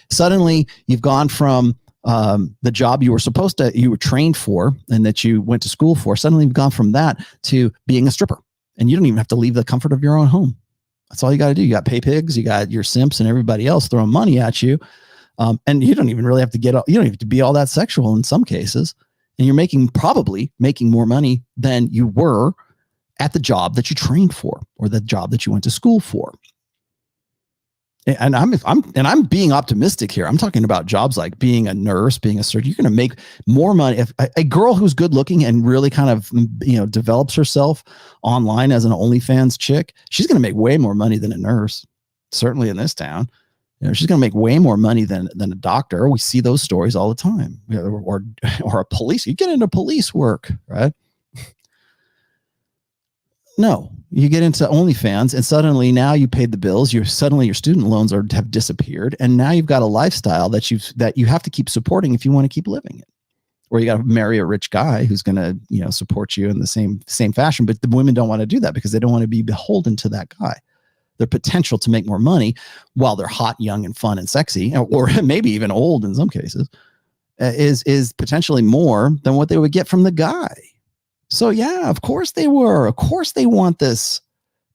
Suddenly you've gone from the job you were trained for and that you went to school for. Suddenly you've gone from that to being a stripper, and you don't even have to leave the comfort of your own home. That's all you got to do. You got pay pigs, you got your simps and everybody else throwing money at you. And you don't even really have to you don't have to be all that sexual in some cases. And you're probably making more money than you were at the job that you trained for or the job that you went to school for. And I'm being optimistic here. I'm talking about jobs like being a nurse, being a surgeon. You're going to make more money. If a girl who's good looking and really kind of, develops herself online as an OnlyFans chick, she's going to make way more money than a nurse, certainly in this town. She's going to make way more money than a doctor. We see those stories all the time. Or a police. You get into police work, right? No, you get into OnlyFans, and suddenly now you paid the bills. Suddenly your student loans have disappeared, and now you've got a lifestyle that you have to keep supporting if you want to keep living it. Or you got to marry a rich guy who's going to support you in the same fashion. But the women don't want to do that because they don't want to be beholden to that guy. Their potential to make more money while they're hot, young, and fun and sexy, or maybe even old in some cases, is potentially more than what they would get from the guy. So yeah, of course they were. Of course they want this.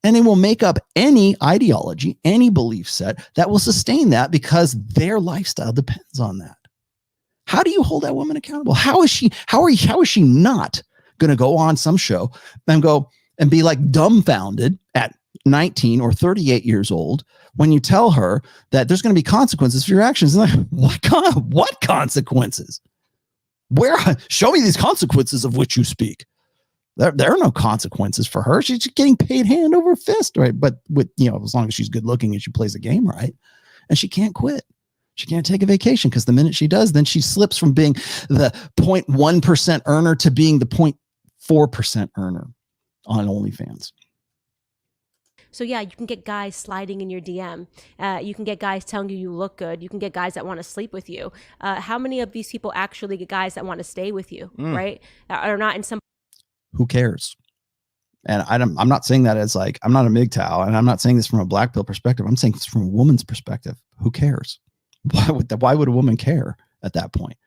And they will make up any ideology, any belief set that will sustain that because their lifestyle depends on that. How do you hold that woman accountable? How is she not going to go on some show and go and be like dumbfounded at 19 or 38 years old when you tell her that there's going to be consequences for your actions? Like, what consequences? Show me these consequences of which you speak. There are no consequences for her. She's just getting paid hand over fist, right? But as long as she's good looking and she plays the game right, and she can't quit. She can't take a vacation because the minute she does, then she slips from being the 0.1% earner to being the 0.4% earner on OnlyFans. So yeah, you can get guys sliding in your DM. You can get guys telling you look good. You can get guys that want to sleep with you. How many of these people actually get guys that want to stay with you, right? Or not in some. Who cares? And I'm not saying that as like, I'm not a MGTOW, and I'm not saying this from a black pill perspective. I'm saying this from a woman's perspective. Who cares? Why would a woman care at that point?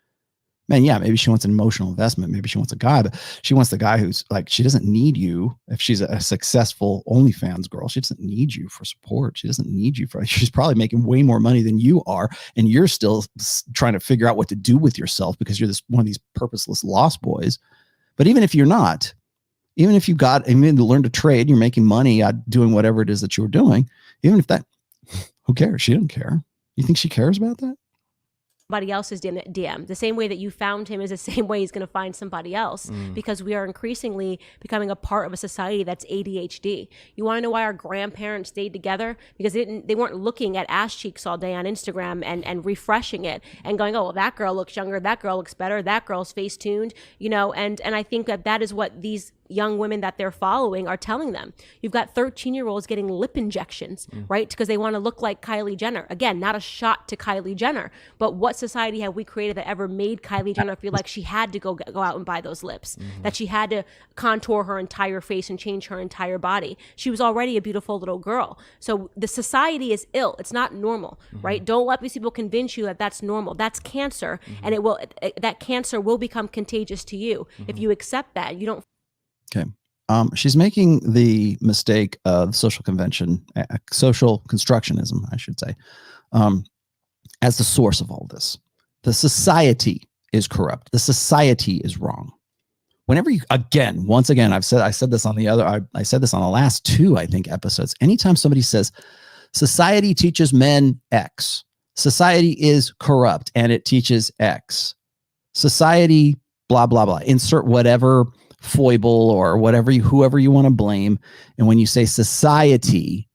Man, yeah, maybe she wants an emotional investment. Maybe she wants a guy, but she wants the guy who's like, she doesn't need you. If she's a successful OnlyFans girl, she doesn't need you for support. She doesn't need you she's probably making way more money than you are. And you're still trying to figure out what to do with yourself because you're one of these purposeless lost boys. But even if you're not, even if you learn to trade, you're making money doing whatever it is that you're doing, even if that, who cares? She doesn't care. You think she cares about that? Somebody else's DM. The same way that you found him is the same way he's going to find somebody else, because we are increasingly becoming a part of a society that's ADHD. You want to know why our grandparents stayed together? Because they weren't looking at ass cheeks all day on Instagram and refreshing it and going, oh, well, that girl looks younger, that girl looks better, that girl's face tuned, and I think that is what these young women that they're following are telling them. You've got 13-year-olds getting lip injections, right? Because they want to look like Kylie Jenner. Again, not a shot to Kylie Jenner, but what society have we created that ever made Kylie Jenner feel like she had to go out and buy those lips, that she had to contour her entire face and change her entire body? She was already a beautiful little girl. So the society is ill. It's not normal, right? Don't let these people convince you that that's normal. That's cancer, and that cancer will become contagious to you if you accept that. You don't. Okay. She's making the mistake of social constructionism, I should say, as the source of all this. The society is corrupt. The society is wrong. Whenever you, once again, I said this on I said this on the last 2, I think, episodes. Anytime somebody says society teaches men X, society is corrupt and it teaches X, society, blah, blah, blah, insert whatever foible or whoever you want to blame. And when you say society,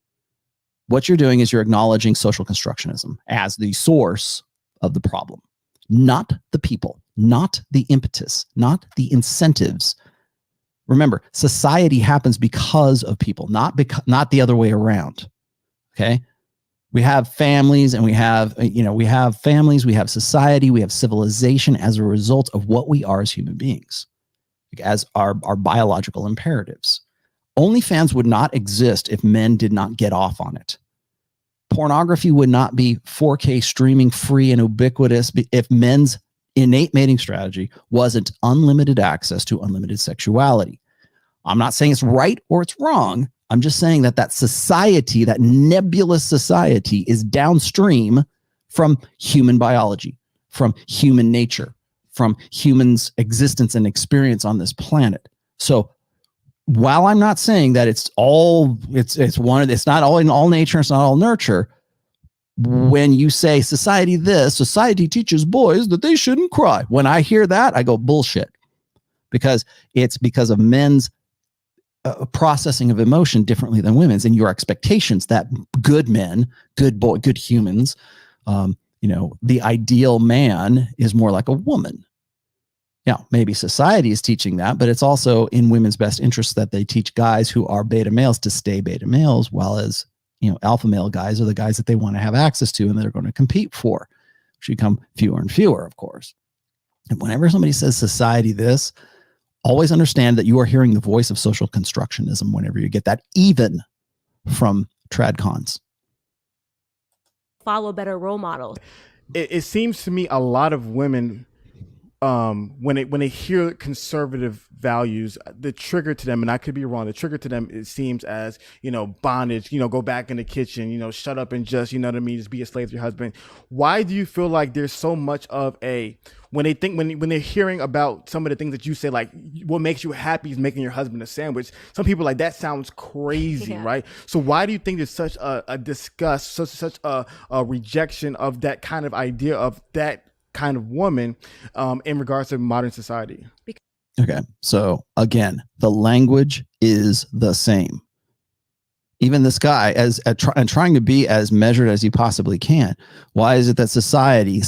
what you're doing is you're acknowledging social constructionism as the source of the problem, not the people, not the impetus, not the incentives. Remember, society happens because of people, not the other way around. Okay. We have families and we have families, we have society, we have civilization as a result of what we are as human beings, as our biological imperatives. OnlyFans would not exist if men did not get off on it. Pornography would not be 4K streaming free and ubiquitous if men's innate mating strategy wasn't unlimited access to unlimited sexuality. I'm not saying it's right or it's wrong. I'm just saying that society, that nebulous society, is downstream from human biology, from human nature, from humans' existence and experience on this planet. So while I'm not saying that it's not all nature, it's not all nurture, when you say society teaches boys that they shouldn't cry, when I hear that, I go bullshit, because it's because of men's processing of emotion differently than women's, and your expectations that good men, good humans, the ideal man is more like a woman. Yeah, maybe society is teaching that, but it's also in women's best interest that they teach guys who are beta males to stay beta males, while as alpha male guys are the guys that they want to have access to and they're going to compete for, which become fewer and fewer, of course. And whenever somebody says society this, always understand that you are hearing the voice of social constructionism whenever you get that, even from TradCons. Follow better role models. It seems to me a lot of women, when they hear conservative values, the trigger to them, and I could be wrong, the trigger to them, it seems as, bondage, go back in the kitchen, shut up and just, just be a slave to your husband. Why do you feel like there's so much of when they're hearing about some of the things that you say, like what makes you happy is making your husband a sandwich, some people like that sounds crazy, right? So why do you think there's such a disgust, such a rejection of that kind of idea of that kind of woman in regards to modern society? Okay, so again, the language is the same. Even this guy, trying to be as measured as he possibly can. Why is it that society,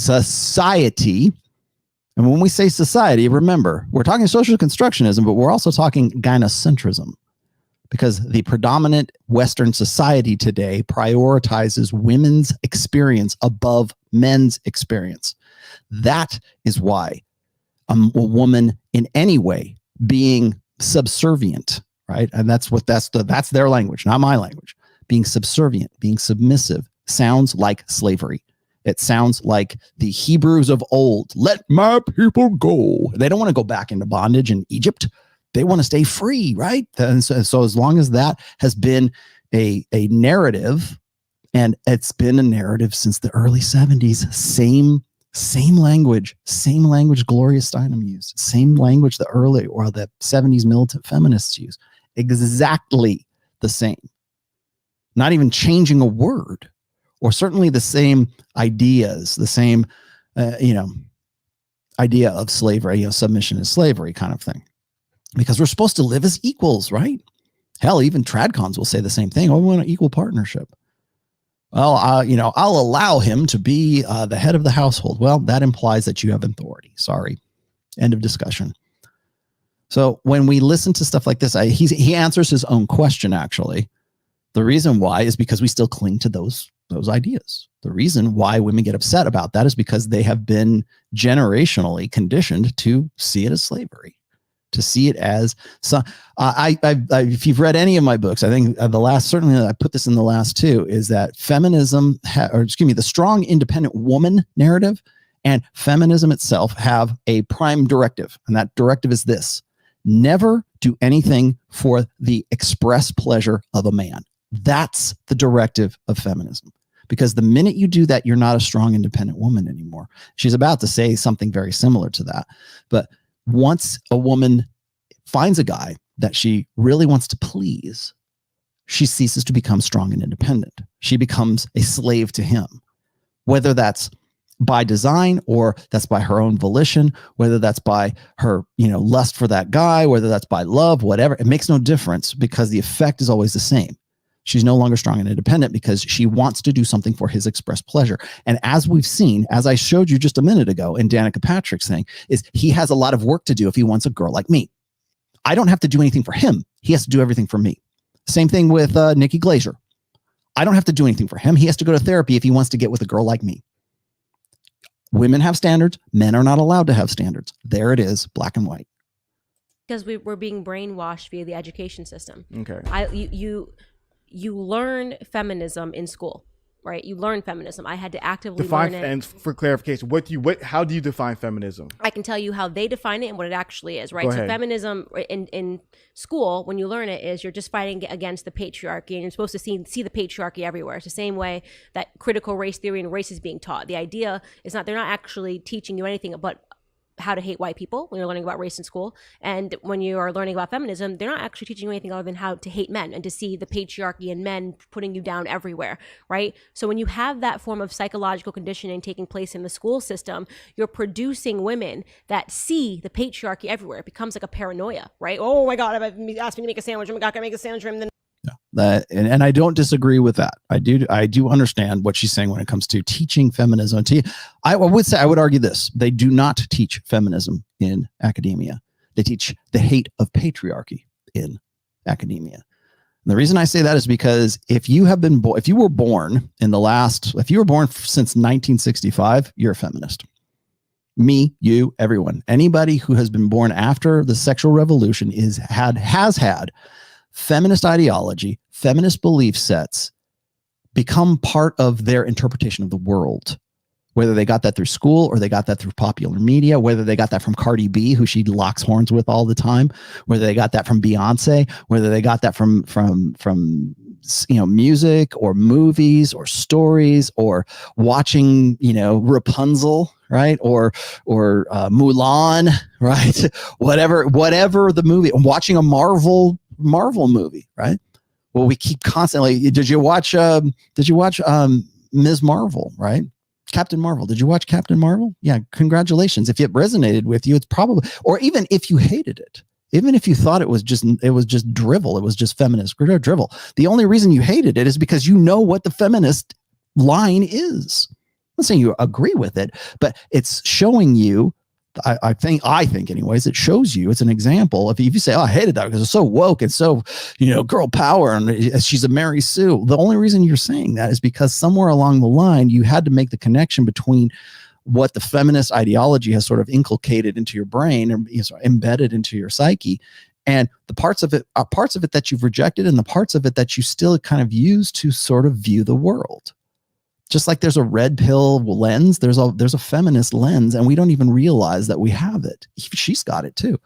and when we say society, remember, we're talking social constructionism, but we're also talking gynocentrism, because the predominant Western society today prioritizes women's experience above men's experience. That is why a woman in any way being subservient, right? And that's their language, not my language. Being subservient, being submissive sounds like slavery. It sounds like the Hebrews of old. Let my people go. They don't want to go back into bondage in Egypt. They want to stay free, right? And so as long as that has been a narrative, and it's been a narrative since the early 70s, same language, Gloria Steinem used, same language the 70s militant feminists use, exactly the same. Not even changing a word or certainly the same ideas, the same, idea of slavery, submission is slavery kind of thing, because we're supposed to live as equals, right? Hell, even TradCons will say the same thing. Oh, we want an equal partnership. Well, I'll allow him to be the head of the household. Well, that implies that you have authority. Sorry. End of discussion. So when we listen to stuff like this, he answers his own question, actually. The reason why is because we still cling to those ideas. The reason why women get upset about that is because they have been generationally conditioned to see it as slavery, to see it as if you've read any of my books, I think certainly I put this in the last two, is that feminism, the strong independent woman narrative and feminism itself have a prime directive. And that directive is this: never do anything for the express pleasure of a man. That's the directive of feminism. Because the minute you do that, you're not a strong, independent woman anymore. She's about to say something very similar to that. But once a woman finds a guy that she really wants to please, she ceases to become strong and independent. She becomes a slave to him, whether that's by design or that's by her own volition, whether that's by her, lust for that guy, whether that's by love, whatever. It makes no difference, because the effect is always the same. She's no longer strong and independent because she wants to do something for his express pleasure. And as we've seen, as I showed you just a minute ago in Danica Patrick's thing, is he has a lot of work to do if he wants a girl like me. I don't have to do anything for him. He has to do everything for me. Same thing with Nikki Glaser. I don't have to do anything for him. He has to go to therapy if he wants to get with a girl like me. Women have standards. Men are not allowed to have standards. There it is, black and white. Because we're being brainwashed via the education system. Okay. You learn feminism in school, right? You learn feminism. I had to actively learn it. And for clarification, how do you define feminism? I can tell you how they define it and what it actually is, right? Go So ahead. feminism in school, when you learn it, is you're just fighting against the patriarchy, and you're supposed to see the patriarchy everywhere. It's the same way that critical race theory and race is being taught. The idea is they're not actually teaching you anything but how to hate white people when you're learning about race in school. And when you are learning about feminism, they're not actually teaching you anything other than how to hate men and to see the patriarchy and men putting you down everywhere, right? So when you have that form of psychological conditioning taking place in the school system, you're producing women that see the patriarchy everywhere. It becomes like a paranoia, right? Oh my God, if asked me to make a sandwich, oh my God, can I make a sandwich for him? Then And I don't disagree with that. I do understand what she's saying when it comes to teaching feminism. I would argue this: they do not teach feminism in academia. They teach the hate of patriarchy in academia. And the reason I say that is because if you were born since 1965, you're a feminist. Me, you, everyone, anybody who has been born after the sexual revolution has had feminist ideology, feminist belief sets become part of their interpretation of the world. Whether they got that through school or they got that through popular media, whether they got that from Cardi B, who she locks horns with all the time, whether they got that from Beyonce, whether they got that from music or movies or stories or watching, Rapunzel, right? Or Mulan, right? Whatever the movie, watching a Marvel movie, right? Well, we keep constantly. Did you watch Ms. Marvel, right? Captain Marvel. Did you watch Captain Marvel? Yeah, congratulations. If it resonated with you, it's probably, or even if you hated it, even if you thought it was just drivel, it was just feminist drivel. The only reason you hated it is because you know what the feminist line is. I'm not saying you agree with it, but it's showing you. I think anyways, it shows you, it's an example of, if you say, oh, I hated that because it's so woke and so, girl power and she's a Mary Sue. The only reason you're saying that is because somewhere along the line, you had to make the connection between what the feminist ideology has sort of inculcated into your brain or embedded into your psyche, and the parts of it that you've rejected and the parts of it that you still kind of use to sort of view the world. Just like there's a red pill lens, there's a feminist lens, and we don't even realize that we have it. She's got it too.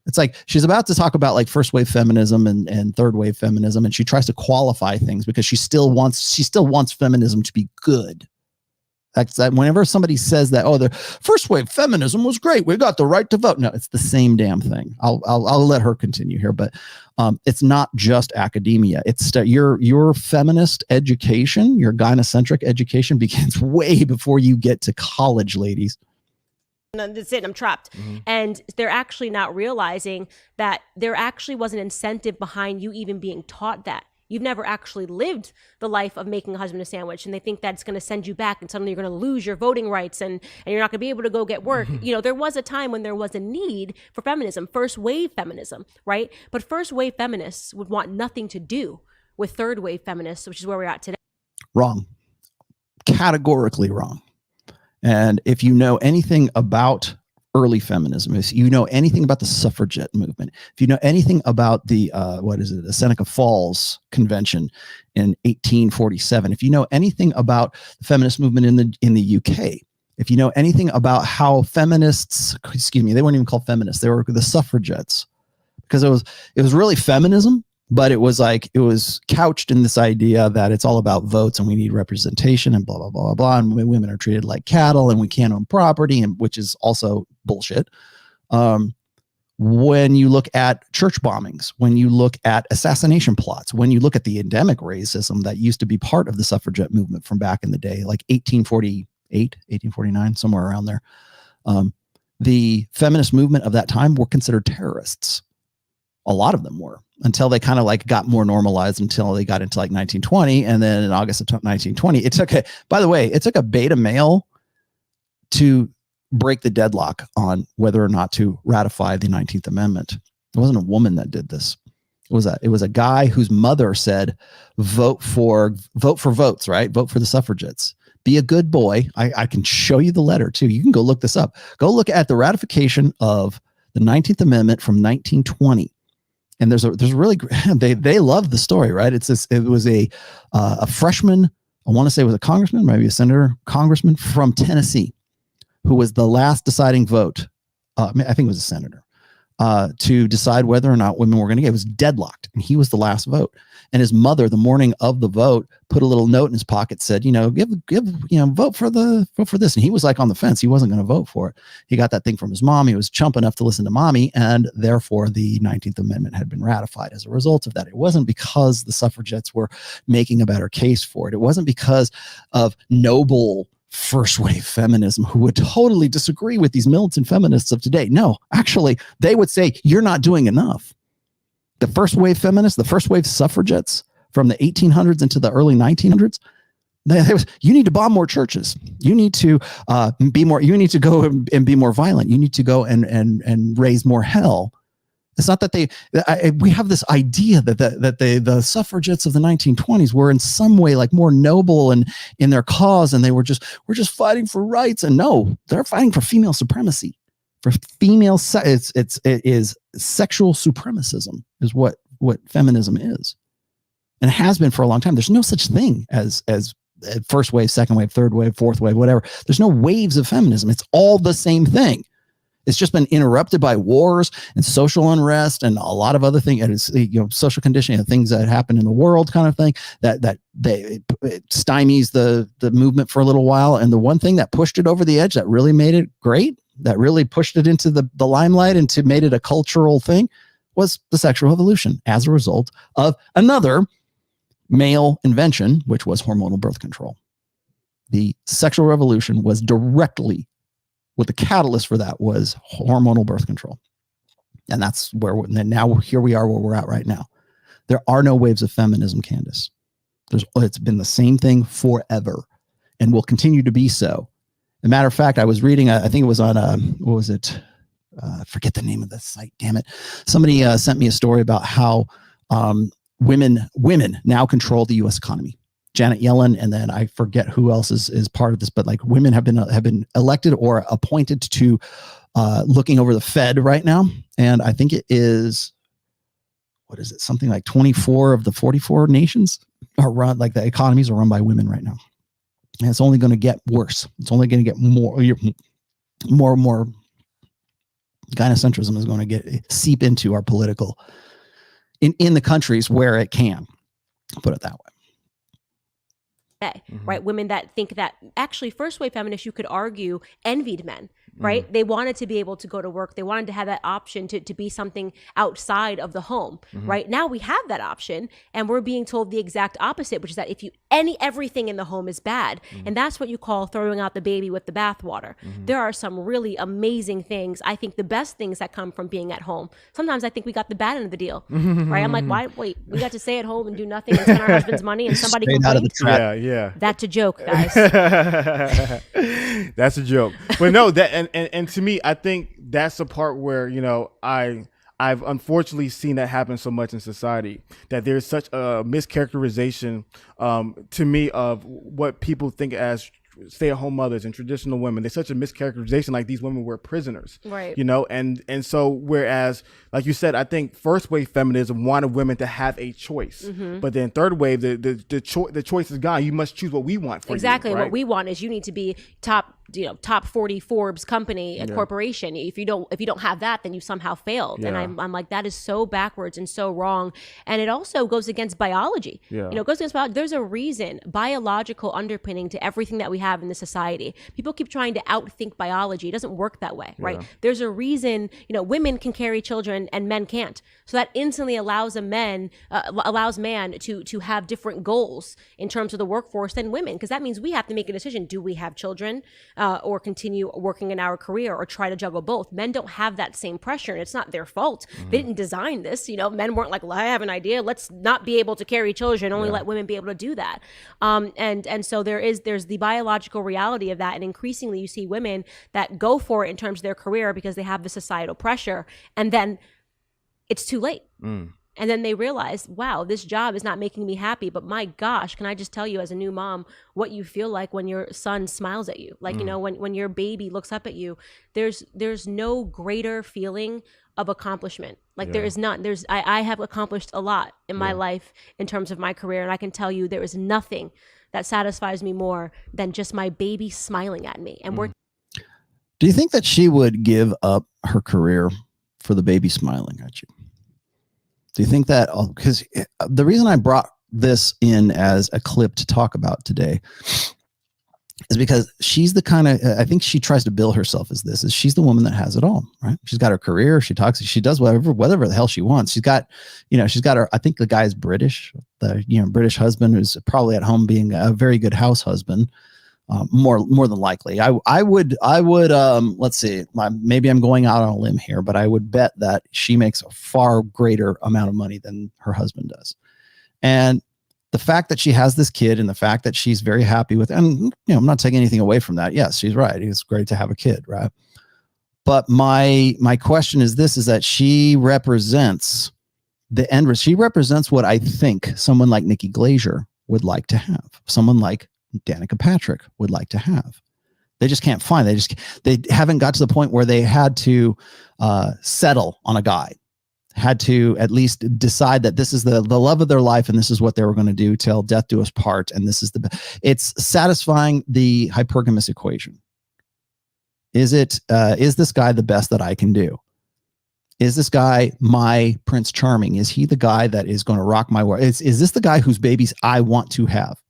It's like she's about to talk about like first wave feminism and third wave feminism, and she tries to qualify things because she still wants feminism to be good. Whenever somebody says that, oh, the first wave feminism was great, we got the right to vote. No, it's the same damn thing. I'll let her continue here, but it's not just academia. It's your feminist education, your gynocentric education begins way before you get to college, ladies. That's it. I'm trapped. And they're actually not realizing that there actually was an incentive behind you even being taught that. You've never actually lived the life of making a husband a sandwich, and they think that's going to send you back and suddenly you're going to lose your voting rights and you're not going to be able to go get work. You know, there was a time when there was a need for feminism, first wave feminism, right? But first wave feminists would want nothing to do with third wave feminists, which is where we're at today. Wrong. Categorically wrong. And if you know anything about early feminism, if you know anything about the suffragette movement, if you know anything about the the Seneca Falls Convention in 1847, if you know anything about the feminist movement in the UK, if you know anything about how feminists, they weren't even called feminists, they were the suffragettes, because it was really feminism, but it was couched in this idea that it's all about votes and we need representation and blah, blah, blah, blah. And women are treated like cattle and we can't own property, and which is also bullshit. When you look at church bombings, when you look at assassination plots, when you look at the endemic racism that used to be part of the suffragette movement from back in the day, like 1848, 1849, somewhere around there, the feminist movement of that time were considered terrorists. A lot of them were, until they kind of got more normalized until they got into 1920. And then in August of 1920, it took a beta male to break the deadlock on whether or not to ratify the 19th Amendment. It wasn't a woman that did this. It was a guy whose mother said, vote for votes, right? Vote for the suffragettes. Be a good boy. I can show you the letter too. You can go look this up. Go look at the ratification of the 19th Amendment from 1920. And there's a really they love the story, right? It was a freshman, I want to say it was a congressman, maybe a senator, congressman from Tennessee, who was the last deciding vote. I think it was a senator to decide whether or not women were going to get. It was deadlocked, and he was the last vote. And his mother, the morning of the vote, put a little note in his pocket, said, vote for this. And he was on the fence. He wasn't going to vote for it. He got that thing from his mom. He was chump enough to listen to mommy. And therefore the 19th Amendment had been ratified as a result of that. It wasn't because the suffragettes were making a better case for it. It wasn't because of noble first wave feminism who would totally disagree with these militant feminists of today. No, actually, they would say, you're not doing enough. The first wave feminists, the first wave suffragettes from the 1800s into the early 1900s, you need to bomb more churches. You need to be more. You need to go and be more violent. You need to go and raise more hell. It's not that we have this idea that the suffragettes of the 1920s were in some way more noble and in their cause, and we're just fighting for rights. And no, they're fighting for female supremacy. For female, it is sexual supremacism is what feminism is, and it has been for a long time. There's no such thing as first wave, second wave, third wave, fourth wave, whatever. There's no waves of feminism. It's all the same thing. It's just been interrupted by wars and social unrest and a lot of other things. It's, social conditioning and things that happen in the world, kind of thing that it stymies the movement for a little while. And the one thing that pushed it over the edge, that really made it great, that really pushed it into the limelight and made it a cultural thing, was the sexual revolution as a result of another male invention, which was hormonal birth control. The sexual revolution was directly, what the catalyst for that was hormonal birth control. And that's now here we are where we're at right now. There are no waves of feminism, Candice. It's been the same thing forever and will continue to be so. As a matter of fact, I was reading, I think it was on, what was it? I forget the name of the site, damn it. Somebody sent me a story about how women now control the U.S. economy. Janet Yellen, and then I forget who else is part of this, but women have been elected or appointed to looking over the Fed right now. And I think it is, what is it? Something like 24 of the 44 nations are run, the economies are run by women right now. And it's only going to get worse. It's only going to get more gynocentrism is going to seep into our political in the countries where it can, put it that way. today, right? Women that think that actually first wave feminists, you could argue, envied men, right? They wanted to be able to go to work. They wanted to have that option to be something outside of the home, right? Now we have that option, and we're being told the exact opposite, which is that if you everything in the home is bad, and that's what you call throwing out the baby with the bathwater. There are some really amazing things. I think the best things that come from being at home. Sometimes I think we got the bad end of the deal, right? I'm like, wait, we got to stay at home and do nothing and spend our husband's money, and somebody complained? Yeah. That's a joke, guys. That's a joke. But no, that and to me, I think that's the part where, you know, I've unfortunately seen that happen so much in society, that there's such a mischaracterization to me of what people think as stay-at-home mothers and traditional women. There's such a mischaracterization, like these women were prisoners, right? You know, and so whereas, like you said, I think first wave feminism wanted women to have a choice, but then third wave, the choice is gone. You must choose what we want for exactly you, right? What we want is you need to be top 40 Forbes company, a corporation. If you don't have that, then you somehow failed. And I'm like, that is so backwards and so wrong. And it also goes against biology. You know, it goes against biology. There's a reason, biological underpinning to everything that we have in the society. People keep trying to outthink biology. It doesn't work that way, right? There's a reason, you know, women can carry children and men can't. So that instantly allows man to have different goals in terms of the workforce than women, because that means we have to make a decision. Do we have children? Or continue working in our career, or try to juggle both. Men don't have that same pressure, and it's not their fault. They didn't design this. You know, men weren't like, well, I have an idea. Let's not be able to carry children. Only let women be able to do that. And so there's the biological reality of that. And increasingly, you see women that go for it in terms of their career because they have the societal pressure, and then it's too late. And then they realize, wow, this job is not making me happy. But my gosh, can I just tell you as a new mom what you feel like when your son smiles at you? Like, you know, when your baby looks up at you, there's no greater feeling of accomplishment. Like there is none. I have accomplished a lot in my life in terms of my career. And I can tell you there is nothing that satisfies me more than just my baby smiling at me. And Do you think that she would give up her career for the baby smiling at you? Do you think that, because the reason I brought this in as a clip to talk about today is because she's the kind of, I think she tries to bill herself as this, is she's the woman that has it all, right? She's got her career. She talks, she does whatever the hell she wants. She's got her, I think the guy is British, British husband who's probably at home being a very good house husband. More than likely, I would let's see, maybe I'm going out on a limb here, but I would bet that she makes a far greater amount of money than her husband does. And the fact that she has this kid, and the fact that she's very happy with, and I'm not taking anything away from that. Yes, she's right. It's great to have a kid, right? But my question is this: is that she represents the end. She represents what I think someone like Nikki Glaser would like to have. Someone like Danica Patrick would like to have. They just can't find. They haven't got to the point where they had to settle on a guy, had to at least decide that this is the love of their life, and this is what they were going to do till death do us part. And this is it's satisfying the hypergamous equation. Is this guy the best that I can do? Is this guy my Prince Charming? Is he the guy that is going to rock my world? Is this the guy whose babies I want to have?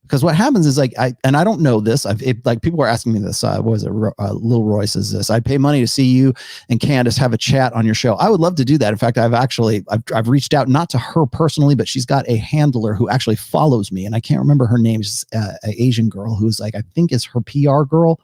Because what happens is, like, I don't know this. Like, people were asking me this. What was it? Lil Roy says this: I'd pay money to see you and Candice have a chat on your show. I would love to do that. In fact, I've reached out, not to her personally, but she's got a handler who actually follows me, and I can't remember her name. She's an Asian girl who's like, I think is her PR girl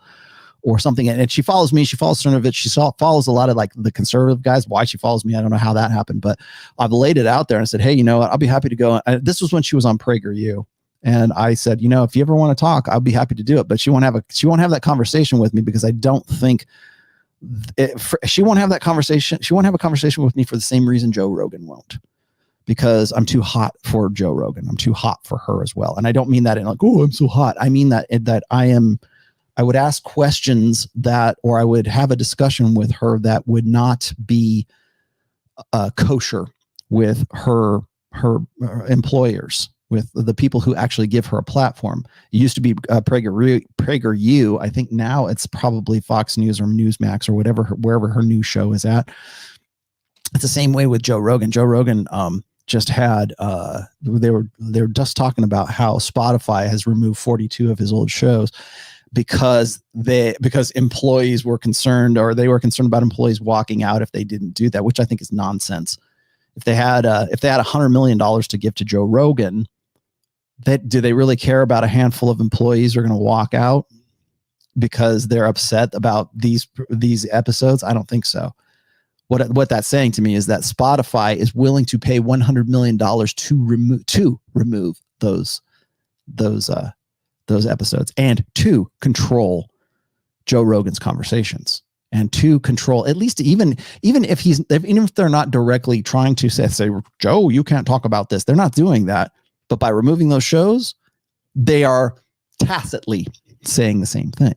or something. And she follows me. She follows Cernovich. She follows a lot of like the conservative guys. Why she follows me, I don't know how that happened, but I've laid it out there and said, hey, you know what? I'll be happy to go. This was when she was on PragerU. And I said, if you ever want to talk, I'll be happy to do it. But she won't have that conversation with me, because I don't think she won't have that conversation. She won't have a conversation with me for the same reason Joe Rogan won't, because I'm too hot for Joe Rogan. I'm too hot for her as well. And I don't mean that in like, oh, I'm so hot. I mean that I would ask questions or I would have a discussion with her that would not be kosher with her employers, with the people who actually give her a platform. It used to be PragerU. I think now it's probably Fox News or Newsmax or wherever her new show is at. It's the same way with Joe Rogan. Joe Rogan, just had they were just talking about how Spotify has removed 42 of his old shows because employees were concerned, or they were concerned about employees walking out if they didn't do that, which I think is nonsense. If they had $100 million to give to Joe Rogan, do they really care about a handful of employees who are going to walk out because they're upset about these episodes? I don't think so. What that's saying to me is that Spotify is willing to pay $100 million to remove those episodes, and to control Joe Rogan's conversations, and to control, at least even if they're not directly trying to say, Joe, you can't talk about this. They're not doing that. But by removing those shows, they are tacitly saying the same thing.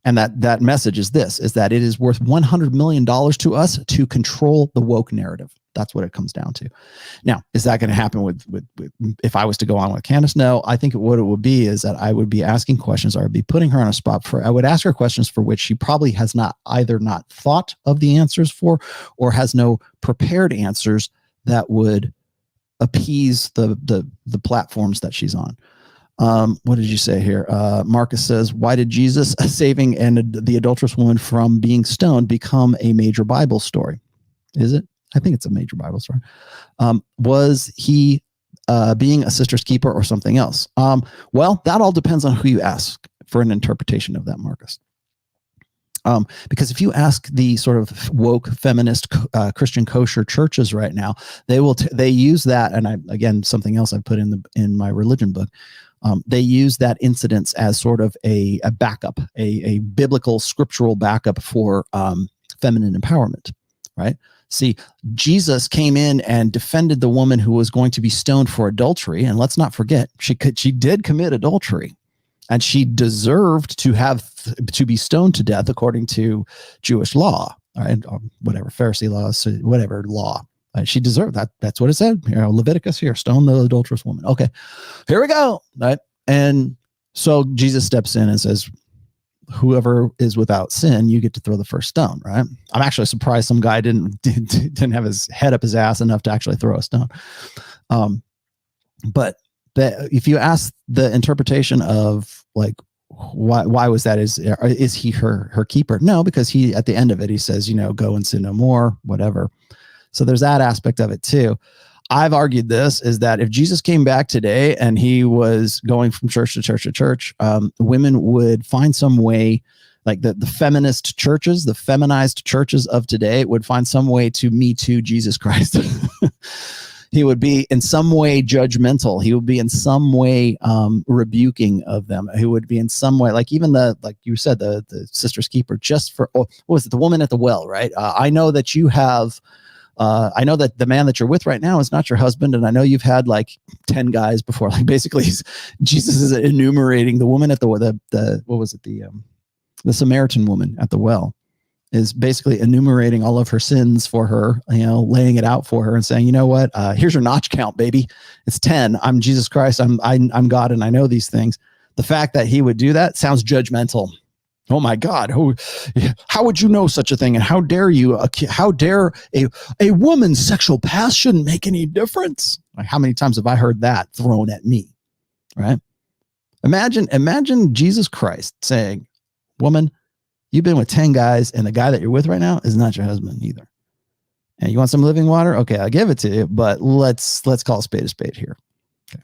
And that message is that it is worth $100 million to us to control the woke narrative. That's what it comes down to. Now, is that going to happen with if I was to go on with Candice? No, I think what it would be is that I would be asking questions. I would be putting her on a spot I would ask her questions for which she probably has either not thought of the answers for, or has no prepared answers that would appease the platforms that she's on. What did you say here? Marcus says, why did Jesus saving the adulterous woman from being stoned become a major Bible story? Is it? I think it's a major Bible story. Was he being a sister's keeper or something else? Well, that all depends on who you ask for an interpretation of that, Marcus. Because if you ask the sort of woke feminist Christian kosher churches right now, they use that, and again, something else I put in my religion book. They use that incidence as sort of a backup, a biblical scriptural backup for feminine empowerment, right? See, Jesus came in and defended the woman who was going to be stoned for adultery, and let's not forget, she did commit adultery. And she deserved to be stoned to death according to Jewish law, right? Or whatever, Pharisee laws, whatever law. She deserved that. That's what it said. Leviticus here, stone the adulterous woman. Okay, here we go. Right? And so Jesus steps in and says, whoever is without sin, you get to throw the first stone, right? I'm actually surprised some guy didn't have his head up his ass enough to actually throw a stone. But if you ask the interpretation of like why was that, is he her keeper? No, because he, at the end of it, he says, go and sin no more, whatever. So there's that aspect of it too. I've argued this is that if Jesus came back today and he was going from church to church to church, women would find some way, like the feminist churches, the feminized churches of today would find some way to Me Too Jesus Christ. He would be in some way judgmental. He would be in some way rebuking of them. He would be in some way, like even like you said, the sister's keeper, just for, what was it? The woman at the well, right? I know that you have, I know that the man that you're with right now is not your husband. And I know you've had like 10 guys before. Like basically Jesus is enumerating the woman at the what was it? The Samaritan woman at the well is basically enumerating all of her sins for her, laying it out for her and saying, you know what, here's your notch count, baby. It's 10. I'm Jesus Christ. I'm God. And I know these things. The fact that he would do that sounds judgmental. Oh my God. How would you know such a thing? And how dare you, how dare a woman's sexual past shouldn't make any difference? Like, how many times have I heard that thrown at me? Right. Imagine Jesus Christ saying, woman, you've been with 10 guys, and the guy that you're with right now is not your husband either. And you want some living water? Okay, I'll give it to you, but let's call a spade here. Okay.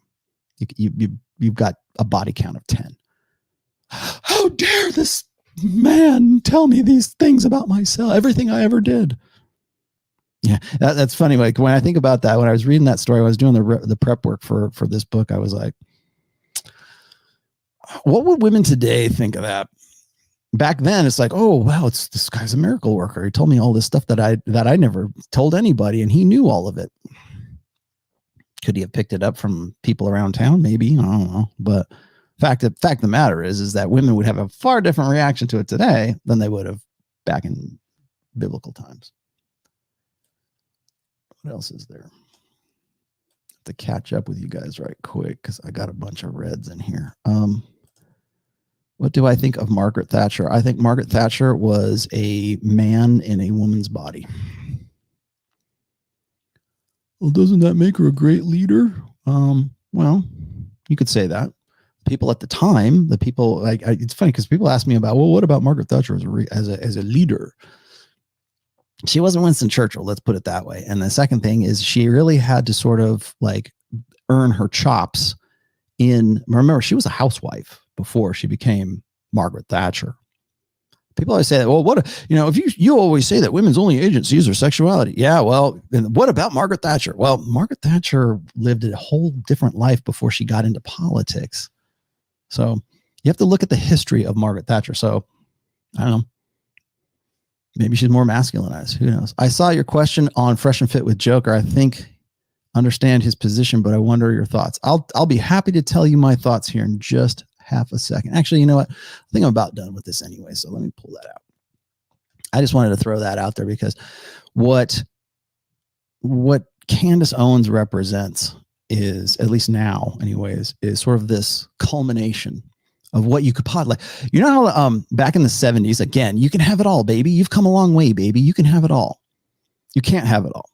You've got a body count of 10. How dare this man tell me these things about myself, everything I ever did? Yeah, that's funny. Like when I think about that, when I was reading that story, when I was doing the prep work for this book, I was like, what would women today think of that? Back then, it's like, oh wow, this guy's a miracle worker. He told me all this stuff that I never told anybody, and he knew all of it. Could he have picked it up from people around town? Maybe, I don't know. But fact of the matter is that women would have a far different reaction to it today than they would have back in biblical times. What else is there? To catch up with you guys right quick because I got a bunch of reds in here. What do I think of Margaret Thatcher? I think Margaret Thatcher was a man in a woman's body. well, doesn't that make her a great leader? Well, you could say that. People at the time, the people like it's funny because people ask me about, well, what about Margaret Thatcher as a leader? She wasn't Winston Churchill, let's put it that way. And the second thing is she really had to sort of like earn her chops remember, she was a housewife before she became Margaret Thatcher. People always say that, well, if you always say that women's only agency is their sexuality. Yeah, well, then what about Margaret Thatcher? Well, Margaret Thatcher lived a whole different life before she got into politics. So you have to look at the history of Margaret Thatcher. So I don't know. Maybe she's more masculinized. Who knows? I saw your question on Fresh and Fit with Joker. I think understand his position, but I wonder your thoughts. I'll be happy to tell you my thoughts here in just half a second. Actually, you know what? I think I'm about done with this anyway. So let me pull that out. I just wanted to throw that out there because what Candice Owens represents is, at least now anyways, is sort of this culmination of what you could like, you know how back in the 70s, again, you can have it all, baby. You've come a long way, baby. You can have it all. You can't have it all.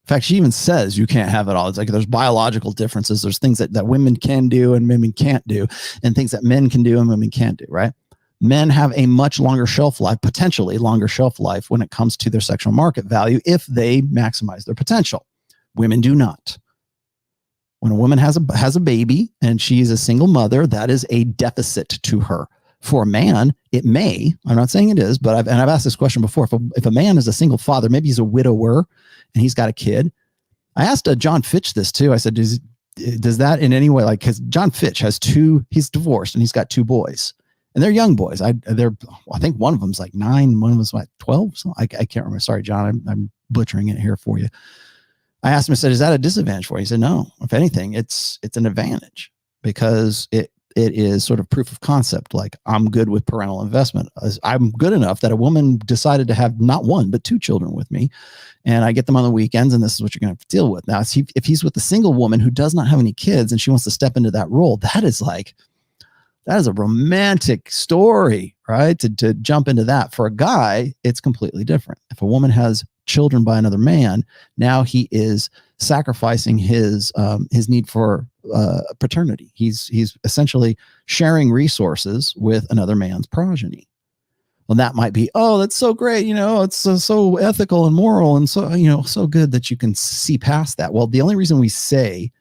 In fact, she even says you can't have it all. It's like there's biological differences. There's things that women can do and women can't do, and things that men can do and women can't do, right? Men have a much longer shelf life, potentially longer shelf life when it comes to their sexual market value if they maximize their potential. Women do not. When a woman has a baby and she's a single mother, that is a deficit to her. For a man, it may, I'm not saying it is, but I've asked this question before. If a man is a single father, maybe he's a widower and he's got a kid. I asked John Fitch this too. I said, does that in any way, like, because John Fitch has he's divorced and he's got 2 boys and they're young boys. I think one of them's like 9, one of them's like 12. So I can't remember. Sorry, John, I'm butchering it here for you. I asked him, I said, is that a disadvantage for you? He said, no, if anything, it's an advantage because it is sort of proof of concept. Like, I'm good with parental investment. I'm good enough that a woman decided to have not 1, but 2 children with me. And I get them on the weekends, and this is what you're going to have to deal with. Now, if he's with a single woman who does not have any kids and she wants to step into that role, that is a romantic story, right? To jump into that. For a guy, it's completely different. If a woman has children by another man, now he is sacrificing his need for paternity. He's essentially sharing resources with another man's progeny. Well, that might be, oh, that's so great. It's so ethical and moral and so, so good that you can see past that. Well, the only reason we say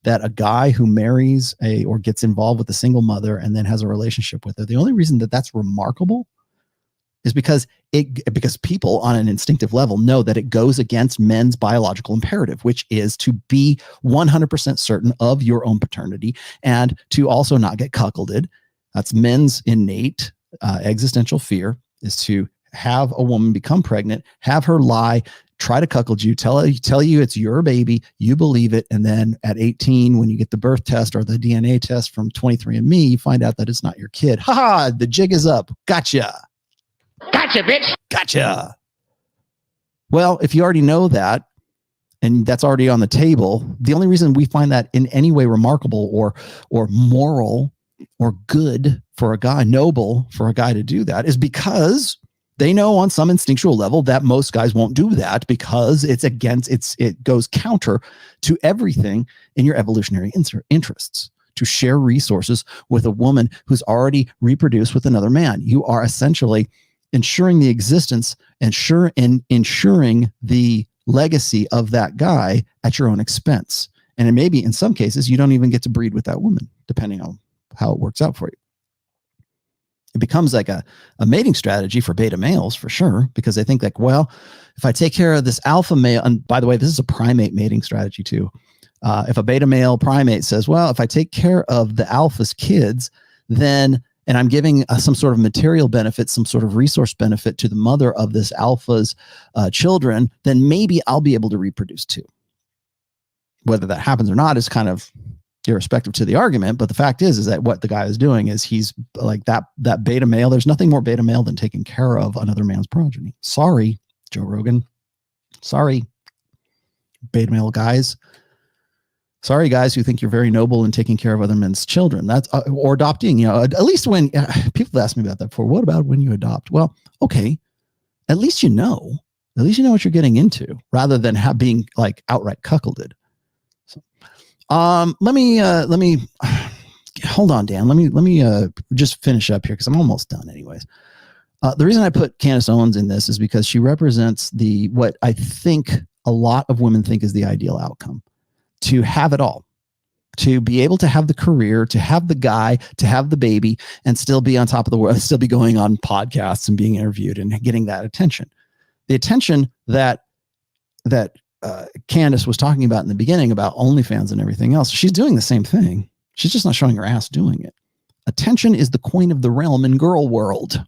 that a guy who marries or gets involved with a single mother and then has a relationship with her, the only reason that that's remarkable is because people on an instinctive level know that it goes against men's biological imperative, which is to be 100% certain of your own paternity and to also not get cuckolded. That's men's innate existential fear, is to have a woman become pregnant, have her lie, try to cuckold you, tell you it's your baby, you believe it, and then at 18, when you get the birth test or the DNA test from 23andMe, you find out that it's not your kid. Ha! The jig is up. Gotcha, bitch. Gotcha. Well, if you already know that, and that's already on the table, the only reason we find that in any way remarkable or moral or good for a guy, noble for a guy to do that, is because they know on some instinctual level that most guys won't do that because it goes counter to everything in your evolutionary interests. To share resources with a woman who's already reproduced with another man, you are essentially ensuring the existence and ensuring the legacy of that guy at your own expense. And it may be in some cases, you don't even get to breed with that woman, depending on how it works out for you. It becomes like a mating strategy for beta males for sure, because they think like, well, if I take care of this alpha male, and by the way, this is a primate mating strategy too. If a beta male primate says, well, if I take care of the alpha's kids, then and I'm giving some sort of material benefit, some sort of resource benefit to the mother of this alpha's children, then maybe I'll be able to reproduce too. Whether that happens or not is kind of irrespective to the argument, but the fact is that what the guy is doing is he's like that beta male. There's nothing more beta male than taking care of another man's progeny. Sorry, Joe Rogan. Sorry, beta male guys. Sorry, guys who think you're very noble in taking care of other men's children. That's or adopting. At least when people ask me about that before. What about when you adopt? Well, okay, at least you know. at least you know what you're getting into, rather than being like outright cuckolded. So, let me hold on, Dan. Let me just finish up here because I'm almost done, anyways. The reason I put Candice Owens in this is because she represents what I think a lot of women think is the ideal outcome: to have it all, to be able to have the career, to have the guy, to have the baby, and still be on top of the world, still be going on podcasts and being interviewed and getting that attention. The attention that Candice was talking about in the beginning about OnlyFans and everything else, she's doing the same thing. She's just not showing her ass doing it. Attention is the coin of the realm in girl world.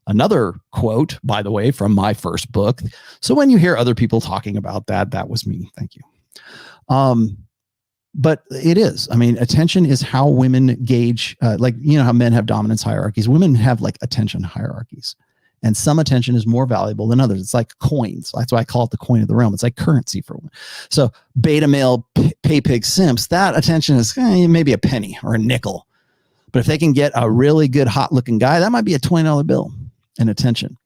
Another quote, by the way, from my first book. So when you hear other people talking about that was me. Thank you. But it is. I mean, attention is how women gauge, like, you know, how men have dominance hierarchies. Women have like attention hierarchies. And some attention is more valuable than others. It's like coins. That's why I call it the coin of the realm. It's like currency for women. So beta male, pay pig simps, that attention is maybe a penny or a nickel. But if they can get a really good, hot looking guy, that might be a $20 bill in attention.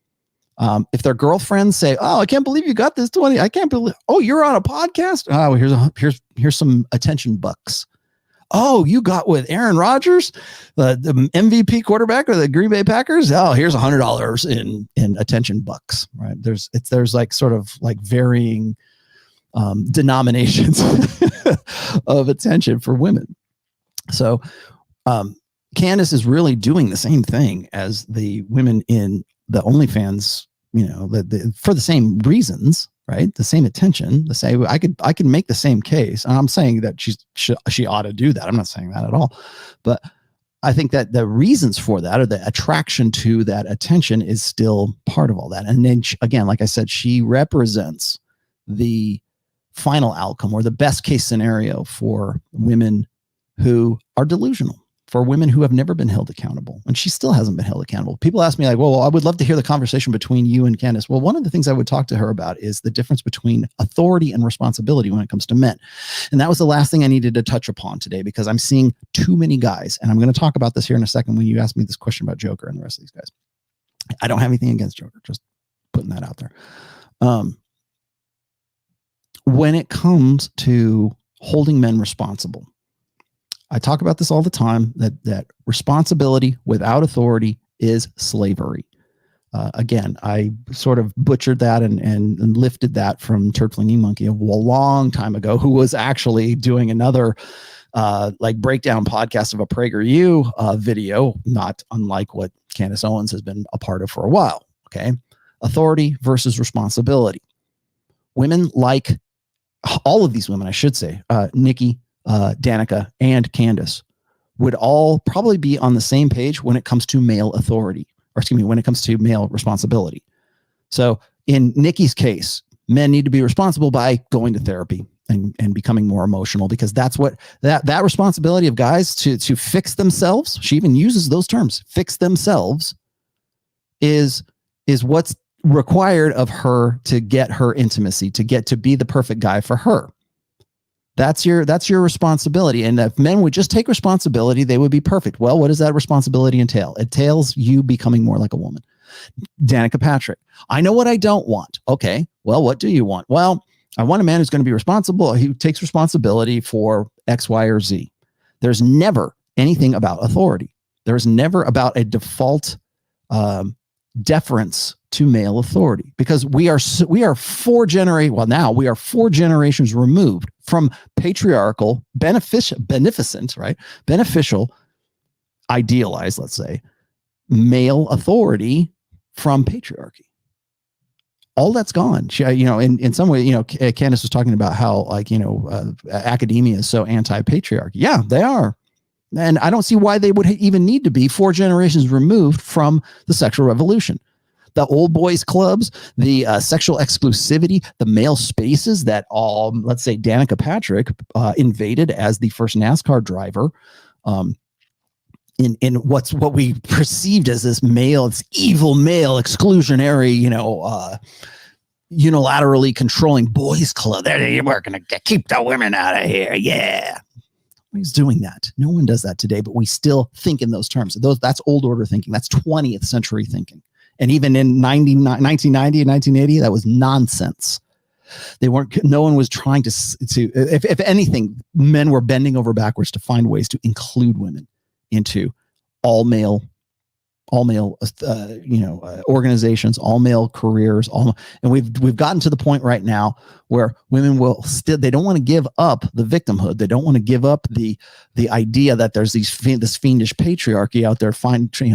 If their girlfriends say, "Oh, I can't believe you got this 20. I can't believe, oh, you're on a podcast. Oh, here's some attention bucks. Oh, you got with Aaron Rodgers, the MVP quarterback of the Green Bay Packers. Oh, here's $100 in attention bucks." Right? There's like sort of like varying denominations of attention for women. So Candice is really doing the same thing as the women in the OnlyFans, you know, for the same reasons, right? The same attention. The same. I could make the same case. And I'm saying that she ought to do that. I'm not saying that at all, but I think that the reasons for that, or the attraction to that attention, is still part of all that. And then again, like I said, she represents the final outcome, or the best case scenario for women who are delusional, for women who have never been held accountable. And she still hasn't been held accountable. People ask me like, well, I would love to hear the conversation between you and Candice. Well, one of the things I would talk to her about is the difference between authority and responsibility when it comes to men. And that was the last thing I needed to touch upon today, because I'm seeing too many guys. And I'm going to talk about this here in a second when you ask me this question about Joker and the rest of these guys. I don't have anything against Joker, just putting that out there. When it comes to holding men responsible, I talk about this all the time, that responsibility without authority is slavery. Again, I sort of butchered that and lifted that from Turtling Monkey a long time ago, who was actually doing another like breakdown podcast of a PragerU video, not unlike what Candice Owens has been a part of for a while. Okay. Authority versus responsibility. Women, like all of these women, I should say, Nikki, Danica, and Candice, would all probably be on the same page when it comes to male authority, or excuse me, when it comes to male responsibility. So in Nikki's case, men need to be responsible by going to therapy and becoming more emotional, because that's what that responsibility of guys to fix themselves. She even uses those terms, fix themselves, is what's required of her to get her intimacy, to get to be the perfect guy for her. That's your responsibility. And if men would just take responsibility, they would be perfect. Well, what does that responsibility entail? It entails you becoming more like a woman. Danica Patrick, I know what I don't want. Okay, well, what do you want? Well, I want a man who's going to be responsible, who takes responsibility for X, Y, or Z. There's never anything about authority. There's never about a default deference to male authority, because we are 4 generations removed from patriarchal, beneficent, right? Beneficial, idealized, let's say, male authority from patriarchy. All that's gone. She, in some way, Candice was talking about how, academia is so anti-patriarchy. Yeah, they are. And I don't see why they would even need to be 4 generations removed from the sexual revolution. The old boys clubs, the sexual exclusivity, the male spaces that let's say Danica Patrick invaded as the first NASCAR driver, in what we perceived as this evil male exclusionary, unilaterally controlling boys club. We're going to keep the women out of here. Yeah. Nobody's doing that. No one does that today, but we still think in those terms. That's old order thinking. That's 20th century thinking. And even in 1990 and 1980, that was nonsense. No one was trying to if anything, men were bending over backwards to find ways to include women into all male organizations, all male careers, and we've gotten to the point right now where women they don't want to give up the victimhood. They don't want to give up the idea that there's this fiendish patriarchy out there,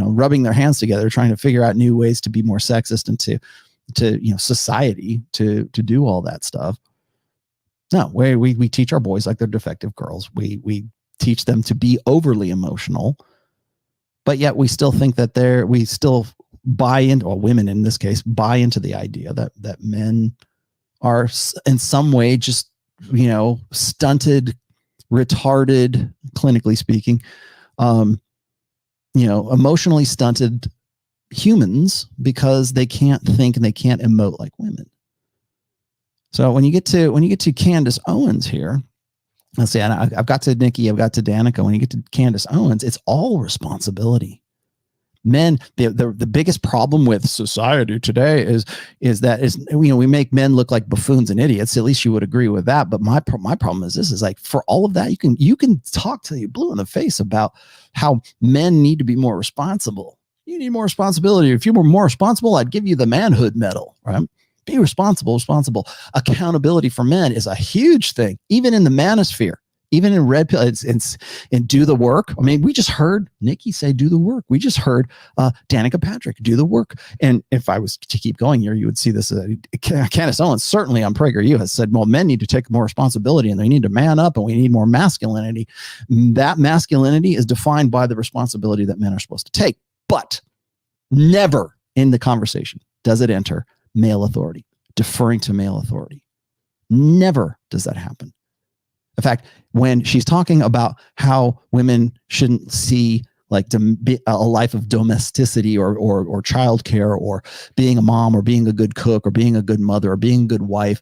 rubbing their hands together, trying to figure out new ways to be more sexist and to society to do all that stuff. No, we teach our boys like they're defective girls. We teach them to be overly emotional. But yet we still think that we still buy into, or women in this case, buy into the idea that men are in some way just, stunted, retarded, clinically speaking, emotionally stunted humans because they can't think and they can't emote like women. So when you get to Candice Owens here, let's see, I've got to Nikki, I've got to Danica. When you get to Candice Owens, it's all responsibility. Men, the biggest problem with society today is we make men look like buffoons and idiots. At least you would agree with that. But my problem is this: is like, for all of that, you can talk till you blue in the face about how men need to be more responsible. You need more responsibility. If you were more responsible, I'd give you the manhood medal, right? Be responsible. Accountability for men is a huge thing, even in the manosphere, even in red pill. It's do the work. I mean, we just heard Nikki say, do the work. We just heard Danica Patrick do the work. And if I was to keep going here, you would see this. Candice Owens, certainly on PragerU, has said, well, men need to take more responsibility and they need to man up and we need more masculinity. That masculinity is defined by the responsibility that men are supposed to take. But never in the conversation does it enter male authority, deferring to male authority. Never does that happen. In fact, when she's talking about how women shouldn't see like a life of domesticity or childcare or being a mom or being a good cook or being a good mother or being a good wife,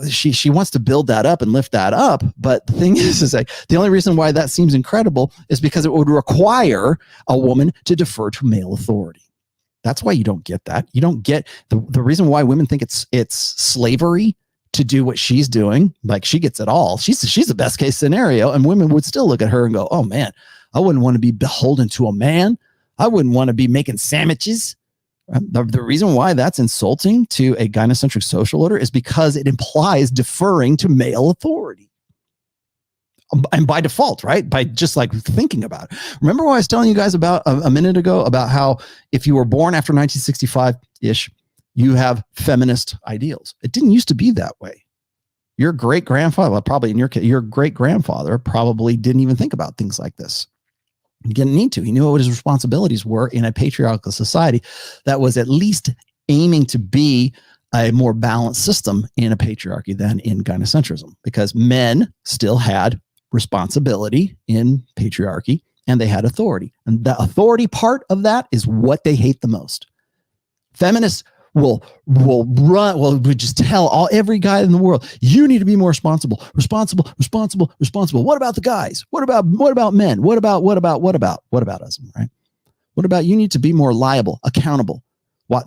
she wants to build that up and lift that up. But the thing is like the only reason why that seems incredible is because it would require a woman to defer to male authority. That's why you don't get that. You don't get the reason why women think it's slavery to do what she's doing. Like, she gets it all. She's the best case scenario. And women would still look at her and go, oh man, I wouldn't want to be beholden to a man. I wouldn't want to be making sandwiches. The reason why that's insulting to a gynocentric social order is because it implies deferring to male authority. And by default, right? By just like thinking about it. Remember what I was telling you guys about a minute ago about how if you were born after 1965-ish, you have feminist ideals. It didn't used to be that way. Your great-grandfather, well, probably in your great-grandfather probably didn't even think about things like this. He didn't need to. He knew what his responsibilities were in a patriarchal society that was at least aiming to be a more balanced system in a patriarchy than in gynocentrism, because men still had responsibility in patriarchy and they had authority. And the authority part of that is what they hate the most. Feminists will just tell every guy in the world, you need to be more responsible. What about the guys? What about men? What about us, right? What about you need to be more liable, accountable?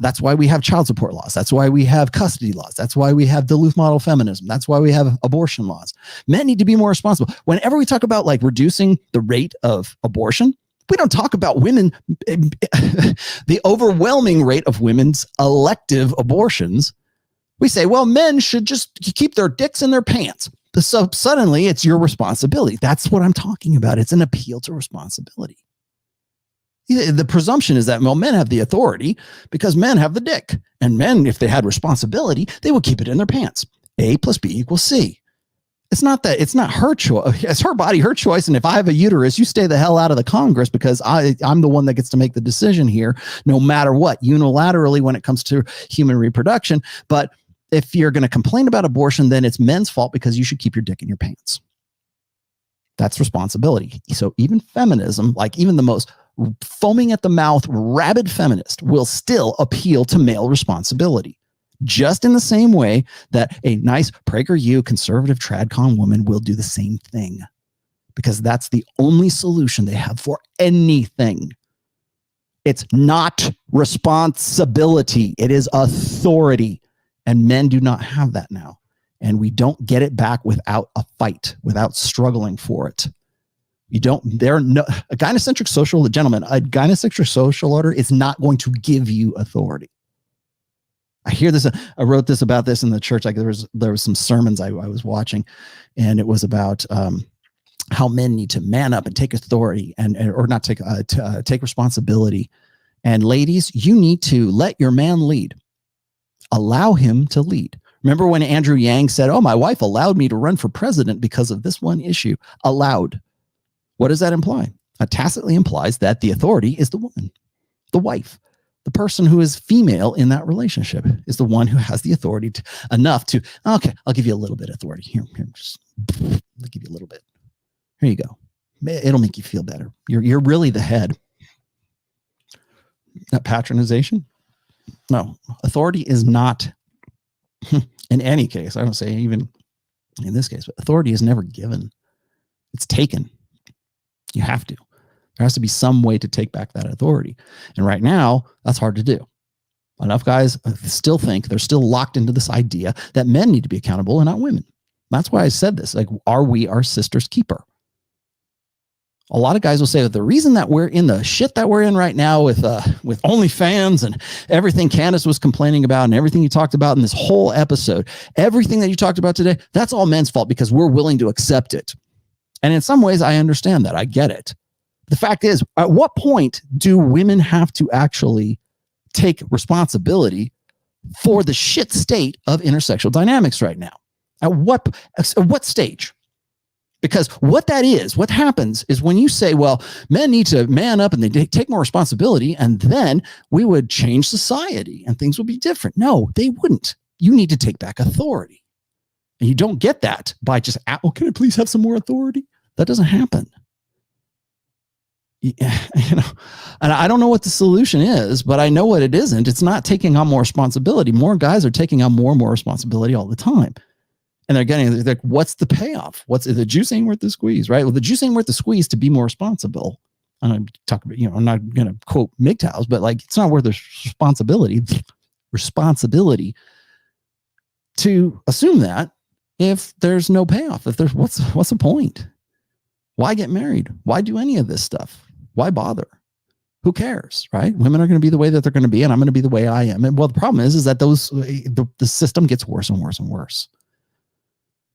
That's why we have child support laws. That's why we have custody laws. That's why we have Duluth model feminism. That's why we have abortion laws. Men need to be more responsible. Whenever we talk about like reducing the rate of abortion, we don't talk about women, the overwhelming rate of women's elective abortions. We say, well, men should just keep their dicks in their pants. So suddenly it's your responsibility. That's what I'm talking about. It's an appeal to responsibility. The presumption is that, well, men have the authority because men have the dick. And men, if they had responsibility, they would keep it in their pants. A plus B equals C. It's not her choice. It's her body, her choice. And if I have a uterus, you stay the hell out of the Congress because I'm the one that gets to make the decision here, no matter what, unilaterally when it comes to human reproduction. But if you're going to complain about abortion, then it's men's fault because you should keep your dick in your pants. That's responsibility. So even feminism, like even the most foaming at the mouth, rabid feminist will still appeal to male responsibility. Just in the same way that a nice PragerU conservative TradCon woman will do the same thing, because that's the only solution they have for anything. It's not responsibility. It is authority. And men do not have that now. And we don't get it back without a fight, without struggling for it. You don't, there, no, a gynocentric social, gentlemen, a gynocentric social order is not going to give you authority. I hear this, I wrote this about this in the church. Like there was some sermons I was watching, and it was about how men need to man up and take authority or not take responsibility. And ladies, you need to let your man lead. Allow him to lead. Remember when Andrew Yang said, "Oh, my wife allowed me to run for president because of this one issue." Allowed. What does that imply? It tacitly implies that the authority is the woman, the wife, the person who is female in that relationship is the one who has the authority enough to, okay, I'll give you a little bit of authority. Here, just, I'll give you a little bit. Here you go. It'll make you feel better. You're really the head. Not patronization. No, authority is not, in any case, I don't say even in this case, but authority is never given. It's taken. You have to. There has to be some way to take back that authority. And right now, that's hard to do. Enough guys still think they're still locked into this idea that men need to be accountable and not women. That's why I said this. Like, are we our sister's keeper? A lot of guys will say that the reason that we're in the shit that we're in right now with OnlyFans and everything Candice was complaining about and everything you talked about in this whole episode, everything that you talked about today, that's all men's fault because we're willing to accept it. And in some ways, I understand that. I get it. The fact is, at what point do women have to actually take responsibility for the shit state of intersexual dynamics right now? At what stage? Because what happens is when you say, well, men need to man up and they take more responsibility, and then we would change society and things would be different. No, they wouldn't. You need to take back authority. And you don't get that by just, oh, can I please have some more authority? That doesn't happen. Yeah, and I don't know what the solution is, but I know what it isn't. It's not taking on more responsibility. More guys are taking on more and more responsibility all the time. And they're like, what's the payoff? What's the juice ain't worth the squeeze, right? Well, the juice ain't worth the squeeze to be more responsible. And I'm talking about, I'm not going to quote MGTOWs, but like, it's not worth the responsibility to assume that if there's no payoff, if there's, what's the point? Why get married? Why do any of this stuff? Why bother? Who cares, right? Women are going to be the way that they're going to be, and I'm going to be the way I am. And well, the problem is that the system gets worse and worse and worse.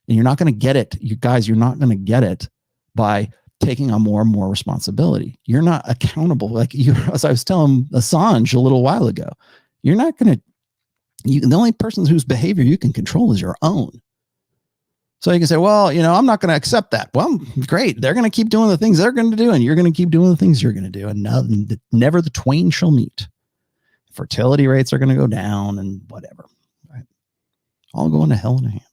And you're not going to get it. You guys, you're not going to get it by taking on more and more responsibility. You're not accountable. Like as I was telling Assange a little while ago, you're not going to, the only person whose behavior you can control is your own. So you can say, well, I'm not going to accept that. Well, great. They're going to keep doing the things they're going to do, and you're going to keep doing the things you're going to do. And never the twain shall meet. Fertility rates are going to go down and whatever. Right? All going to hell in a handbasket.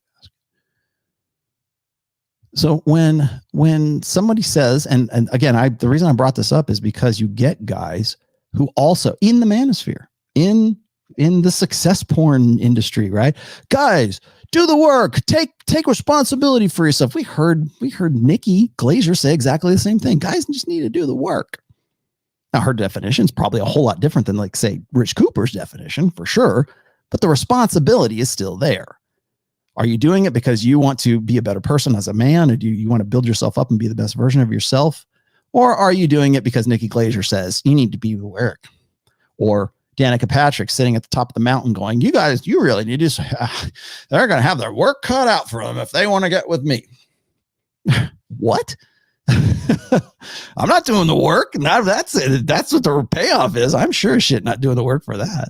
So when somebody says, and again, the reason I brought this up is because you get guys who also in the manosphere, in the success porn industry, right? Guys, do the work. Take responsibility for yourself. We heard Nikki Glaser say exactly the same thing. Guys just need to do the work. Now, her definition is probably a whole lot different than, like, say, Rich Cooper's definition, for sure. But the responsibility is still there. Are you doing it because you want to be a better person as a man, or do you want to build yourself up and be the best version of yourself? Or are you doing it because Nikki Glaser says you need to be the work? Or Danica Patrick sitting at the top of the mountain going, you guys, you really need to, they're going to have their work cut out for them if they want to get with me. What? I'm not doing the work. Now that's it. That's what the payoff is. I'm sure shit not doing the work for that.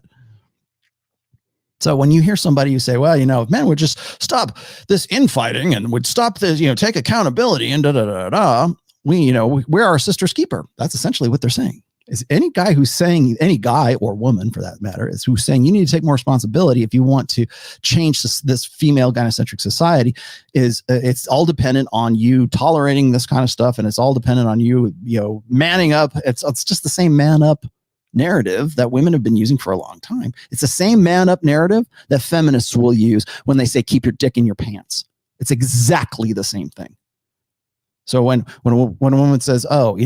So when you hear somebody who say, well, if men would just stop this infighting and would stop this, take accountability and we're our sister's keeper. That's essentially what they're saying. Is any guy who's saying, any guy or woman for that matter, is who's saying you need to take more responsibility if you want to change this female gynocentric society, it's all dependent on you tolerating this kind of stuff, and it's all dependent on you, manning up. It's just the same man up narrative that women have been using for a long time. It's the same man up narrative that feminists will use when they say keep your dick in your pants. It's exactly the same thing. So when a woman says, "Oh,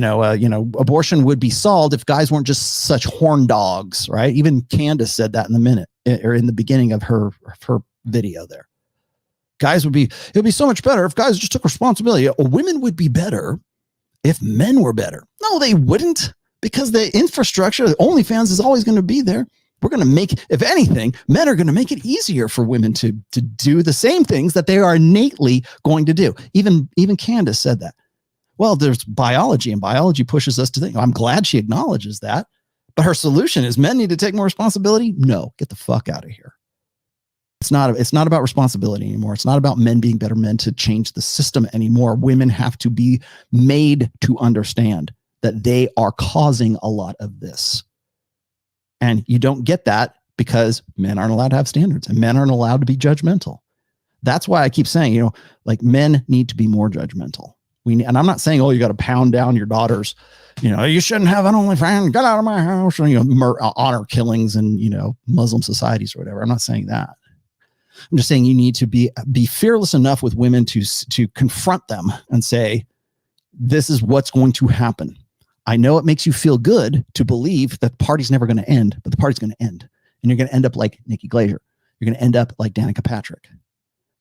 abortion would be solved if guys weren't just such horn dogs," right? Even Candice said that in the beginning of her video there. It would be so much better if guys just took responsibility. Women would be better if men were better. No, they wouldn't, because the infrastructure, the OnlyFans is always going to be there. We're going to make, if anything, men are going to make it easier for women to do the same things that they are innately going to do. Even Candice said that. Well, there's biology, and biology pushes us to think. I'm glad she acknowledges that. But her solution is men need to take more responsibility. No, get the fuck out of here. It's not about responsibility anymore. It's not about men being better men to change the system anymore. Women have to be made to understand that they are causing a lot of this. And you don't get that because men aren't allowed to have standards and men aren't allowed to be judgmental. That's why I keep saying, men need to be more judgmental. And I'm not saying, you got to pound down your daughters. You shouldn't have an OnlyFans. Get out of my house. Honor killings and, Muslim societies or whatever. I'm not saying that. I'm just saying you need to be fearless enough with women to confront them and say, this is what's going to happen. I know it makes you feel good to believe that the party's never going to end, but the party's going to end. And you're going to end up like Nikki Glaser. You're going to end up like Danica Patrick.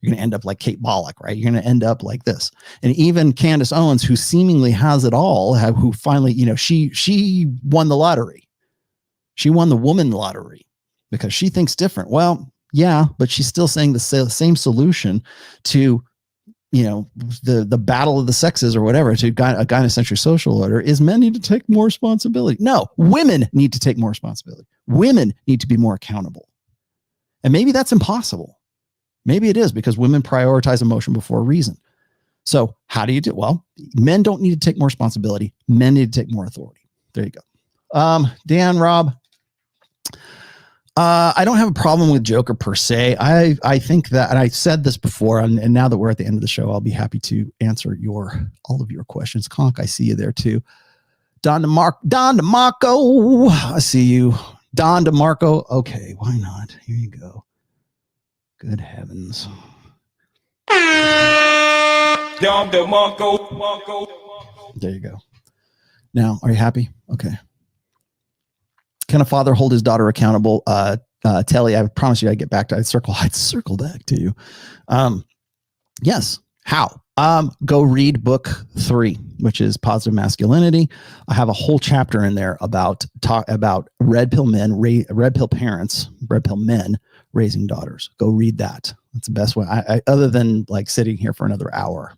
You're going to end up like Kate Bollock, right? You're going to end up like this. And even Candice Owens, who seemingly has it all, who finally, she won the lottery. She won the woman lottery because she thinks different. Well, yeah, but she's still saying the same solution to, the battle of the sexes or whatever, to a gynocentric social order is men need to take more responsibility. No, women need to take more responsibility. Women need to be more accountable. And maybe that's impossible. Maybe it is because women prioritize emotion before reason. So how do you do? Well, men don't need to take more responsibility. Men need to take more authority. There you go. Dan, Rob, I don't have a problem with Joker per se. I think that, and I said this before, and now that we're at the end of the show, I'll be happy to answer all of your questions. Conk, I see you there too. Don DeMarco, I see you. Don DeMarco. Okay, why not? Here you go. Good heavens. Don DeMarco. There you go. Now, are you happy? Okay. Can a father hold his daughter accountable? Telly, I promise you, I get back to, I'd circle back to you. Yes. How? Go read book 3, which is Positive Masculinity. I have a whole chapter in there about red pill men, red pill parents, red pill men raising daughters. Go read that. That's the best way. I other than like sitting here for another hour.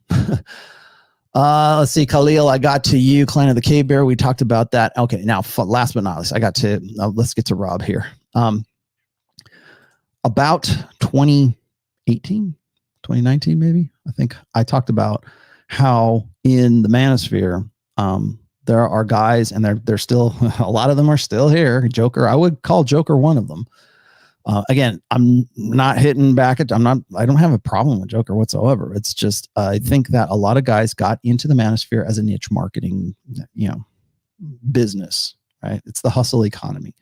Let's see, Khalil, I got to you, Clan of the Cave Bear. We talked about that. Okay, now last but not least, let's get to Rob here. About 2018, 2019, maybe, I think I talked about how in the manosphere, there are guys, and they're still, a lot of them are still here. Joker, I would call Joker one of them. Again, I'm not hitting back at, I don't have a problem with Joker whatsoever. It's just, I think that a lot of guys got into the manosphere as a niche marketing, business, right? It's the hustle economy.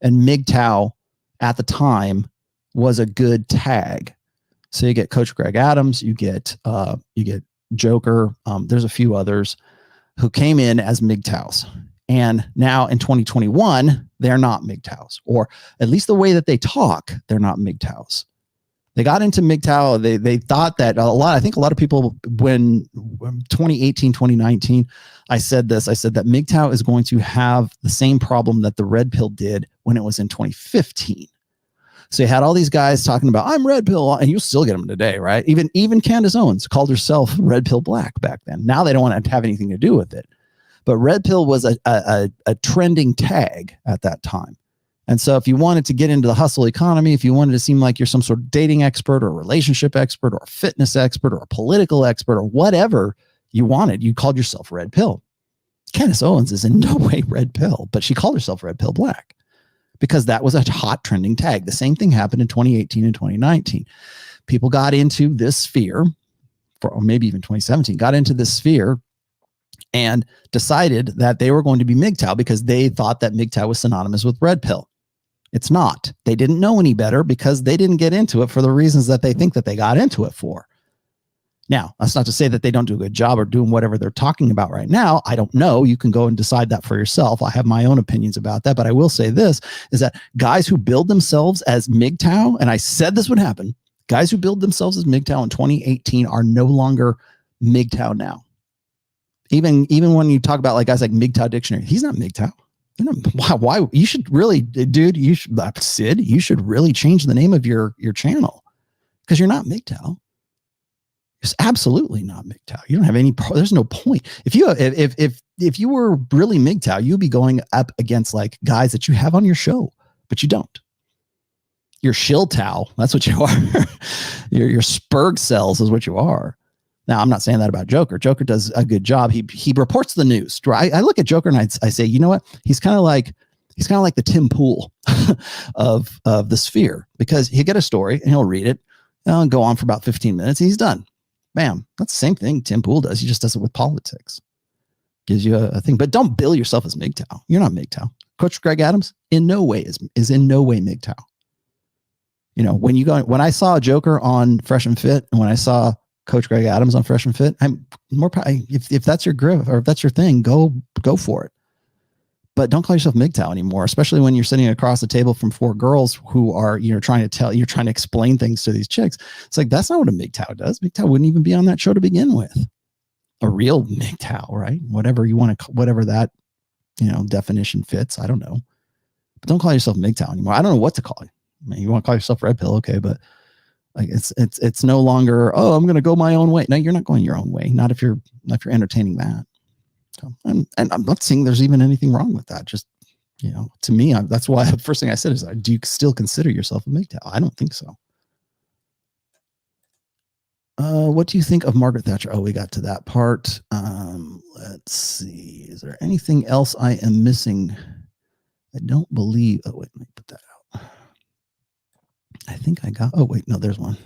And MGTOW at the time was a good tag. So you get Coach Greg Adams, you get Joker. There's a few others who came in as MGTOWs. And now in 2021, they're not MGTOWs, or at least the way that they talk, they're not MGTOWs. They got into MGTOW. They thought that I think a lot of people, when 2018, 2019, I said that MGTOW is going to have the same problem that the red pill did when it was in 2015. So you had all these guys talking about, I'm red pill, and you still get them today, right? Even Candice Owens called herself red pill black back then. Now they don't want to have anything to do with it. But red pill was a trending tag at that time. And so if you wanted to get into the hustle economy, if you wanted to seem like you're some sort of dating expert or a relationship expert or a fitness expert or a political expert or whatever you wanted, you called yourself red pill. Candice Owens is in no way red pill, but she called herself red pill black because that was a hot trending tag. The same thing happened in 2018 and 2019. People got into this sphere, or maybe even 2017, got into this sphere and decided that they were going to be MGTOW because they thought that MGTOW was synonymous with red pill. It's not. They didn't know any better because they didn't get into it for the reasons that they think that they got into it for. Now, that's not to say that they don't do a good job or doing whatever they're talking about right now. I don't know. You can go and decide that for yourself. I have my own opinions about that, but I will say this is that guys who build themselves as MGTOW, and I said this would happen, guys who build themselves as MGTOW in 2018 are no longer MGTOW now. Even when you talk about like guys like MGTOW Dictionary, he's not MGTOW. Why? You should really, dude, Sid, you should really change the name of your channel because you're not MGTOW. It's absolutely not MGTOW. You don't have any. There's no point. If you were really MGTOW, you'd be going up against like guys that you have on your show, but you don't. You're Childless. That's what you are. your Spurg cells is what you are. Now, I'm not saying that about Joker. Joker does a good job. He reports the news. I look at Joker and I say, you know what? He's kind of like the Tim Pool of the Sphere, because he'll get a story and he'll read it and go on for about 15 minutes and he's done. Bam. That's the same thing Tim Pool does. He just does it with politics. Gives you a thing, but don't bill yourself as MGTOW. You're not MGTOW. Coach Greg Adams in no way is in no way MGTOW. You know, when I saw Joker on Fresh and Fit and when I saw Coach Greg Adams on Fresh and Fit, I'm more if that's your grip or if that's your thing, go for it. But don't call yourself MGTOW anymore, especially when you're sitting across the table from four girls who are, trying to explain things to these chicks. It's like, that's not what a MGTOW does. MGTOW wouldn't even be on that show to begin with. A real MGTOW, right? Whatever you want to, whatever that, definition fits. I don't know. But don't call yourself MGTOW anymore. I don't know what to call you. I mean, you want to call yourself Red Pill, okay, but like it's no longer, oh, I'm going to go my own way. No, you're not going your own way. Not if you're entertaining that. So, and I'm not saying there's even anything wrong with that. Just, to me, that's why the first thing I said is, do you still consider yourself a MGTOW? I don't think so. What do you think of Margaret Thatcher? Oh, we got to that part. Let's see. Is there anything else I am missing? I don't believe. Oh, wait, let me put that out. I think I got. Oh, wait, no, there's one.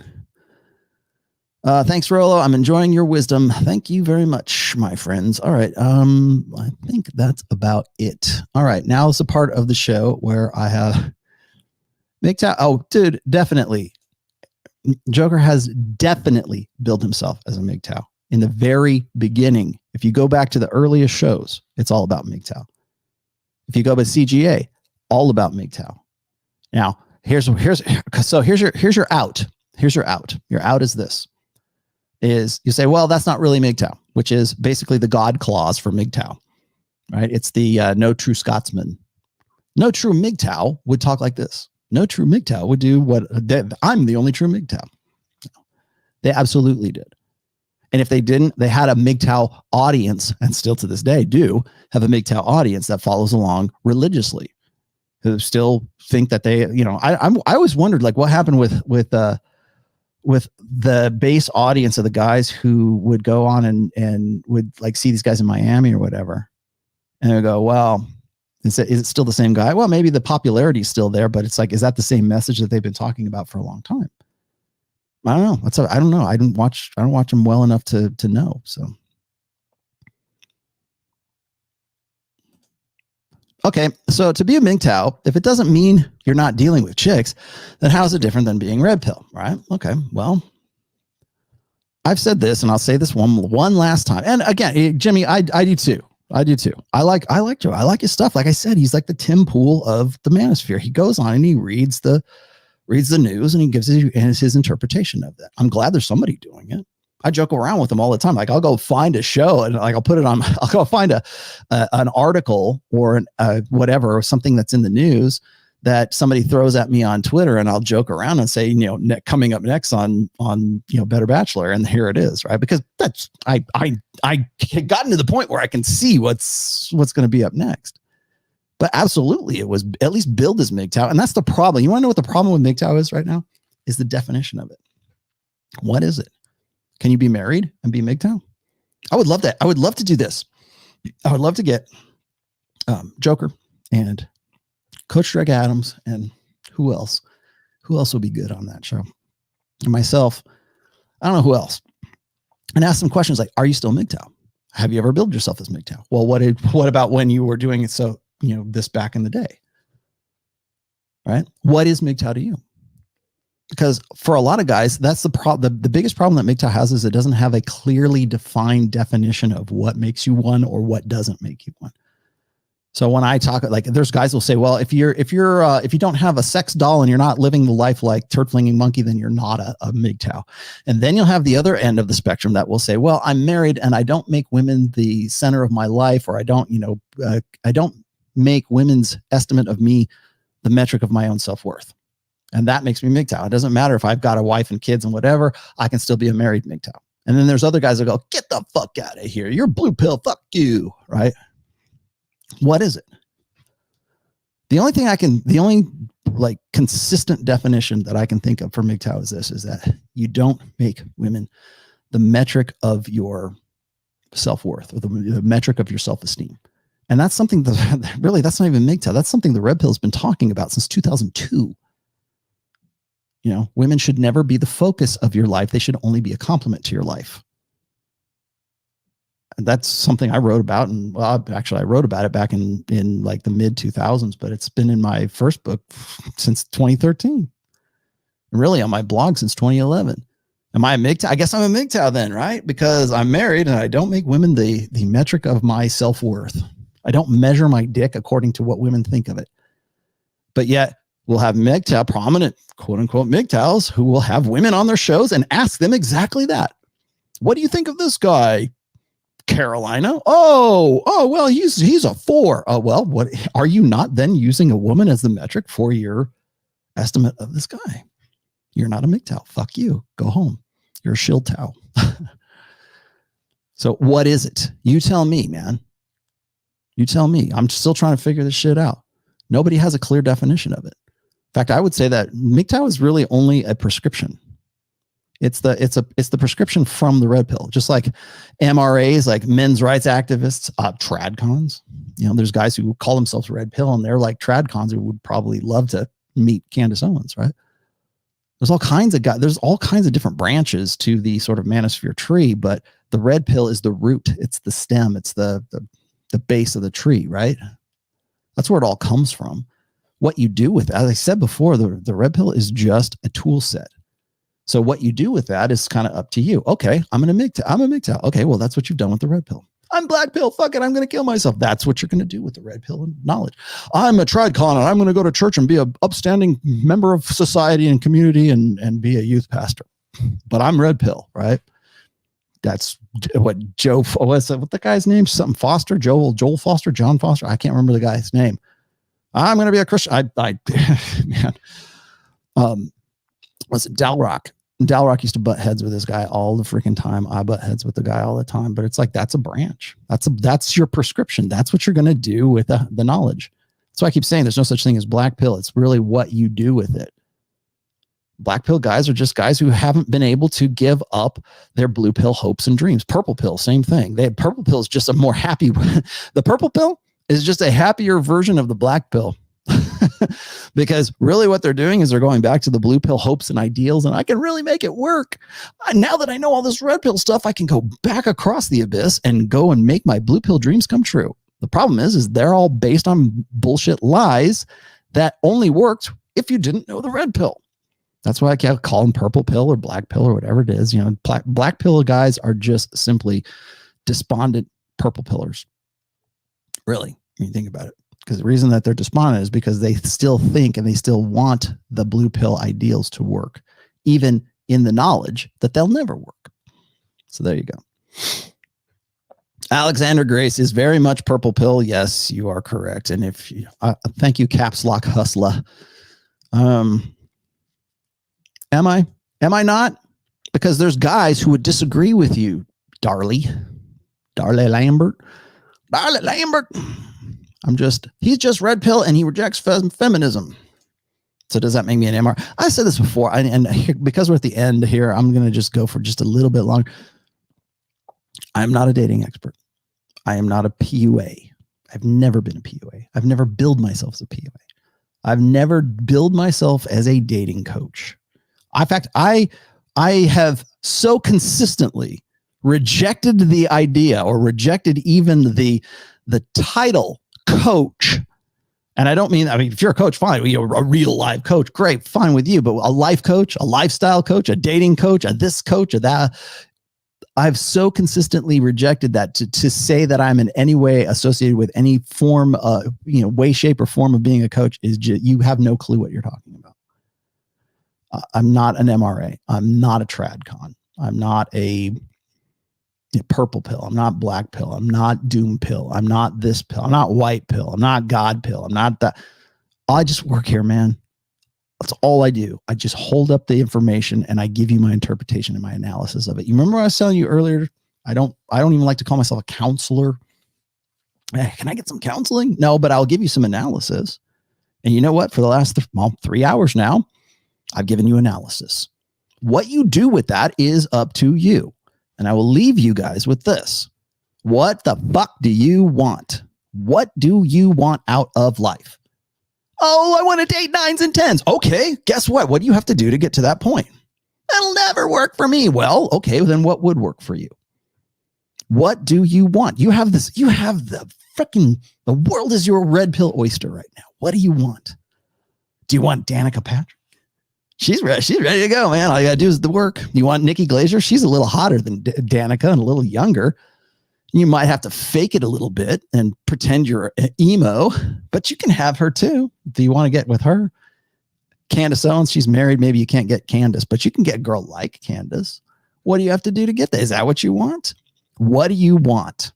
Thanks, Rollo. I'm enjoying your wisdom. Thank you very much, my friends. All right. I think that's about it. All right. Now is the part of the show where I have MGTOW. Oh, dude, definitely. Joker has definitely built himself as a MGTOW in the very beginning. If you go back to the earliest shows, it's all about MGTOW. If you go by CGA, all about MGTOW. Now, here's your out. Here's your out. Your out is this. Is you say, well, that's not really MGTOW, which is basically the God clause for MGTOW, right? It's the no true Scotsman. No true MGTOW would talk like this. No true MGTOW would do what I'm the only true MGTOW. They absolutely did. And if they didn't, they had a MGTOW audience, and still to this day do have a MGTOW audience that follows along religiously, who still think that they, I always wondered, like, what happened with the base audience of the guys who would go on and would like see these guys in Miami or whatever. And they go, well, is it still the same guy? Well, maybe the popularity is still there, but it's like, is that the same message that they've been talking about for a long time? I don't know. I don't know. I don't watch them well enough to know. So. Okay. So to be a MGTOW, if it doesn't mean you're not dealing with chicks, then how is it different than being Red Pill? Right. Okay. Well, I've said this and I'll say this one last time. And again, Jimmy, I do too. I do too. I like Joe. I like his stuff. Like I said, he's like the Tim Pool of the manosphere. He goes on and he reads the news and he gives his interpretation of that. I'm glad there's somebody doing it. I joke around with him all the time. Like I'll go find a show and like I'll go find an article or whatever, or something that's in the news that somebody throws at me on Twitter, and I'll joke around and say, coming up next on Better Bachelor, and here it is, right? Because that's I had gotten to the point where I can see what's going to be up next. But absolutely, it was at least billed as MGTOW, and that's the problem. You want to know what the problem with MGTOW is right now? Is the definition of it. What is it? Can you be married and be MGTOW? I would love that. I would love to do this. I would love to get Joker and Coach Greg Adams and who else? Who else would be good on that show? And myself, I don't know who else. And ask some questions like, are you still MGTOW? Have you ever billed yourself as MGTOW? Well, what about when you were doing it so, this back in the day? Right? What is MGTOW to you? Because for a lot of guys, that's the problem. The biggest problem that MGTOW has is it doesn't have a clearly defined definition of what makes you one or what doesn't make you one. So when I talk, like, there's guys will say, well, if you don't have a sex doll and you're not living the life like turd flinging monkey, then you're not a MGTOW. And then you'll have the other end of the spectrum that will say, well, I'm married and I don't make women the center of my life, or I don't make women's estimate of me the metric of my own self-worth. And that makes me MGTOW. It doesn't matter if I've got a wife and kids and whatever, I can still be a married MGTOW. And then there's other guys that go, get the fuck out of here. You're blue pill. Fuck you. Right? What is it? The only like consistent definition that I can think of for MGTOW is this, is that you don't make women the metric of your self-worth, or the metric of your self-esteem. And that's something that really, that's not even MGTOW. That's something the Red Pill's been talking about since 2002. You know, women should never be the focus of your life. They should only be a complement to your life. And that's something I wrote about. And well, actually I wrote about it back in like the mid 2000s, but it's been in my first book since 2013 and really on my blog since 2011. Am I a MGTOW? I guess I'm a MGTOW then, right? Because I'm married and I don't make women the metric of my self-worth. I don't measure my dick according to what women think of it. But yet we'll have MGTOW, prominent quote unquote MGTOWs, who will have women on their shows and ask them exactly that. What do you think of this guy, Carolina? Oh, well, he's a 4. Oh, well, what are you not then using a woman as the metric for your estimate of this guy? You're not a MGTOW. Fuck you. Go home. You're a Childless. So what is it? You tell me, man. You tell me. I'm still trying to figure this shit out. Nobody has a clear definition of it. In fact, I would say that MGTOW is really only a prescription. It's the prescription from the Red Pill, just like MRAs, like men's rights activists, TradCons. You know, there's guys who call themselves Red Pill and they're like TradCons who would probably love to meet Candice Owens, right? There's all kinds of guys. There's all kinds of different branches to the sort of manosphere tree, but the Red Pill is the root. It's the stem. It's the base of the tree, right? That's where it all comes from. What you do with, as I said before, the Red Pill is just a tool set. So what you do with that is kind of up to you. Okay, I'm a MGTOW. Okay, well, that's what you've done with the Red Pill. I'm black pill. Fuck it. I'm going to kill myself. That's what you're going to do with the Red Pill and knowledge. I'm a TradCon and I'm going to go to church and be an upstanding member of society and community and be a youth pastor. But I'm Red Pill, right? That's what what's the guy's name? Something Foster, Joel Foster, John Foster. I can't remember the guy's name. I'm going to be a Christian. Man. Was it Dalrock? Dalrock used to butt heads with this guy all the freaking time. I butt heads with the guy all the time, but it's like, that's a branch. That's your prescription. That's what you're going to do with the knowledge. That's why I keep saying there's no such thing as black pill. It's really what you do with it. Black pill guys are just guys who haven't been able to give up their blue pill hopes and dreams. Purple pill, same thing. Purple pill is just a more happy. The purple pill is just a happier version of the black pill. Because really what they're doing is they're going back to the blue pill hopes and ideals, and I can really make it work. Now that I know all this red pill stuff, I can go back across the abyss and go and make my blue pill dreams come true. The problem is they're all based on bullshit lies that only worked if you didn't know the red pill. That's why I can't call them purple pill or black pill or whatever it is. You know, black pill guys are just simply despondent purple pillars. Really, when you think about it. Because the reason that they're despondent is because they still think and they still want the blue pill ideals to work, even in the knowledge that they'll never work. So there you go. Alexander Grace is very much purple pill. Yes, you are correct. And if you, thank you, Caps Lock Hustler. Am I not? Because there's guys who would disagree with you, Darlie Lambert. He's just red pill and he rejects feminism. So does that make me an MR? I said this before, and because we're at the end here, I'm going to just go for just a little bit longer. I'm not a dating expert. I am not a PUA. I've never been a PUA. I've never billed myself as a PUA. I've never billed myself as a dating coach. In fact, I have so consistently rejected the idea or rejected even the title coach And I don't mean, if you're a coach, fine. You're a real live coach, great, fine with you. But a life coach, a lifestyle coach, a dating coach, a this coach, a that. I've so consistently rejected that to say that I'm in any way associated with any form, way, shape, or form of being a coach is just, you have no clue what you're talking about. I'm not an MRA. I'm not a TradCon. I'm not a purple pill. I'm not black pill. I'm not doom pill. I'm not this pill. I'm not white pill. I'm not God pill. I'm not that. I just work here, man. That's all I do. I just hold up the information and I give you my interpretation and my analysis of it. You remember what I was telling you earlier? I don't even like to call myself a counselor. Can I get some counseling? No, but I'll give you some analysis. And you know what? For the last 3 hours now, I've given you analysis. What you do with that is up to you. And I will leave you guys with this. What the fuck do you want? What do you want out of life? Oh, I want to date 9s and 10s. Okay, guess what? What do you have to do to get to that point? That'll never work for me. Well, okay, then what would work for you? What do you want? You have the world is your red pill oyster right now. What do you want? Do you want Danica Patrick? She's ready to go, man. All you got to do is the work. You want Nikki Glaser? She's a little hotter than Danica and a little younger. You might have to fake it a little bit and pretend you're emo, but you can have her too. Do you want to get with her? Candice Owens, she's married. Maybe you can't get Candice, but you can get a girl like Candice. What do you have to do to get that? Is that what you want? What do you want?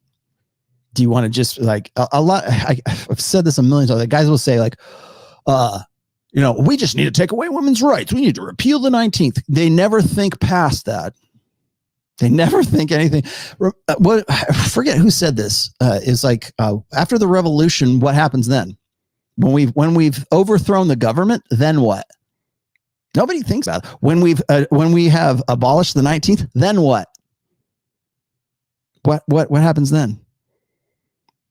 Do you want to just like a lot? I've said this a million times. Guys will say like, we just need to take away women's rights. We need to repeal the 19th. They never think past that. They never think anything. I forget who said this. Is like after the revolution, what happens then? When we've overthrown the government, then what? Nobody thinks about it. When we have abolished the 19th, then what? What happens then?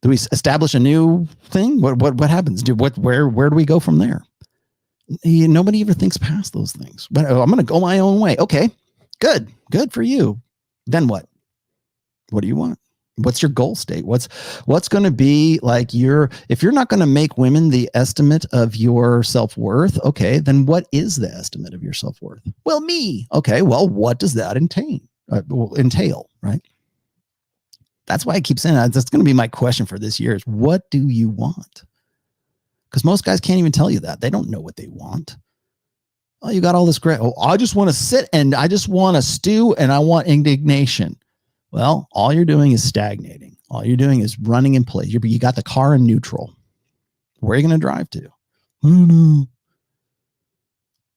Do we establish a new thing? What happens? Where do we go from there? Nobody ever thinks past those things. But I'm going to go my own way. Okay, good for you. Then what? What do you want? What's your goal state? What's going to be like if you're not going to make women the estimate of your self-worth, okay, then what is the estimate of your self-worth? Well, me. Okay, well, what does that entail, right? That's why I keep saying that. That's going to be my question for this year is what do you want? Because most guys can't even tell you that. They don't know what they want. Oh, you got all this great. Oh, I just want to sit and I just want to stew and I want indignation. Well, all you're doing is stagnating. All you're doing is running in place. You got the car in neutral. Where are you going to drive to? I don't know.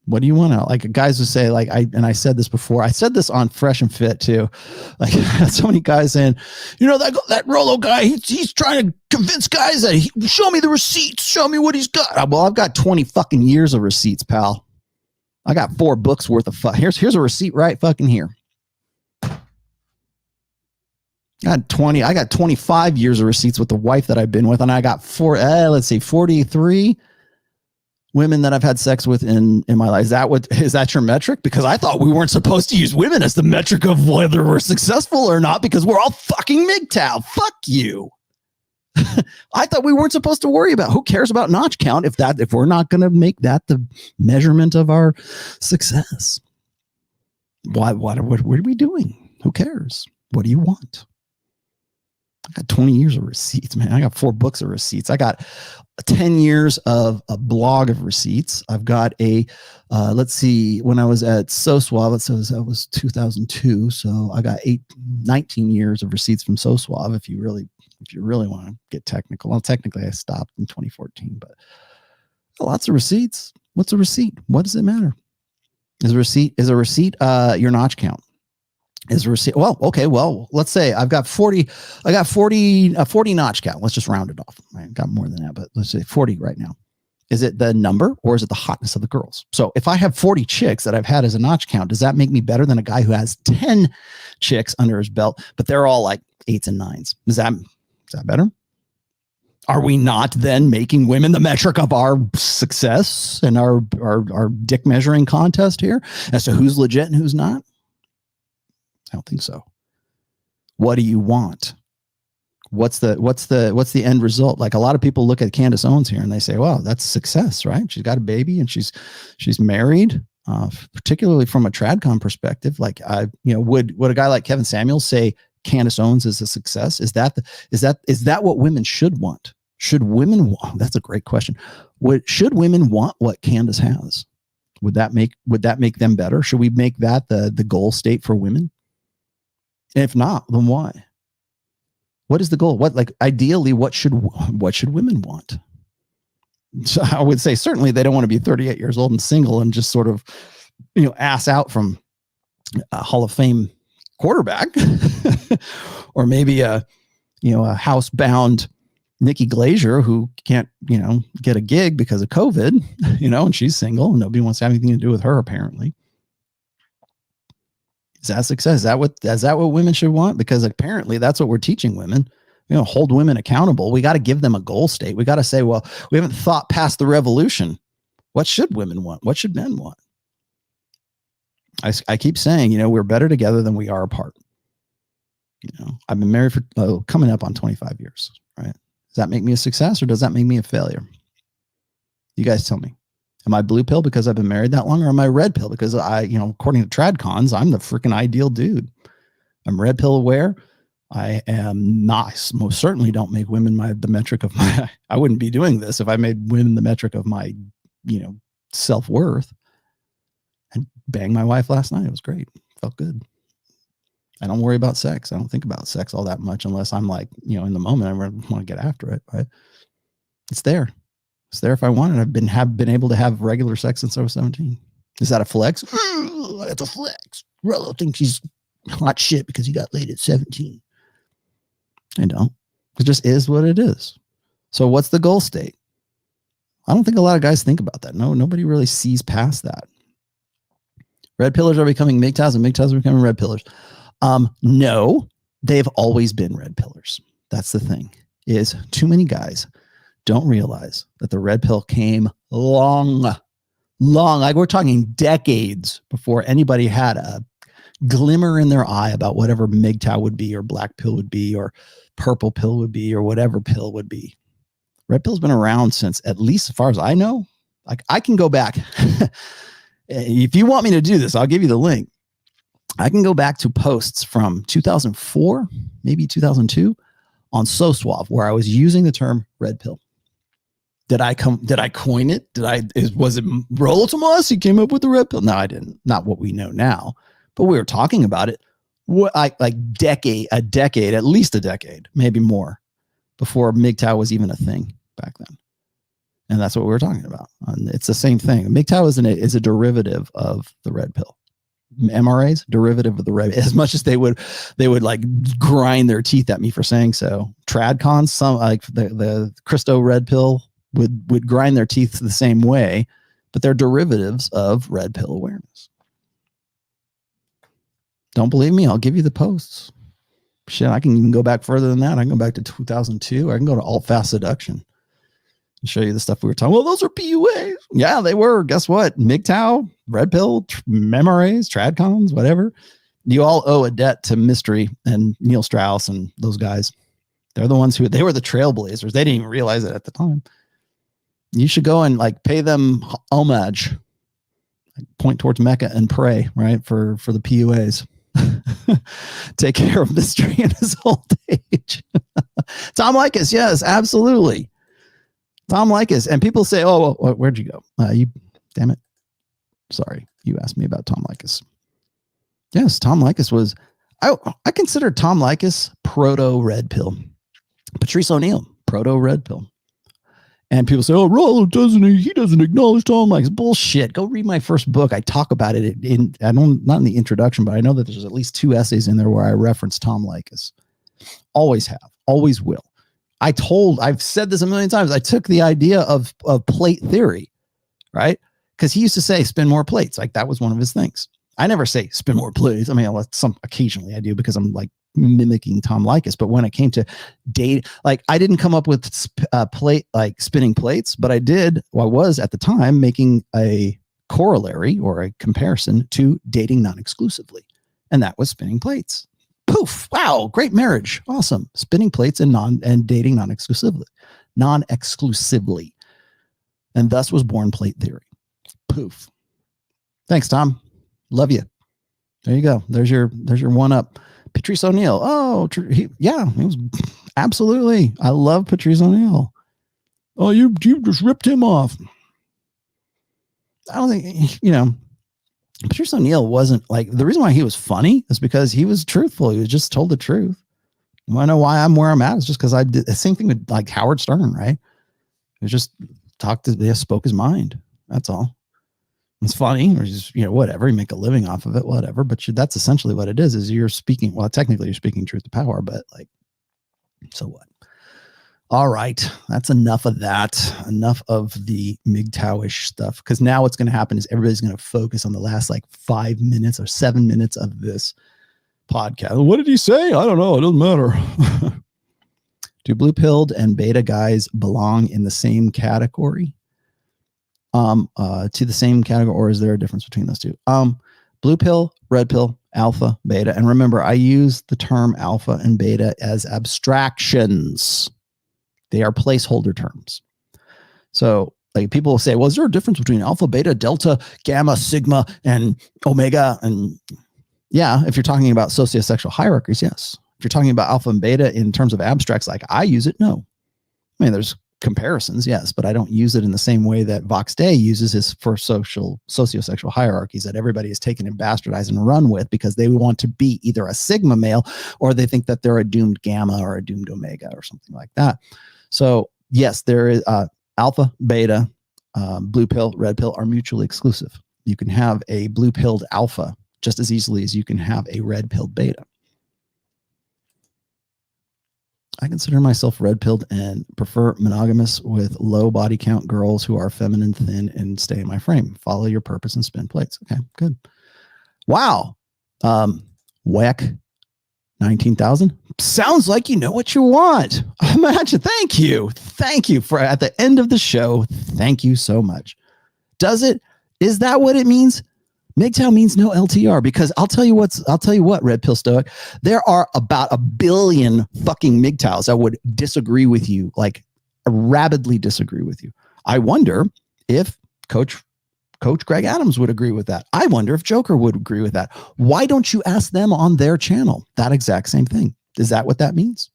What do you want to like? Guys would say like I said this before. I said this on Fresh and Fit too. Like so many guys saying, that Rollo guy, he's trying to convince guys that show me the receipts, show me what he's got. Well, I've got 20 fucking years of receipts, pal. I got 4 books worth of here's a receipt right fucking here. I got 25 years of receipts with the wife that I've been with, and I got 43 women that I've had sex with in my life. Is that your metric? Because I thought we weren't supposed to use women as the metric of whether we're successful or not, because we're all fucking MGTOW. Fuck you. I thought we weren't supposed to worry about who cares about notch count if we're not going to make that the measurement of our success. What are we doing? Who cares? What do you want? I got 20 years of receipts, man. I got 4 books of receipts. I got 10 years of a blog of receipts. I've got let's see, when I was at SoSuave, that was 2002. So I got 19 years of receipts from SoSuave. If you really want to get technical. Well, technically I stopped in 2014, but lots of receipts. What's a receipt? What does it matter? Is a receipt your notch count? Is a receipt? Well, okay. Well, let's say I've got 40 notch count. Let's just round it off. I got more than that, but let's say 40 right now. Is it the number or is it the hotness of the girls? So if I have 40 chicks that I've had as a notch count, does that make me better than a guy who has 10 chicks under his belt, but they're all like 8s and 9s? Is that better? Are we not then making women the metric of our success and our dick measuring contest here as to who's legit and who's not? I don't think so. What do you want? What's the end result? Like a lot of people look at Candice Owens here and they say, "Wow, that's success, right? She's got a baby and she's married." Particularly from a TradCon perspective, like would a guy like Kevin Samuels say Candice Owens is a success? Is that what women should want? Should women want? That's a great question. Should women want what Candice has? Would that make them better? Should we make that the goal state for women? If not, then why? What is the goal? Ideally, what should women want? So I would say certainly they don't want to be 38 years old and single and just sort of, ass out from a Hall of Fame quarterback, or maybe a housebound Nikki Glaser who can't, get a gig because of COVID, and she's single and nobody wants to have anything to do with her apparently. Is that success? Is that what women should want? Because apparently that's what we're teaching women. Hold women accountable. We got to give them a goal state. We got to say, well, we haven't thought past the revolution. What should women want? What should men want? I keep saying, we're better together than we are apart. I've been married for coming up on 25 years, right? Does that make me a success or does that make me a failure? You guys tell me. Am I blue pill because I've been married that long, or am I red pill because according to TradCons, I'm the freaking ideal dude. I'm red pill aware. I am not, most certainly don't make women the metric of my, I wouldn't be doing this if I made women the metric of my, self-worth. And banged my wife last night. It was great. Felt good. I don't worry about sex. I don't think about sex all that much unless I'm like, in the moment, I want to get after it, right? It's there. It's there if I want it. I've been able to have regular sex since I was 17. Is that a flex? That's a flex. Rollo thinks he's hot shit because he got laid at 17. I don't. It just is what it is. So what's the goal state? I don't think a lot of guys think about that. No, nobody really sees past that. Red pillars are becoming MGTOWs and MGTOWs are becoming red pillars. No, they've always been red pillars. That's the thing, is too many guys don't realize that the red pill came long, like we're talking decades before anybody had a glimmer in their eye about whatever MGTOW would be or black pill would be or purple pill would be or whatever pill would be. Red pill's been around since, at least as far as I know. Like I can go back. If you want me to do this, I'll give you the link. I can go back to posts from 2004, maybe 2002 on SoSuave where I was using the term red pill. Did I coin it? Was it Rollo TOMASSI came up with the red pill? No, I didn't. Not what we know now, but we were talking about it a decade, at least a decade, maybe more before MGTOW was even a thing back then. And that's what we were talking about. And it's the same thing. MGTOW is a derivative of the red pill. MRAs, derivative of the red, as much as they would like grind their teeth at me for saying so. TradCons, some like the Christo red pill would grind their teeth the same way, but they're derivatives of red pill awareness. Don't believe me? I'll give you the posts. Shit, I can even go back further than that. I can go back to 2002. I can go to alt fast seduction and show you the stuff we were talking. Well, those are PUAs. Yeah, they were. Guess what? MGTOW, red pill, MRAs, TradCons, whatever. You all owe a debt to Mystery and Neil Strauss and those guys. They're the ones they were the trailblazers. They didn't even realize it at the time. You should go and like pay them homage, point towards Mecca and pray, right? For the PUAs. Take care of Mystery in his old age. Tom Likas, yes, absolutely. Tom Likas. And people say, oh, well, where'd you go? Damn it. Sorry. You asked me about Tom Likas. Yes, Tom Likas was, I consider Tom Likas proto red pill. Patrice O'Neill, proto red pill. And people say, oh, Rollo he doesn't acknowledge Tom Likas. Bullshit. Go read my first book. I talk about it not in the introduction, but I know that there's at least 2 essays in there where I reference Tom Likas. Always have, always will. I've said this a million times. I took the idea of plate theory, right? Because he used to say, spin more plates. Like that was one of his things. I never say spin more plates. I mean, occasionally I do because I'm like mimicking Tom Likas. But when it came to date, like I didn't come up with spinning plates, but I was at the time making a corollary or a comparison to dating non-exclusively. And that was spinning plates. Poof. Wow. Great marriage. Awesome. Spinning plates and dating non-exclusively. And thus was born plate theory. Poof. Thanks, Tom. Love you. There you go. There's your one up. Patrice O'Neill. Oh, he was absolutely. I love Patrice O'Neill. Oh, you just ripped him off. I don't think, Patrice O'Neill wasn't like, the reason why he was funny is because he was truthful. He was just told the truth. You want to know why I'm where I'm at? It's just because I did the same thing with like Howard Stern, right? He was just spoke his mind. That's all. It's funny, or just, whatever. You make a living off of it, whatever. But that's essentially what it is you're speaking. Well, technically you're speaking truth to power, but like, so what? All right. That's enough of that. Enough of the MGTOW-ish stuff. Because now what's going to happen is everybody's going to focus on the last like 5 minutes or 7 minutes of this podcast. What did he say? I don't know. It doesn't matter. Do blue-pilled and beta guys belong in the same category? To the same category, or is there a difference between those two? Blue pill, red pill, alpha, beta. And remember, I use the term alpha and beta as abstractions. They are placeholder terms. So like people will say, well, is there a difference between alpha, beta, delta, gamma, sigma, and omega? And yeah, if you're talking about sociosexual hierarchies, yes. If you're talking about alpha and beta in terms of abstracts, like I use it, no. I mean, there's comparisons, yes, but I don't use it in the same way that Vox Day uses his for sociosexual hierarchies that everybody has taken and bastardized and run with because they want to be either a sigma male or they think that they're a doomed gamma or a doomed omega or something like that. So yes, there is alpha, beta, blue pill, red pill are mutually exclusive. You can have a blue pilled alpha just as easily as you can have a red pilled beta. I consider myself red-pilled and prefer monogamous with low body count girls who are feminine, thin, and stay in my frame. Follow your purpose and spin plates. Okay, good. Wow. Whack 19,000. Sounds like you know what you want. Imagine. Thank you. Thank you for at the end of the show. Thank you so much. Does it? Is that what it means? MGTOW means no LTR because I'll tell you what, Red Pill Stoic, there are about 1 billion fucking MGTOWs that would disagree with you, like rabidly disagree with you. I wonder if Coach Greg Adams would agree with that. I wonder if Joker would agree with that. Why don't you ask them on their channel that exact same thing? Is that what that means?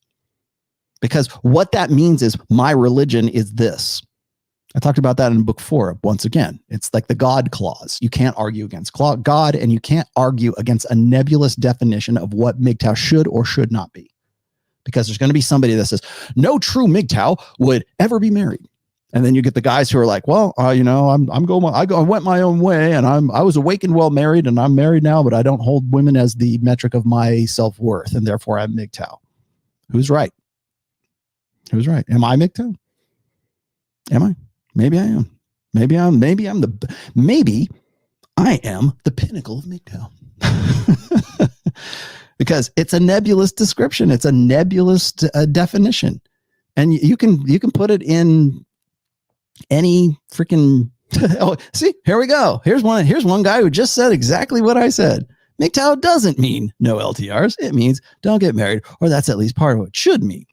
Because what that means is my religion is this. I talked about that in book 4. Once again, it's like the God clause. You can't argue against God, and you can't argue against a nebulous definition of what MGTOW should or should not be. Because there's going to be somebody that says, no true MGTOW would ever be married. And then you get the guys who are like, well, I went my own way and I was awakened while married and I'm married now, but I don't hold women as the metric of my self-worth. And therefore I'm MGTOW. Who's right? Who's right? Am I MGTOW? Am I? Maybe I am. Maybe I am the pinnacle of MGTOW. Because it's a nebulous description. It's a nebulous definition. And you can put it in any freaking oh, see, here we go. Here's one guy who just said exactly what I said. MGTOW doesn't mean no LTRs. It means don't get married, or that's at least part of what it should mean.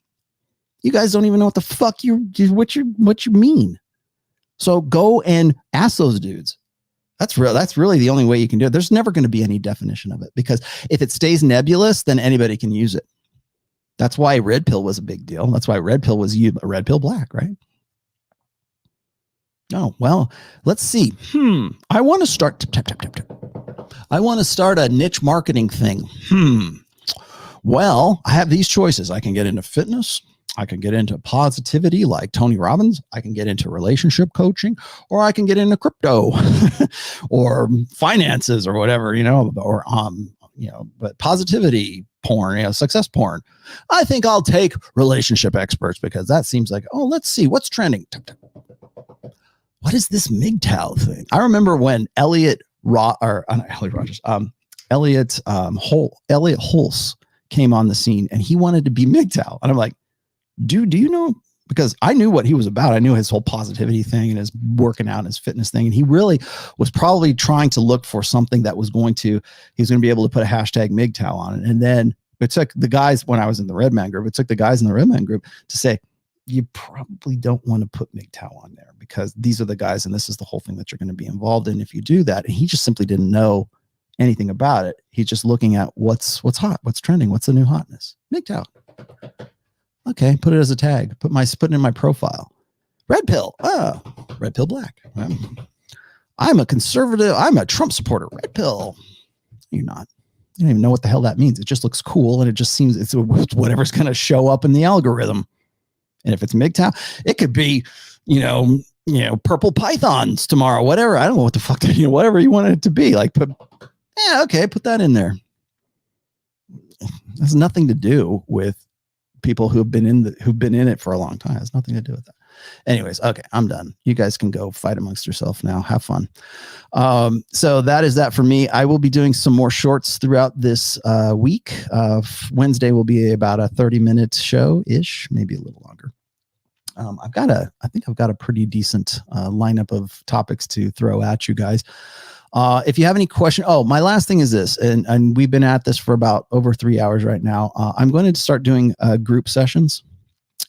You guys don't even know what the fuck what you mean. So go and ask those dudes. That's really the only way you can do it. There's never going to be any definition of it because if it stays nebulous, then anybody can use it. That's why red pill was a big deal. That's why red pill was red pill black, right? Oh, well, let's see. I want to start I want to start a niche marketing thing. Well, I have these choices. I can get into fitness. I can get into positivity like Tony Robbins. I can get into relationship coaching, or I can get into crypto or finances or whatever, but positivity porn, success porn. I think I'll take relationship experts because that seems like, oh, let's see what's trending. What is this MGTOW thing? I remember when Elliot Hulse came on the scene and he wanted to be MGTOW. And I'm like, dude, do you know? Because I knew what he was about. I knew his whole positivity thing and his working out and his fitness thing. And he really was probably trying to look for something that he was going to be able to put a hashtag MGTOW on it. And then it took the guys when I was in the Red Man group, it took the guys in the Red Man group to say, you probably don't want to put MGTOW on there because these are the guys and this is the whole thing that you're going to be involved in if you do that. And he just simply didn't know anything about it. He's just looking at what's hot, what's trending, what's the new hotness. MGTOW. Okay, put it as a tag. Put it in my profile. Red pill. Oh, red pill black. I'm a conservative. I'm a Trump supporter. Red pill. You're not. You don't even know what the hell that means. It just looks cool, and it just seems it's whatever's going to show up in the algorithm. And if it's MGTOW, it could be, purple pythons tomorrow. Whatever. I don't know what the fuck. Whatever you want it to be. Like, put that in there. It has nothing to do with people who've been in it for a long time. It has nothing to do with that. Anyways, okay, I'm done. You guys can go fight amongst yourself now. Have fun. So that is that for me. I will be doing some more shorts throughout this week. Wednesday will be about a 30-minute show-ish, maybe a little longer. I think I've got a pretty decent lineup of topics to throw at you guys. If you have any question, my last thing is this, and we've been at this for about over 3 hours right now. I'm going to start doing group sessions,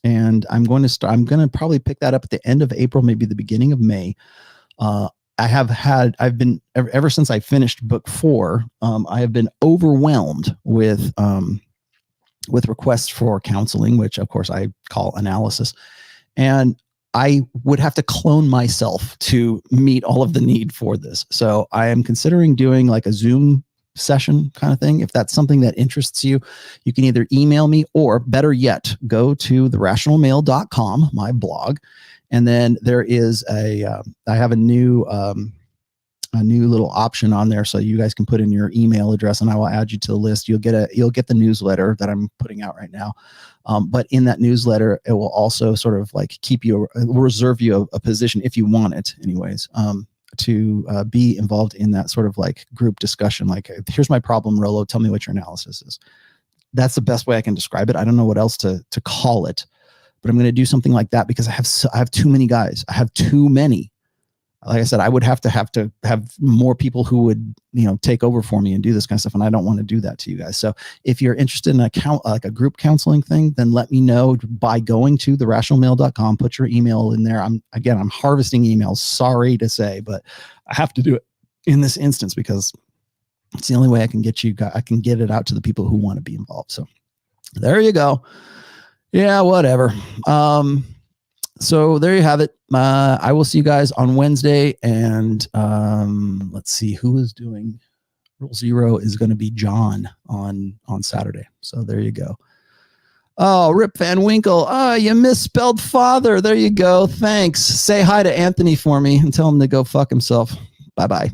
and I'm going to probably pick that up at the end of April, maybe the beginning of May. I've been ever since I finished book 4. I have been overwhelmed with requests for counseling, which of course I call analysis, and I would have to clone myself to meet all of the need for this. So I am considering doing like a Zoom session kind of thing. If that's something that interests you, you can either email me or better yet, go to rationalmale.com, my blog. And then there is I have a new little option on there. So you guys can put in your email address and I will add you to the list. You'll get the newsletter that I'm putting out right now. But in that newsletter, it will also sort of like reserve you a position if you want it anyways, to be involved in that sort of like group discussion. Like, here's my problem, Rollo, tell me what your analysis is. That's the best way I can describe it. I don't know what else to call it, but I'm going to do something like that because I have too many guys. I have too many. Like I said, I would have to have more people who would, take over for me and do this kind of stuff. And I don't want to do that to you guys. So if you're interested in a group counseling thing, then let me know by going to therationalmale.com, put your email in there. I'm harvesting emails. Sorry to say, but I have to do it in this instance because it's the only way I can get it out to the people who want to be involved. So there you go. Yeah, whatever. So there you have it. I will see you guys on Wednesday. And let's see who is doing. Rule 0 is going to be John on Saturday. So there you go. Oh, Rip Van Winkle. Oh, you misspelled father. There you go. Thanks. Say hi to Anthony for me and tell him to go fuck himself. Bye-bye.